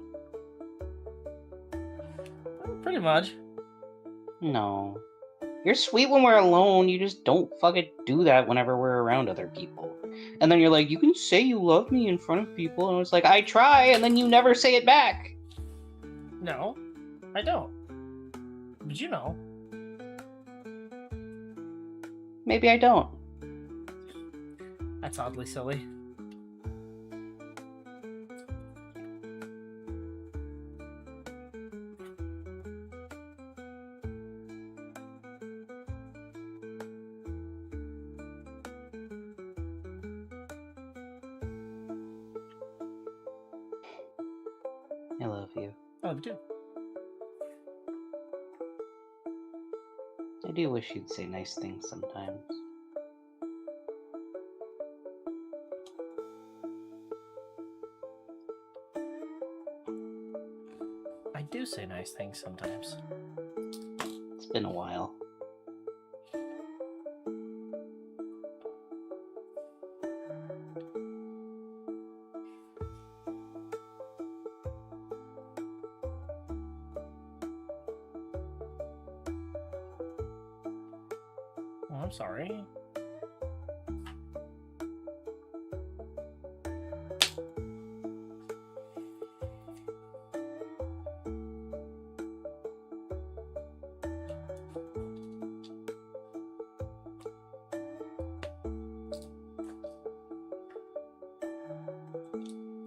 Pretty much. No. You're sweet when we're alone, you just don't fucking do that whenever we're around other people. And then you're like, you can say you love me in front of people, and it's like, I try, and then you never say it back. No, I don't. But you know. Maybe I don't. That's oddly silly. I love you. I love you too. I do wish you'd say nice things sometimes. I do say nice things sometimes. It's been a while. Oh, I'm sorry.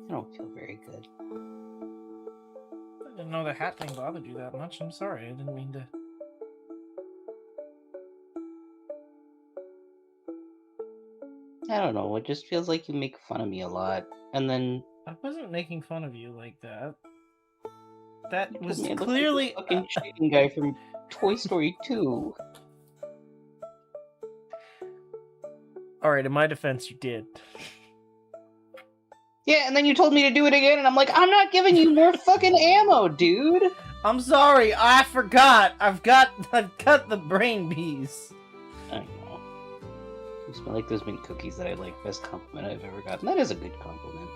I don't feel very good. I didn't know the hat thing bothered you that much. I'm sorry. I didn't mean to. I don't know. It just feels like you make fun of me a lot, and then I wasn't making fun of you like that. That you was told me I look clearly. like the fucking shading guy from Toy Story 2. Alright, in my defense, you did. Yeah, and then you told me to do it again, and I'm like, I'm not giving you more fucking ammo, dude. I'm sorry, I forgot. I've got the brain bees. I know. You smell like those mint cookies that I like. Best compliment I've ever gotten. That is a good compliment.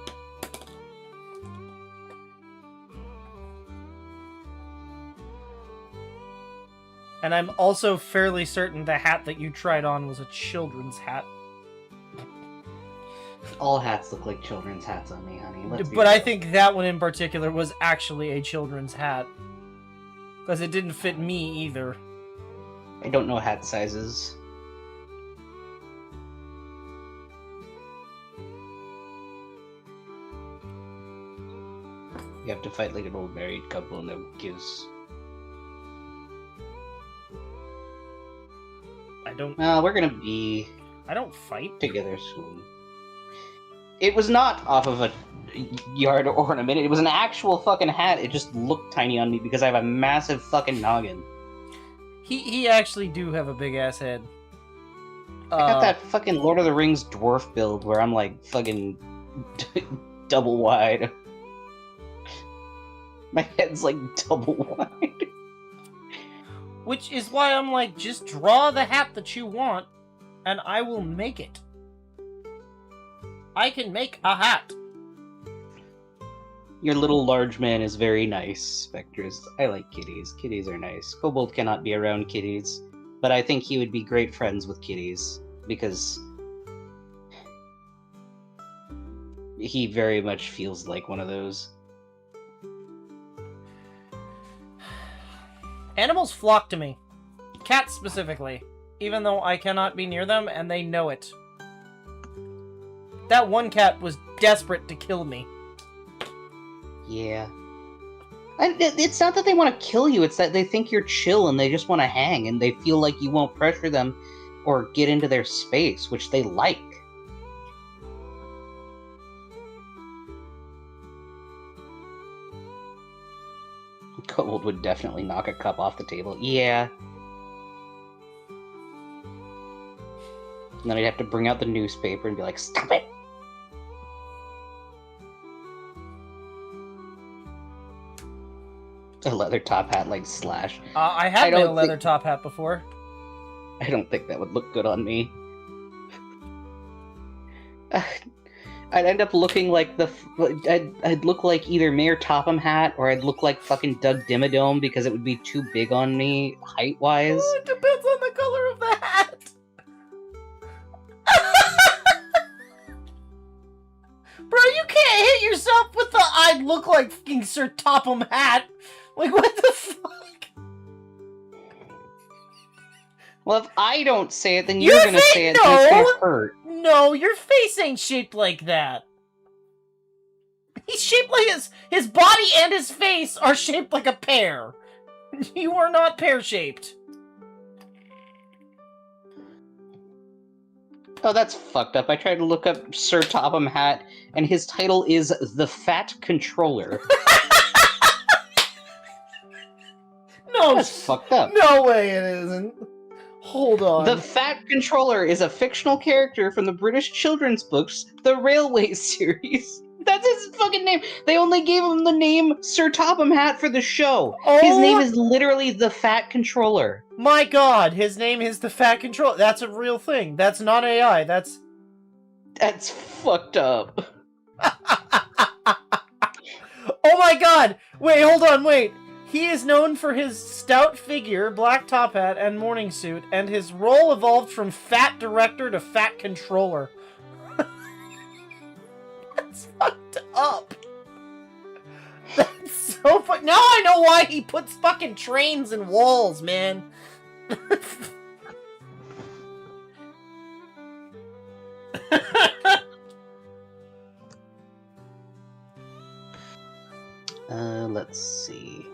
And I'm also fairly certain the hat that you tried on was a children's hat. All hats look like children's hats on me, honey. Let's be But I real. think that one in particular was actually a children's hat. Because it didn't fit me either. I don't know hat sizes. You have to fight like an old married couple, and that gives. We're gonna be I don't fight. together soon. It was not off of a yard ornament. It was an actual fucking hat. It just looked tiny on me because I have a massive fucking noggin. He actually do have a big ass head. I got that fucking Lord of the Rings dwarf build where I'm like fucking double wide. My head's like double wide. Which is why I'm like, just draw the hat that you want, and I will make it. I can make a hat. Your little large man is very nice, Spectrus. I like kitties. Kitties are nice. Kobold cannot be around kitties, but I think he would be great friends with kitties, because he very much feels like one of those. Animals flock to me. Cats specifically. Even though I cannot be near them, and they know it. That one cat was desperate to kill me. Yeah. And it's not that they want to kill you, it's that they think you're chill and they just want to hang, and they feel like you won't pressure them or get into their space, which they like. Kobold would definitely knock a cup off the table. Yeah. And then I'd have to bring out the newspaper and be like, stop it! A leather top hat like Slash. I have made a leather top hat before. I don't think that would look good on me. I'd end up looking like I'd look like either Mayor Topham Hat, or I'd look like fucking Doug Dimmadome, because it would be too big on me, height-wise. Oh, it depends on the color of the hat. Bro, you can't hit yourself with the I'd look like fucking Sir Topham Hat. Like, what the fuck? Well, if I don't say it, then you're gonna say it, and it's gonna hurt. No, your face ain't shaped like that. He's shaped like his body and his face are shaped like a pear. You are not pear-shaped. Oh, that's fucked up. I tried to look up Sir Topham Hat, and his title is The Fat Controller. No, That's fucked up. No way it isn't. Hold on. The Fat Controller is a fictional character from the British children's books, the Railway series. That's his fucking name. They only gave him the name Sir Topham Hatt for the show. His Oh! name is literally the Fat Controller. My god, his name is the Fat Control. That's a real thing. That's not AI. That's fucked up. Oh my god! Wait, hold on, wait. He is known for his stout figure, black top hat, and morning suit, and his role evolved from Fat Director to Fat Controller. That's fucked up. That's so fucked. Now I know why he puts fucking trains in walls, man. Let's see.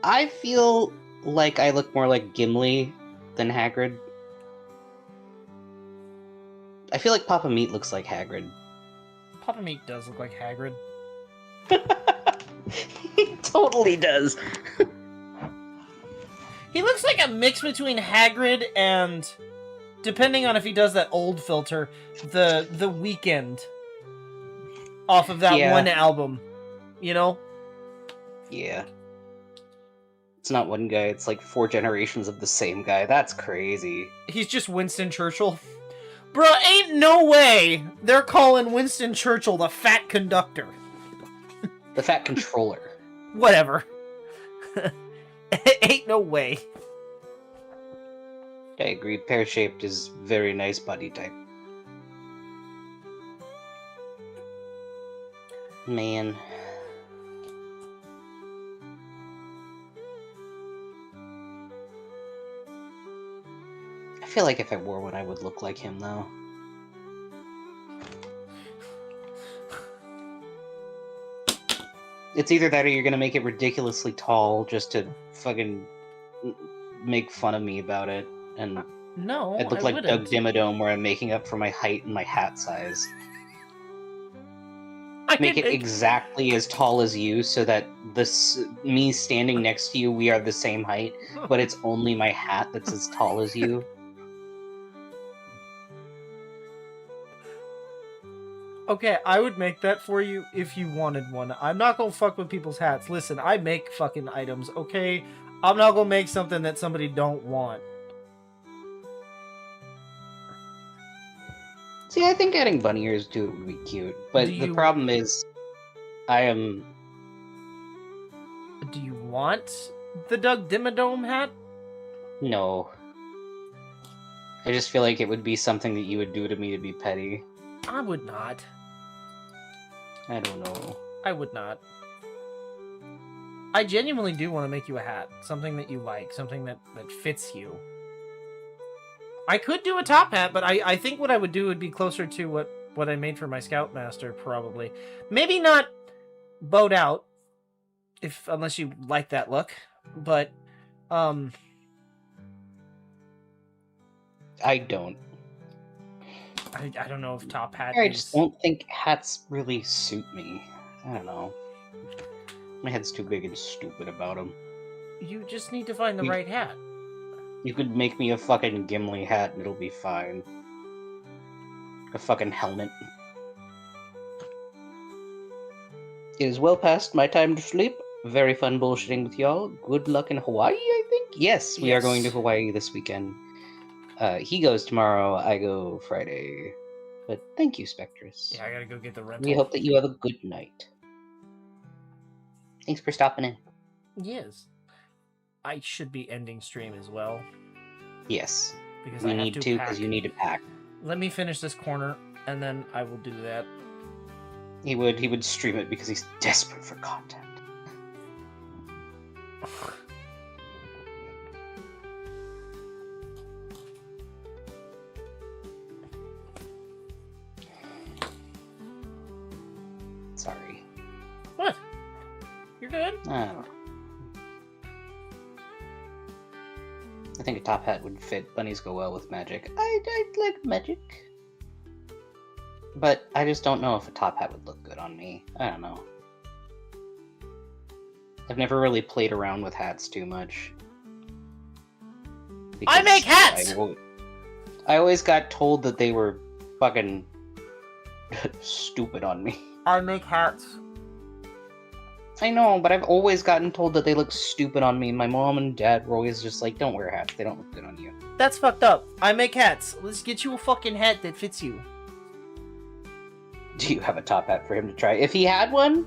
I feel like I look more like Gimli than Hagrid. I feel like Papa Meat looks like Hagrid. Papa Meat does look like Hagrid. He totally does. He looks like a mix between Hagrid and, depending on if he does that old filter, the Weeknd off of that one album. You know? Yeah. It's not one guy, it's like 4 generations of the same guy. That's crazy. He's just Winston Churchill. Bruh, ain't no way they're calling Winston Churchill the Fat Conductor. The Fat Controller. Whatever. Ain't no way. I agree, pear-shaped is very nice body type. Man. I feel like if I wore one, I would look like him, though. It's either that or you're gonna make it ridiculously tall just to fucking make fun of me about it. And No, I'd look I like wouldn't. Doug Dimmadome where I'm making up for my height and my hat size. I Make could- it exactly as tall as you so that me standing next to you, we are the same height, but it's only my hat that's as tall as you. Okay, I would make that for you if you wanted one. I'm not gonna fuck with people's hats. Listen, I make fucking items, okay? I'm not gonna make something that somebody don't want. See, I think adding bunny ears to it would be cute, but Do the you- problem is, I am... Do you want the Doug Dimmadome hat? no. I just feel like it would be something that you would do to me to be petty. I would not. I don't know. I would not. I genuinely do want to make you a hat. Something that you like. Something that fits you. I could do a top hat, but I think what I would do would be closer to what I made for my Scoutmaster, probably. Maybe not bowed out, unless you like that look. But, I don't. I don't know if top hat I is... just don't think hats really suit me. I don't know. My head's too big and stupid about them. You just need to find the right hat. You could make me a fucking Gimli hat and it'll be fine. A fucking helmet. It is well past my time to sleep. Very fun bullshitting with y'all. Good luck in Hawaii, I think? Yes, we are going to Hawaii this weekend. He goes tomorrow, I go Friday. But thank you, Spectrus. Yeah, I gotta go get the rental. We hope that you have a good night. Thanks for stopping in. Yes. I should be ending stream as well. Yes. Because We I have need to to, pack. because you need to pack. Let me finish this corner, and then I will do that. He would stream it because he's desperate for content. Sorry. What? You're good? Oh. I think a top hat would fit. Bunnies go well with magic. I like magic. But I just don't know if a top hat would look good on me. I don't know. I've never really played around with hats too much. I make hats! I always got told that they were fucking stupid on me. I make hats. I know, but I've always gotten told that they look stupid on me. My mom and dad were always just like, don't wear hats, they don't look good on you. That's fucked up. I make hats. Let's get you a fucking hat that fits you. Do you have a top hat for him to try? If he had one,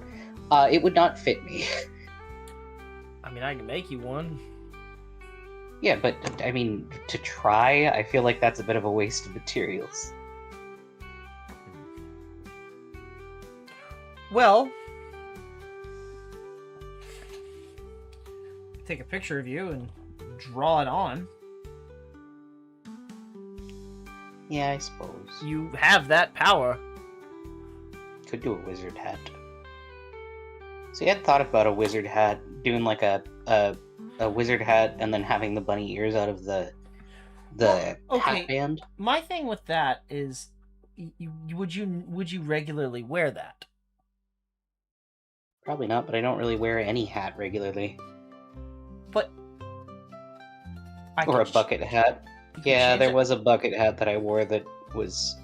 it would not fit me. I mean, I can make you one. Yeah, but, I mean, to try, I feel like that's a bit of a waste of materials. Well, take a picture of you and draw it on. Yeah, I suppose. You have that power. Could do a wizard hat. So you had thought about a wizard hat, doing like a wizard hat, and then having the bunny ears out of the hat band. My thing with that is, would you regularly wear that? Probably not, but I don't really wear any hat regularly. But or a bucket hat. Yeah, there was a bucket hat that I wore that was...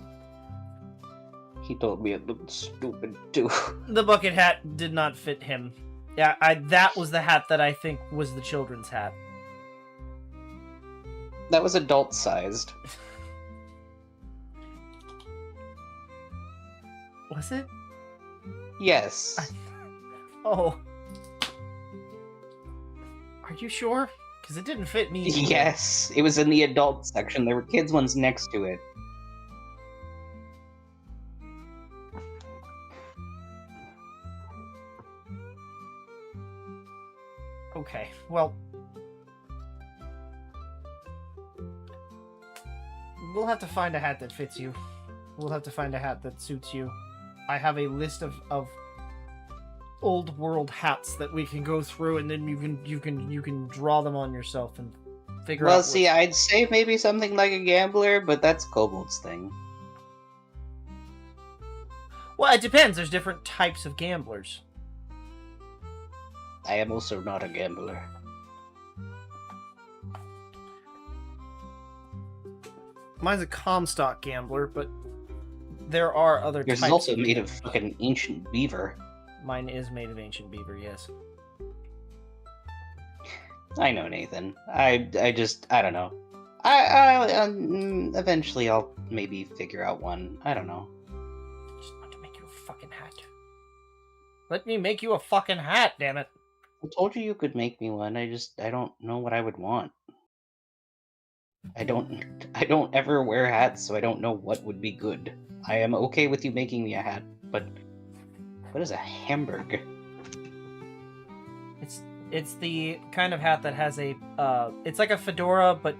He told me it looked stupid, too. The bucket hat did not fit him. Yeah, that was the hat that I think was the children's hat. That was adult-sized. Was it? Yes. Oh. Are you sure? Because it didn't fit me. Yes, it was in the adult section. There were kids' ones next to it. Okay, well... We'll have to find a hat that fits you. We'll have to find a hat that suits you. I have a list of old world hats that we can go through, and then you can draw them on yourself and figure out. Well, see, I'd say maybe something like a gambler, but that's Kobold's thing. Well, it depends. There's different types of gamblers. I am also not a gambler. Mine's a Comstock gambler, but there are other Yours types. is also of made of fucking ancient beaver. Mine is made of ancient beaver, yes. I know, Nathan. I don't know. Eventually I'll maybe figure out one. I don't know. I just want to make you a fucking hat. Let me make you a fucking hat, damn it. I told you could make me one. I don't know what I would want. I don't ever wear hats, so I don't know what would be good. I am okay with you making me a hat, but what is a Hamburg? It's the kind of hat that has a it's like a fedora, but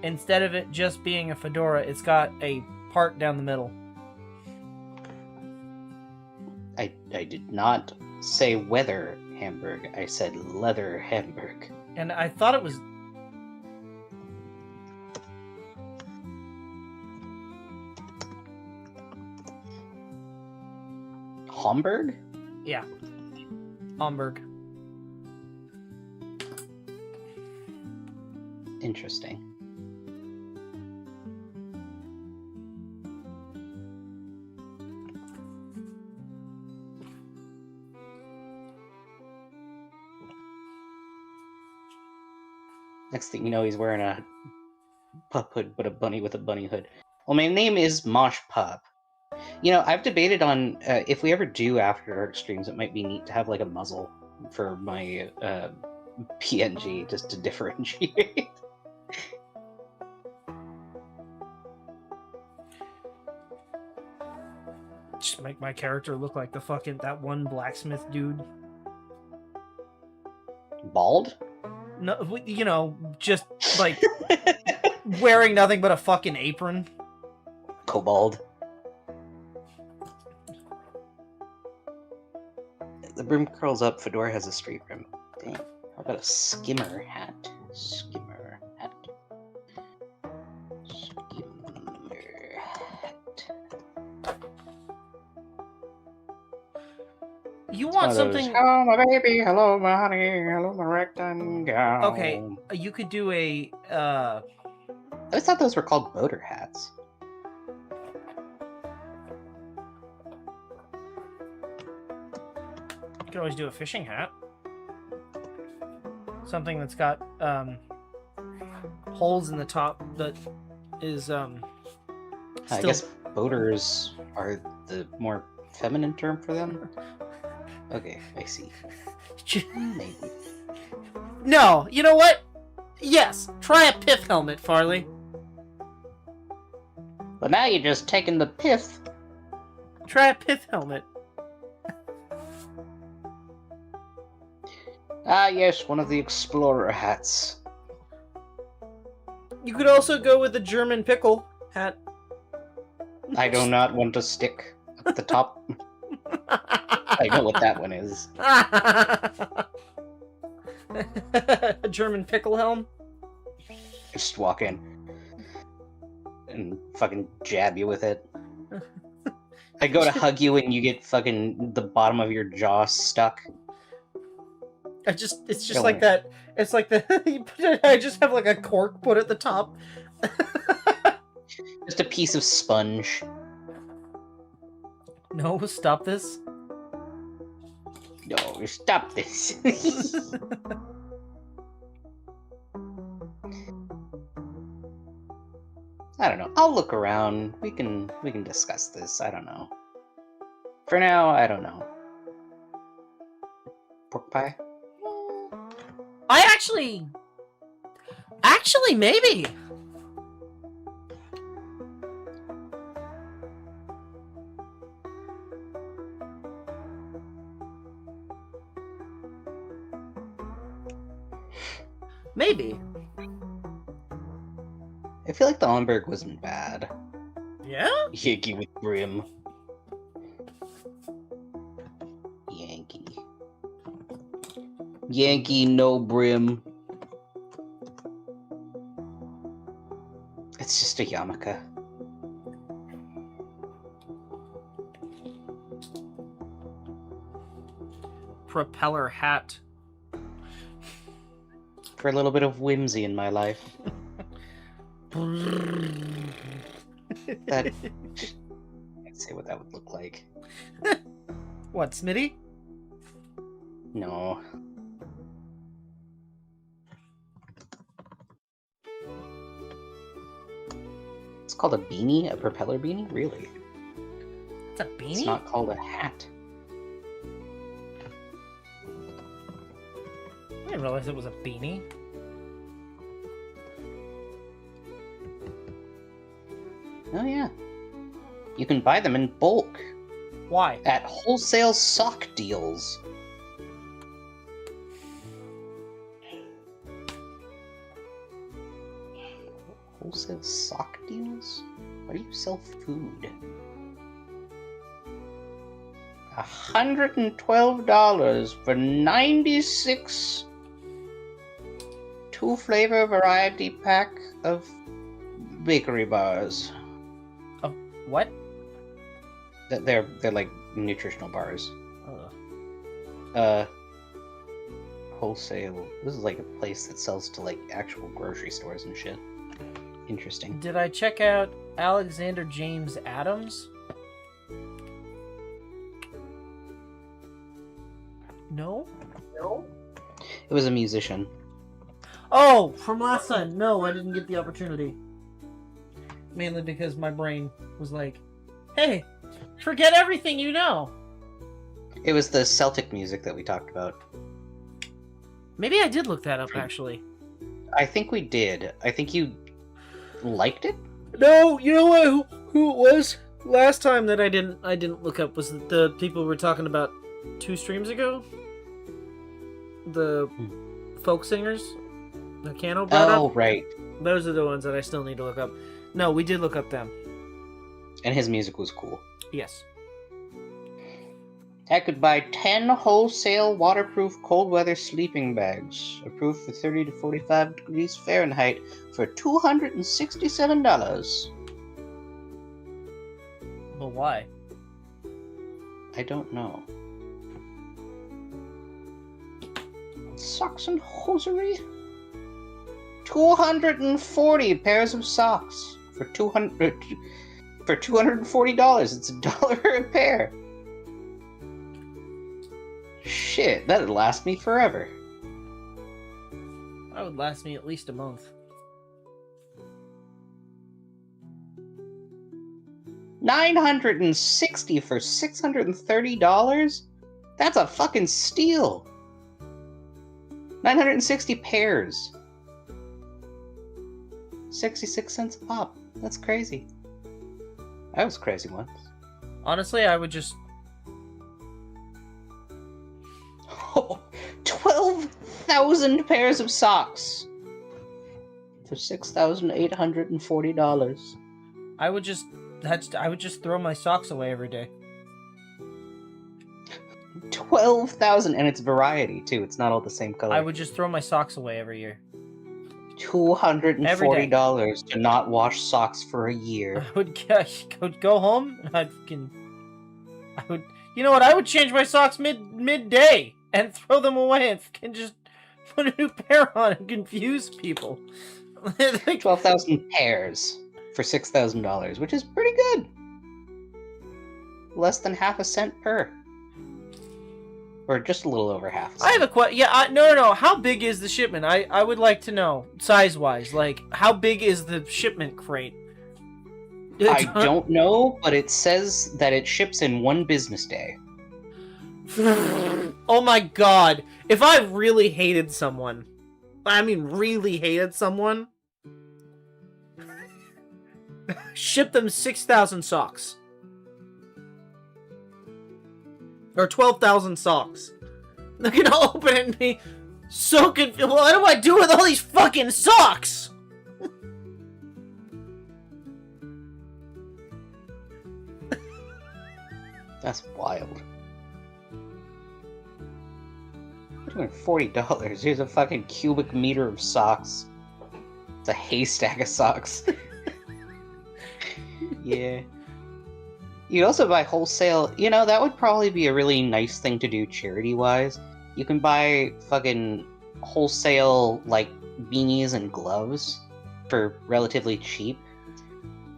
instead of it just being a fedora, it's got a part down the middle. I did not say weather Hamburg. I said leather Hamburg. And I thought it was Hamburg? Yeah. Hamburg. Interesting. Next thing you know, he's wearing a pup hood, but a bunny with a bunny hood. Well, my name is Mosh Pup. You know, I've debated on if we ever do After Dark streams, it might be neat to have like a muzzle for my PNG just to differentiate. Just make my character look like the fucking that one blacksmith dude. Bald? No, you know, just like wearing nothing but a fucking apron. Kobold. The brim curls up, fedora has a straight rim. Dang. How about a skimmer hat? Skimmer hat. Skimmer hat. You It's one want of those, something? hello, my baby. Hello, my honey. Hello, my rectangle. Okay, you could do a. I always thought those were called boater hats. You could always do a fishing hat. Something that's got holes in the top that is I still. guess boaters are the more feminine term for them. Okay, I see. Maybe. No, you know what? Yes, try a pith helmet, Farley. But now you're just taking the piff. Try a pith helmet. Ah, yes, one of the explorer hats. You could also go with the German pickle hat. I do not want to stick at the top. I know what that one is. A German pickle helm? Just walk in and fucking jab you with it. I go to hug you and you get fucking the bottom of your jaw stuck. It's just Don't like worry. that. It's like I just have like a cork put at the top. Just a piece of sponge. No, stop this. No, stop this. I don't know. I'll look around. We can discuss this. I don't know. For now, I don't know. Pork pie? Actually, maybe. Maybe. I feel like the Omberg wasn't bad. Yeah? Yankee with brim. Yankee. Yankee, no brim. It's just a yarmulke. Propeller hat. For a little bit of whimsy in my life. That... I can't say what that would look like. What, Smitty? No. It's called a beanie? A propeller beanie? Really? It's a beanie? It's not called a hat. I didn't realize it was a beanie. Oh yeah. You can buy them in bulk Why? at wholesale sock deals. Wholesale sock deals? Why do you sell food? $112 for 96 two-flavor variety pack of bakery bars. What? They're like nutritional bars. Ugh. Wholesale. This is like a place that sells to like actual grocery stores and shit. Interesting. Did I check out Alexander James Adams? No? No? It was a musician. Oh, from last time. No, I didn't get the opportunity. Mainly because my brain was like, hey, forget everything you know. It was the Celtic music that we talked about. Maybe I did look that up, actually. I think we did. I think you liked it? No, you know what? Who it was? Last time that I didn't look up was the people we were talking about 2 streams ago. The folk singers. The Cano brought up. Oh, right. Those are the ones that I still need to look up. No, we did look up them. And his music was cool. Yes. I could buy 10 wholesale waterproof cold weather sleeping bags, approved for 30 to 45 degrees Fahrenheit, for $267. But why? I don't know. Socks and hosiery. 240 pairs of socks for $240. It's $1 a pair. Shit, that'd last me forever. That would last me at least a month. $960 for $630? That's a fucking steal. 960 pairs. 66 cents a pop. That's crazy. I was crazy once. Honestly, I would just... 12,000 pairs of socks for $6,840. I would just throw my socks away every day. 12,000, and it's variety too. It's not all the same color. I would just throw my socks away every year. $240 to not wash socks for a year. I would go home. And I would. You know what? I would change my socks midday and throw them away and just put a new pair on and confuse people. 12,000 pairs for $6,000, which is pretty good. Less than half a cent per. Or just a little over half a cent. I have a question. Yeah, no. How big is the shipment? I would like to know, size-wise. Like, how big is the shipment crate? I don't know, but it says that it ships in 1 business day. Oh my god. If I really hated someone, really hated someone, ship them 6,000 socks. Or 12,000 socks. They're gonna open it and be so confused. What do I do with all these fucking socks? That's wild. $240. Here's a fucking cubic meter of socks. It's a haystack of socks. Yeah. You also buy wholesale. You know, that would probably be a really nice thing to do charity-wise. You can buy fucking wholesale, like, beanies and gloves for relatively cheap.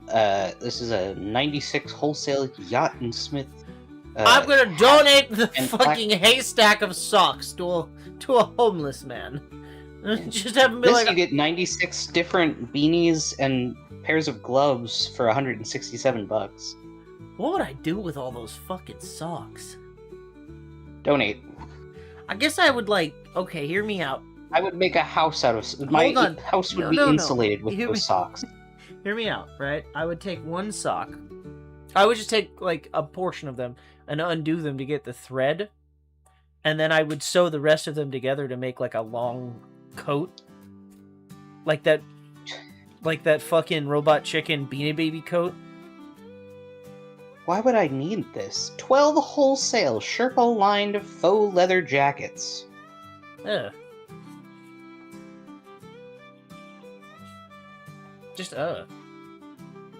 This is a 96 wholesale Yacht and Smith. I'm gonna donate the fucking haystack of socks to a homeless man. Just have him be like, you get 96 different beanies and pairs of gloves for $167. what would I do with all those fucking socks? Donate. I guess I would okay, hear me out. I would make a house out of... My house would be insulated with those socks. Hear me out, right? I would take one sock. I would just take, a portion of them and undo them to get the thread. And then I would sew the rest of them together to make, a long coat. Like that fucking Robot Chicken Beanie Baby coat. Why would I need this? 12 wholesale Sherpa-lined faux leather jackets. Ugh.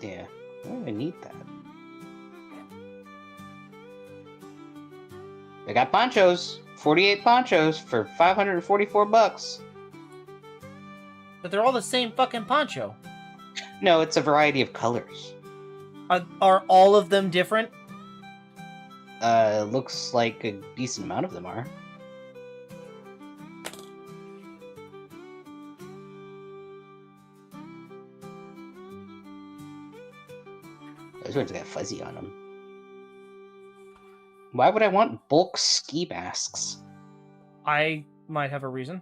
Yeah. Why do I need that? They got ponchos. 48 ponchos for $544. But they're all the same fucking poncho. No, it's a variety of colors. Are all of them different? Looks like a decent amount of them are. Those ones got fuzzy on them. Why would I want bulk ski masks? I might have a reason.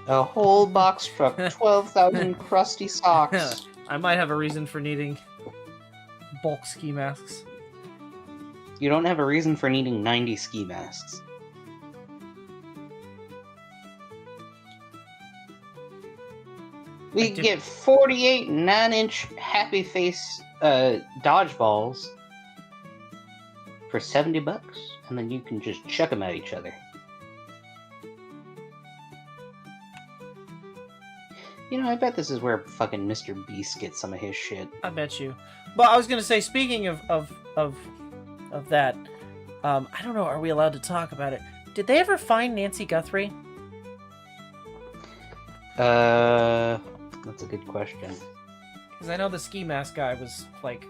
A whole box truck, 12,000 crusty socks. I might have a reason for needing bulk ski masks. You don't have a reason for needing 90 ski masks. We get 48 9-inch Happy Face dodgeballs for $70, and then you can just chuck them at each other. You know, I bet this is where fucking Mr. Beast gets some of his shit. I bet you. But I was gonna say, speaking of that, I don't know. Are we allowed to talk about it? Did they ever find Nancy Guthrie? That's a good question. Because I know the ski mask guy was like.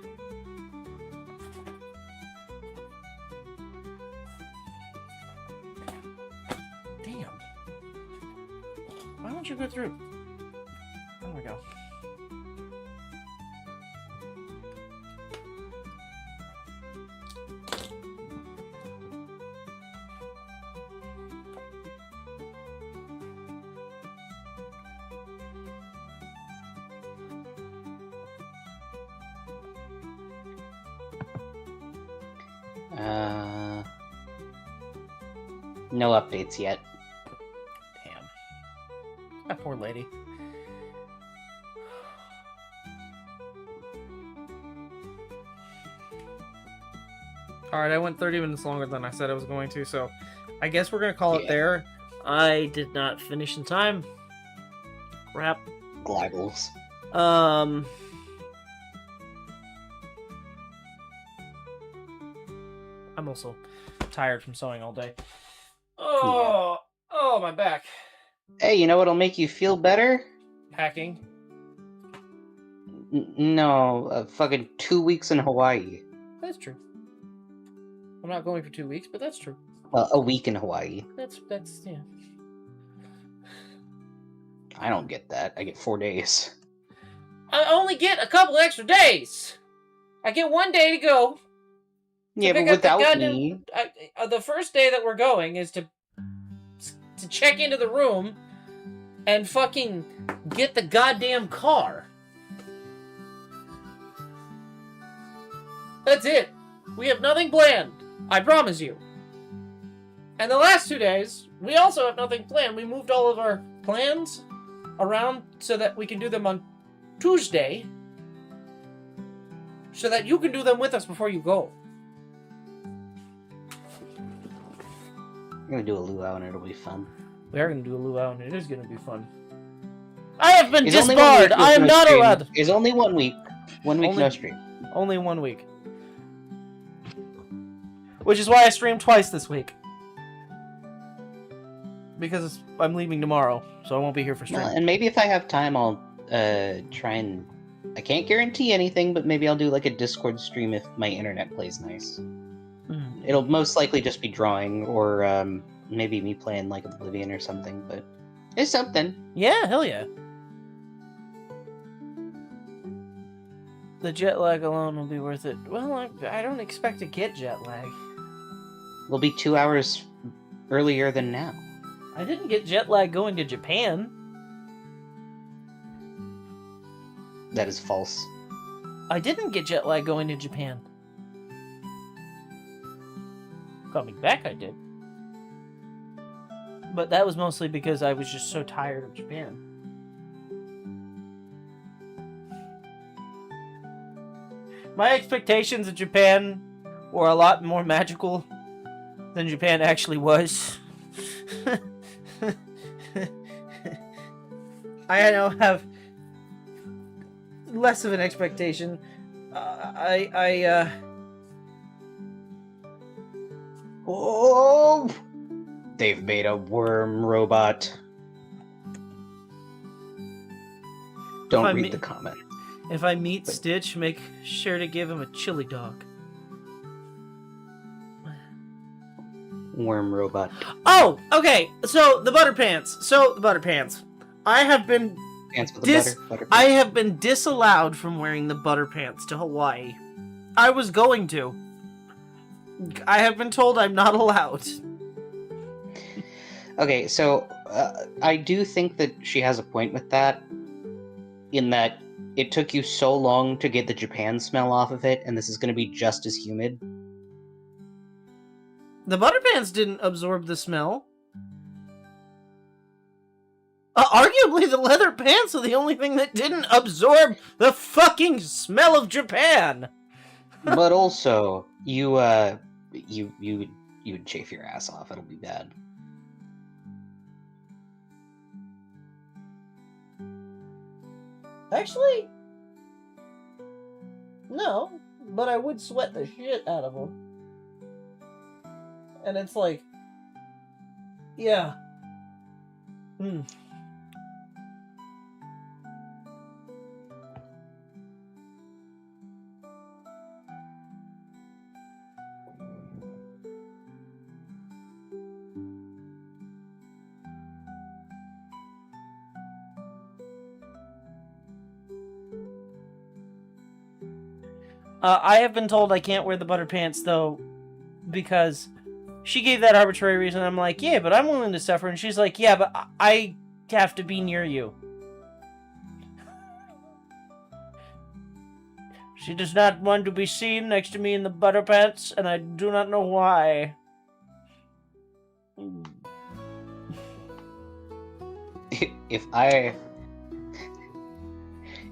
Damn. Why don't you go through? There we go. No updates yet. Damn. That poor lady. Alright, I went 30 minutes longer than I said I was going to, so I guess we're going to call it there. I did not finish in time. Crap. Glibbles. I'm also tired from sewing all day. Oh, oh, my back. Hey, you know what'll make you feel better? Packing. No, fucking 2 weeks in Hawaii. That's true. I'm not going for 2 weeks, but that's true. A week in Hawaii. That's yeah. I don't get that. I get 4 days. I only get a couple extra days. I get 1 day to go. Yeah, but without me... the first day that we're going is to check into the room and fucking get the goddamn car. That's it. We have nothing planned. I promise you. And the last 2 days, we also have nothing planned. We moved all of our plans around so that we can do them on Tuesday. So that you can do them with us before you go. We're gonna do a luau and it'll be fun. We are gonna do a luau and it is gonna be fun. I have been It's disbarred! I am not allowed! It's only 1 week. 1 week no stream. Only 1 week. Which is why I streamed twice this week. Because I'm leaving tomorrow, so I won't be here for stream. Well, and maybe if I have time, I'll try and... I can't guarantee anything, but maybe I'll do like a Discord stream if my internet plays nice. It'll most likely just be drawing, or maybe me playing like Oblivion or something, but it's something. Yeah, hell yeah. The jet lag alone will be worth it. Well, I don't expect to get jet lag. We'll be 2 hours earlier than now. I didn't get jet lag going to Japan. That is false. I didn't get jet lag going to Japan. Coming back, I did. But that was mostly because I was just so tired of Japan. My expectations of Japan were a lot more magical than Japan actually was. I now have less of an expectation. Oh! They've made a worm robot. Don't read the comment. If I meet Stitch, make sure to give him a chili dog. Worm robot. Oh, okay. So the butter pants. I have been Pants with the butter I have been disallowed from wearing the butter pants to Hawaii. I was going to. I have been told I'm not allowed. Okay, so I do think that she has a point with that, in that it took you so long to get the Japan smell off of it, and this is going to be just as humid. The butter pants didn't absorb the smell. Arguably, the leather pants are the only thing that didn't absorb the fucking smell of Japan. But also, you would chafe your ass off. It'll be bad. Actually, no, but I would sweat the shit out of them. And it's like, yeah. I have been told I can't wear the butter pants, though, because she gave that arbitrary reason. I'm like, yeah, but I'm willing to suffer. And she's like, yeah, but I have to be near you. She does not want to be seen next to me in the butter pants, and I do not know why.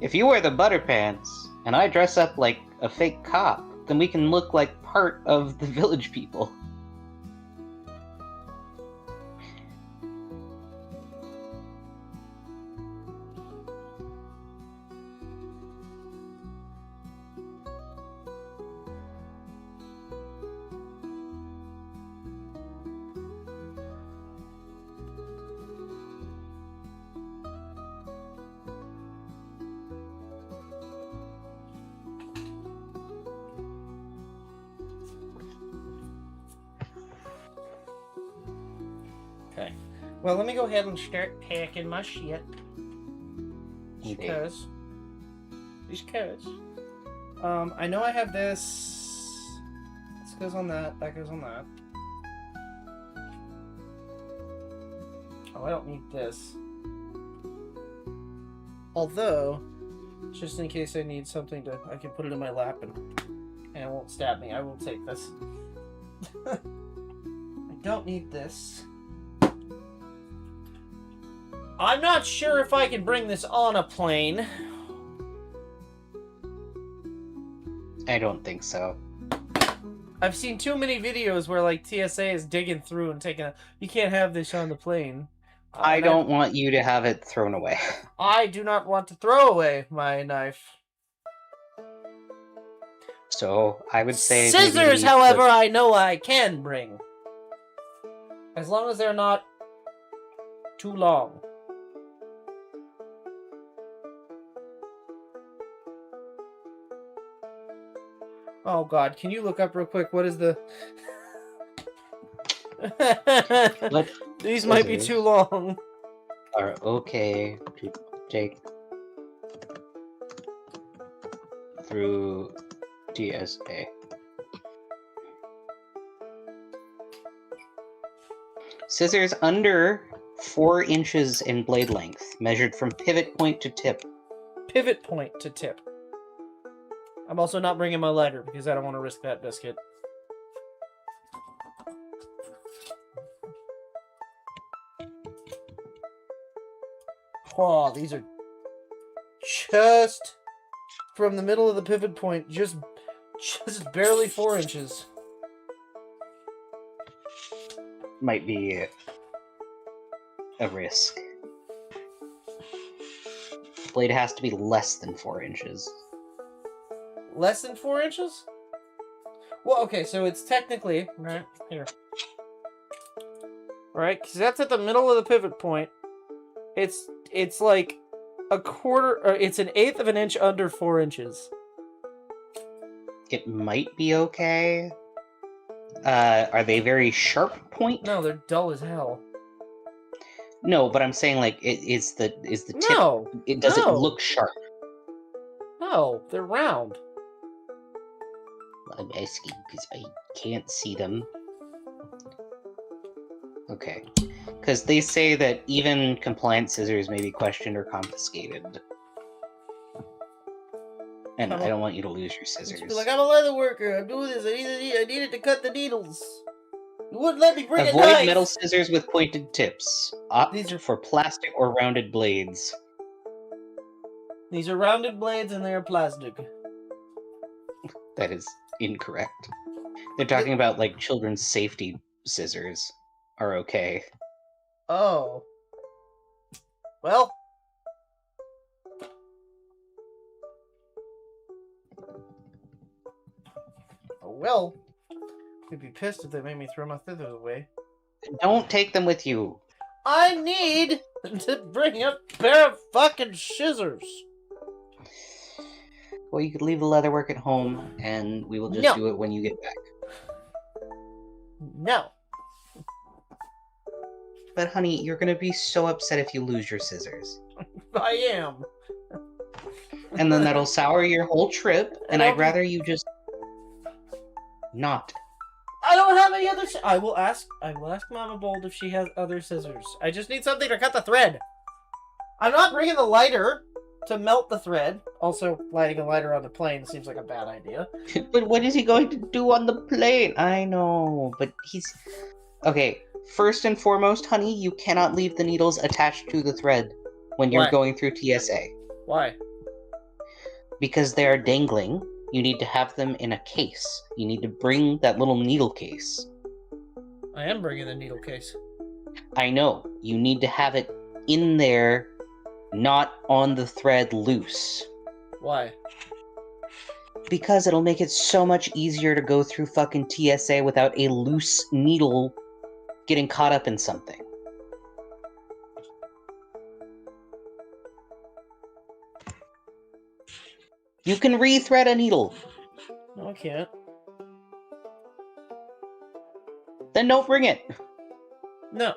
If you wear the butter pants and I dress up like a fake cop, then we can look like part of the village people. Okay. Well, let me go ahead and start packing my shit. Because. I know I have this. This goes on that. That goes on that. Oh, I don't need this. Although, just in case I need something to, I can put it in my lap and it won't stab me. I will take this. I don't need this. I'm not sure if I can bring this on a plane. I don't think so. I've seen too many videos where like TSA is digging through and taking a, you can't have this on the plane. I don't want you to have it thrown away. I do not want to throw away my knife. So I would say scissors, however, I know I can bring. As long as they're not too long. Oh god, can you look up real quick? What is the... These might be too long. Are okay to take through TSA. Scissors under 4 inches in blade length, measured from pivot point to tip. Pivot point to tip. I'm also not bringing my lighter because I don't want to risk that biscuit. Oh, these are just from the middle of the pivot point, just barely 4 inches. Might be a risk. Blade has to be less than 4 inches. Less than 4 inches? Well, okay, so it's technically right here. Right, because that's at the middle of the pivot point. It's like a quarter, or it's an eighth of an inch under 4 inches. It might be okay. Are they very sharp point? No, they're dull as hell. No, but I'm saying like is the tip? No, Does it no. look sharp? No, they're round. I'm asking because I can't see them. Okay. Because they say that even compliant scissors may be questioned or confiscated. And I don't want you to lose your scissors. Be like, I'm a leather worker. I'm doing this. I needed to cut the needles. You wouldn't let me bring a knife. Avoid metal scissors with pointed tips. Opt for plastic or rounded blades. These are rounded blades and they are plastic. That is incorrect. They're talking about like children's safety scissors are okay. Oh. Well. Oh well. You'd be pissed if they made me throw my scissors away. Don't take them with you. I need to bring a pair of fucking scissors. Well, you could leave the leather work at home, and we will just No. do it when you get back. No. But honey, you're gonna be so upset if you lose your scissors. I am. And then that'll sour your whole trip, and I'd rather you just not. I don't have any other. I will ask Mama Bold if she has other scissors. I just need something to cut the thread. I'm not bringing the lighter to melt the thread. Also, lighting a lighter on the plane seems like a bad idea. But what is he going to do on the plane? I know, but he's... Okay, first and foremost, honey, you cannot leave the needles attached to the thread when you're Why? going through TSA. Why? Because they are dangling. You need to have them in a case. You need to bring that little needle case. I am bringing the needle case. I know. You need to have it in there, not on the thread loose. Why? Because it'll make it so much easier to go through fucking TSA without a loose needle getting caught up in something. You can re-thread a needle. No, I can't. Then don't bring it. No.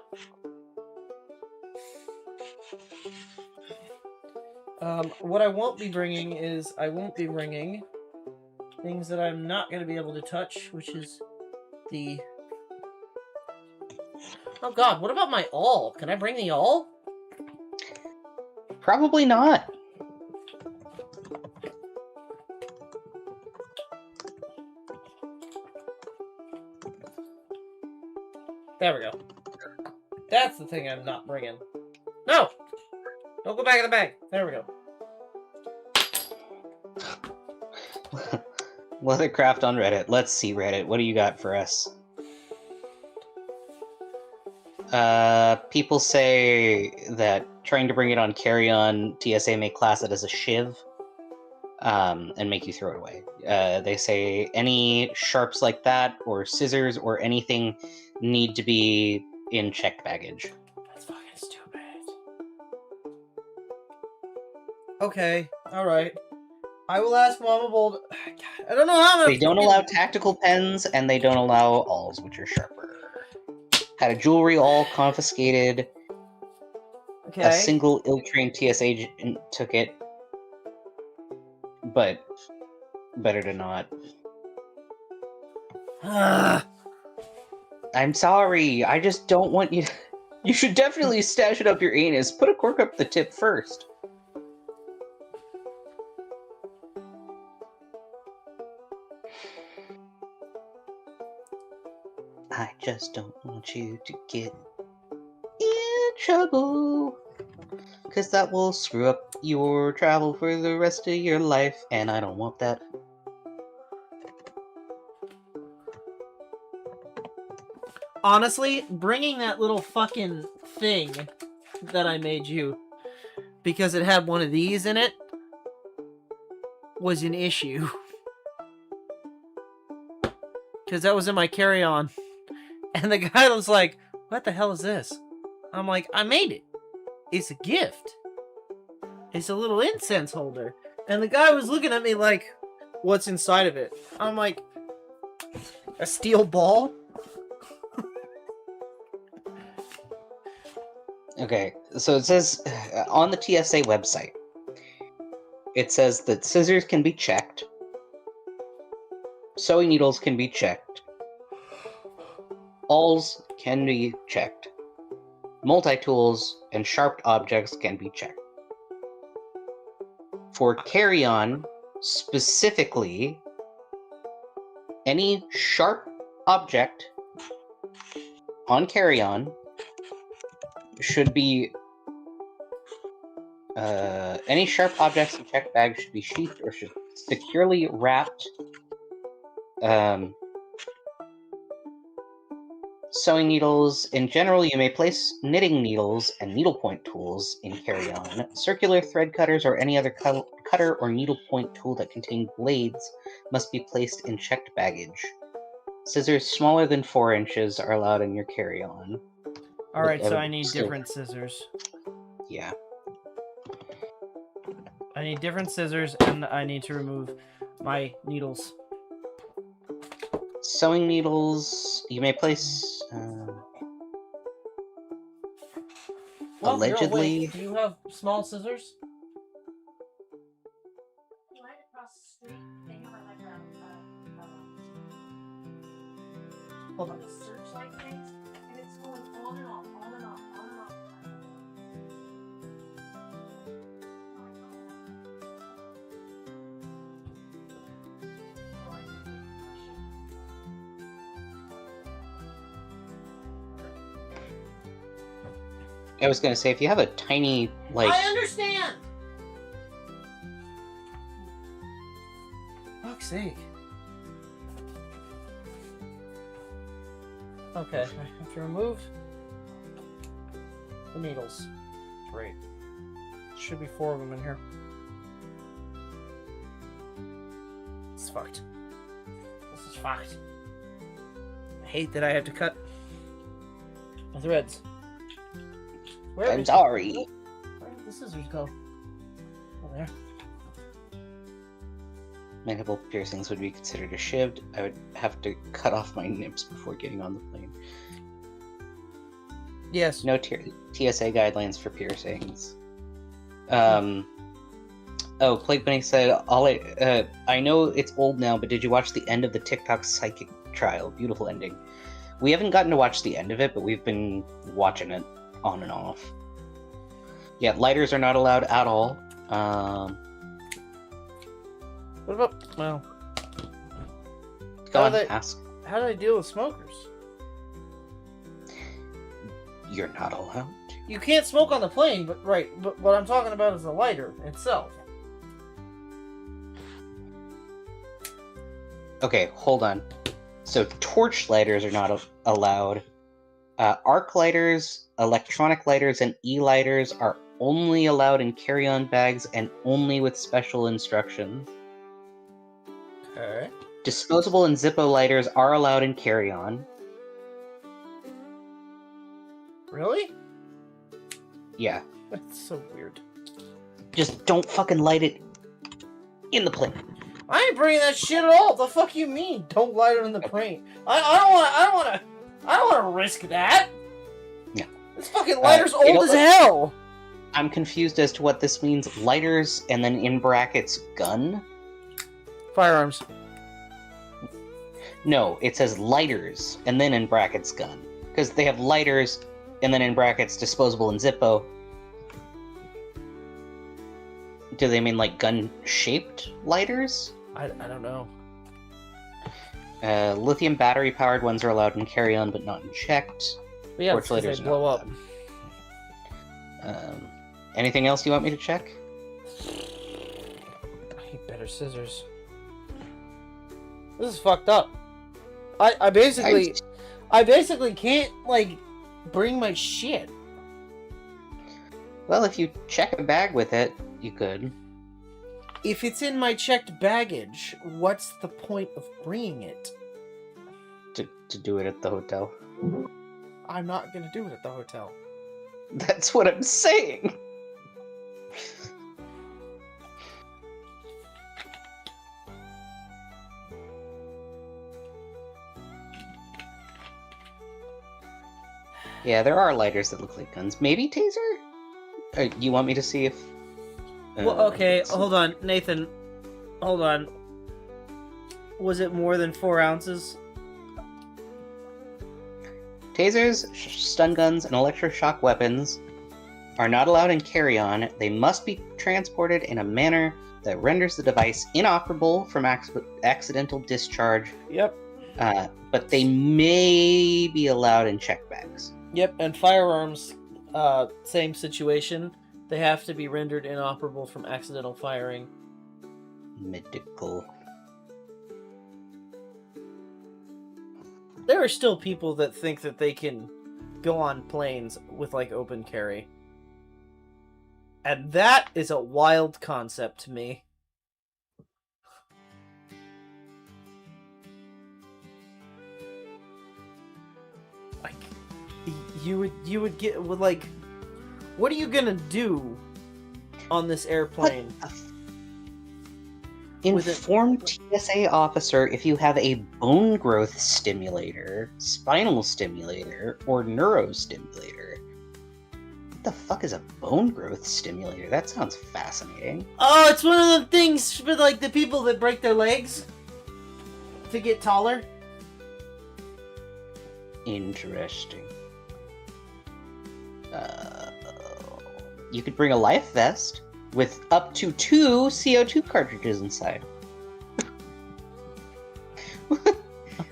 What I won't be bringing is things that I'm not going to be able to touch, which is the... Oh god, what about my awl? Can I bring the awl? Probably not. There we go. That's the thing I'm not bringing. No! Don't go back in the bag. There we go. Leathercraft on Reddit. Let's see, Reddit. What do you got for us? People say that trying to bring it on carry-on, TSA may class it as a shiv, and make you throw it away. They say any sharps like that, or scissors, or anything need to be in checked baggage. That's fucking stupid. Okay, alright. I will ask Mama Bold. I don't know how They don't allow tactical pens, and they don't allow awls, which are sharper. Had a jewelry awl confiscated. Okay. A single ill-trained TSA agent took it. But better to not. I'm sorry. I just don't want you to... You should definitely stash it up your anus. Put a cork up the tip first. I just don't want you to get in trouble, because that will screw up your travel for the rest of your life, and I don't want that. Honestly, bringing that little fucking thing that I made you, because it had one of these in it, was an issue. Because that was in my carry-on. And the guy was like, what the hell is this? I'm like, I made it. It's a gift. It's a little incense holder. And the guy was looking at me like, what's inside of it? I'm like, a steel ball? Okay, so it says on the TSA website, it says that scissors can be checked, sewing needles can be checked, awls can be checked, multi-tools and sharp objects can be checked. For carry-on, specifically, any sharp object on carry-on should be any sharp objects in checked bags should be sheathed or should securely wrapped. Sewing needles. In general, you may place knitting needles and needlepoint tools in carry-on. Circular thread cutters or any other cutter or needlepoint tool that contain blades must be placed in checked baggage. Scissors smaller than 4 inches are allowed in your carry-on. All right, so would I need still- different scissors. Yeah. I need different scissors, and I need to remove my needles. Sewing needles, you may place. Well, Allegedly. You're awake. Do you have small scissors? Right across the street, they have like Hold on. a searchlight things, and it's going on and off, on and off, on and off. I was gonna say, if you have a tiny, like, I understand. Fuck's sake. Okay, I have to remove the needles. Great. Should be 4 of them in here. It's fucked. This is fucked. I hate that I have to cut my threads. Where I'm did- sorry. Where did the scissors go? Oh, there. Mandible piercings would be considered a shivd. I would have to cut off my nips before getting on the plane. Yes. No TSA guidelines for piercings. Oh, Plague Bunny said, I know it's old now, but did you watch the end of the TikTok psychic trial? Beautiful ending. We haven't gotten to watch the end of it, but we've been watching it on and off. Yeah, lighters are not allowed at all. What about, well, Go How on, they- ask. how do I deal with smokers? You're not allowed. You can't smoke on the plane, but what I'm talking about is the lighter itself. Okay, hold on. So torch lighters are not allowed. Arc lighters, electronic lighters, and e-lighters are only allowed in carry-on bags and only with special instructions. Okay. Disposable and Zippo lighters are allowed in carry-on. Really? Yeah. That's so weird. Just don't fucking light it in the plane. I ain't bringing that shit at all. The fuck you mean? Don't light it in the plane. I don't want to risk that. Yeah. This fucking lighter's it'll- old as hell. I'm confused as to what this means. Lighters and then in brackets gun? Firearms. No, it says lighters and then in brackets gun. Because they have lighters and then in brackets disposable and Zippo. Do they mean like gun-shaped lighters? I don't know. Lithium battery-powered ones are allowed in carry-on, but not in checked. But yeah, Torch it's 'cause they lighters blow not up. Anything else you want me to check? I need better scissors. This is fucked up. I basically can't like bring my shit. Well, if you check a bag with it, you could. If it's in my checked baggage, what's the point of bringing it? To do it at the hotel. I'm not gonna do it at the hotel. That's what I'm saying! Yeah, there are lighters that look like guns. Maybe taser? You want me to see if... Well, okay, hold on, Nathan. Hold on. Was it more than 4 ounces? Tasers, stun guns, and electroshock weapons are not allowed in carry-on. They must be transported in a manner that renders the device inoperable from accidental discharge, Yep. but they may be allowed in check bags. Yep, and firearms, same situation. They have to be rendered inoperable from accidental firing. Medical. There are still people that think that they can go on planes with, like, open carry. And that is a wild concept to me. you would get with like, what are you gonna do on this airplane? Inform TSA officer if you have a bone growth stimulator, spinal stimulator, or neurostimulator. What the fuck is a bone growth stimulator? That sounds fascinating. Oh, it's one of the things for like the people that break their legs to get taller. Interesting. You could bring a life vest with up to 2 CO2 cartridges inside.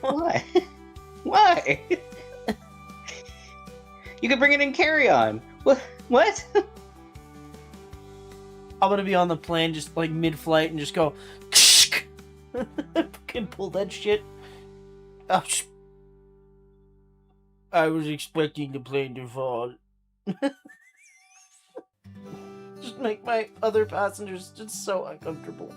Why? Why? You could bring it in carry-on. What? I'm gonna be on the plane just like mid-flight and just go can pull that shit. Oh, I was expecting the plane to fall. Just make my other passengers just so uncomfortable.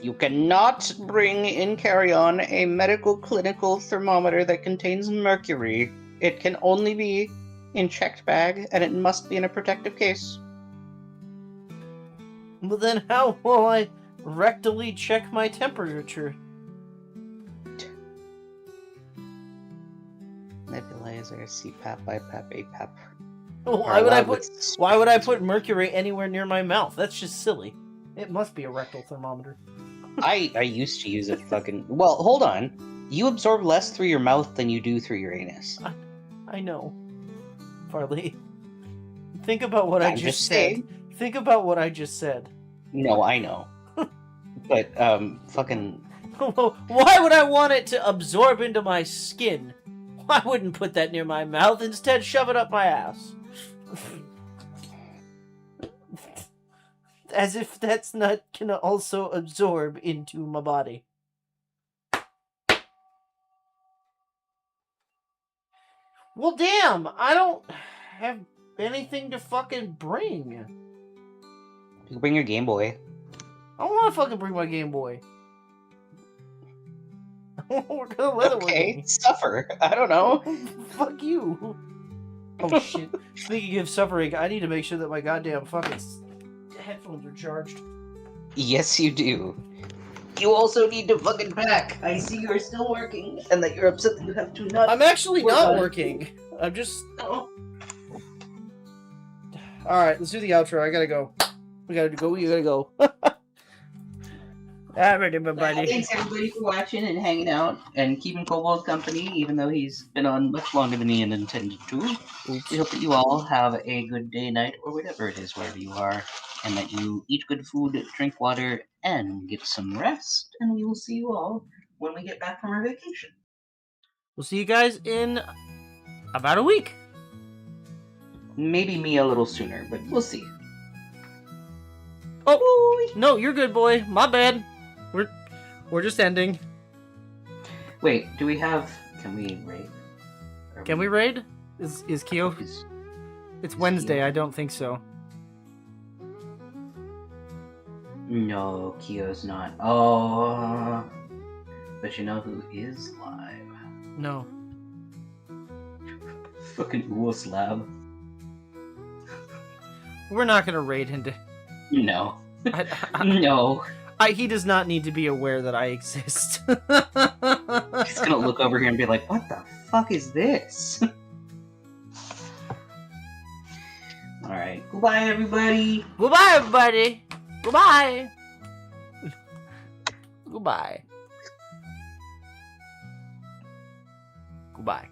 You cannot bring in carry-on a medical clinical thermometer that contains mercury. It can only be in checked bag, and it must be in a protective case. But then how will I rectally check my temperature? Nebulizer, CPAP, BiPAP, APAP. Why would I put mercury anywhere near my mouth? That's just silly. It must be a rectal thermometer. I used to use a fucking... Well, hold on. You absorb less through your mouth than you do through your anus. I know. Farley. Think about what I just said. Saying. Think about what I just said. No, I know. But, fucking... Why would I want it to absorb into my skin? I wouldn't put that near my mouth. Instead, shove it up my ass. As if that's not gonna also absorb into my body. Well, damn! I don't have anything to fucking bring. You can bring your Game Boy. I don't want to fucking bring my Game Boy. We're gonna leatherworking. Okay, suffer. I don't know. Fuck you. Oh shit. Speaking of suffering, I need to make sure that my goddamn fucking headphones are charged. Yes, you do. You also need to fucking pack. I see you're still working, and that you're upset that you have to not. I'm actually not working. I'm just. Oh. Alright, let's do the outro. I gotta go. We gotta go. You gotta go. Alright, everybody. Thanks everybody for watching and hanging out and keeping Kobold company, even though he's been on much longer than he intended to. We hope that you all have a good day, night, or whatever it is, wherever you are, and that you eat good food, drink water, and get some rest. And we will see you all when we get back from our vacation. We'll see you guys in about a week. Maybe me a little sooner, but we'll see. Oh, no, you're good, boy. My bad. We're just ending. Wait, do we have... Can we raid? Can we raid? Is Kyo? It's Wednesday. Kyo? I don't think so. No, Kyo's not. Oh, but you know who is live? No. Fucking Uos Lab. We're not gonna raid him. No. No. He does not need to be aware that I exist. He's gonna look over here and be like, what the fuck is this? Alright. Goodbye, everybody. Goodbye, everybody. Goodbye. Goodbye. Goodbye.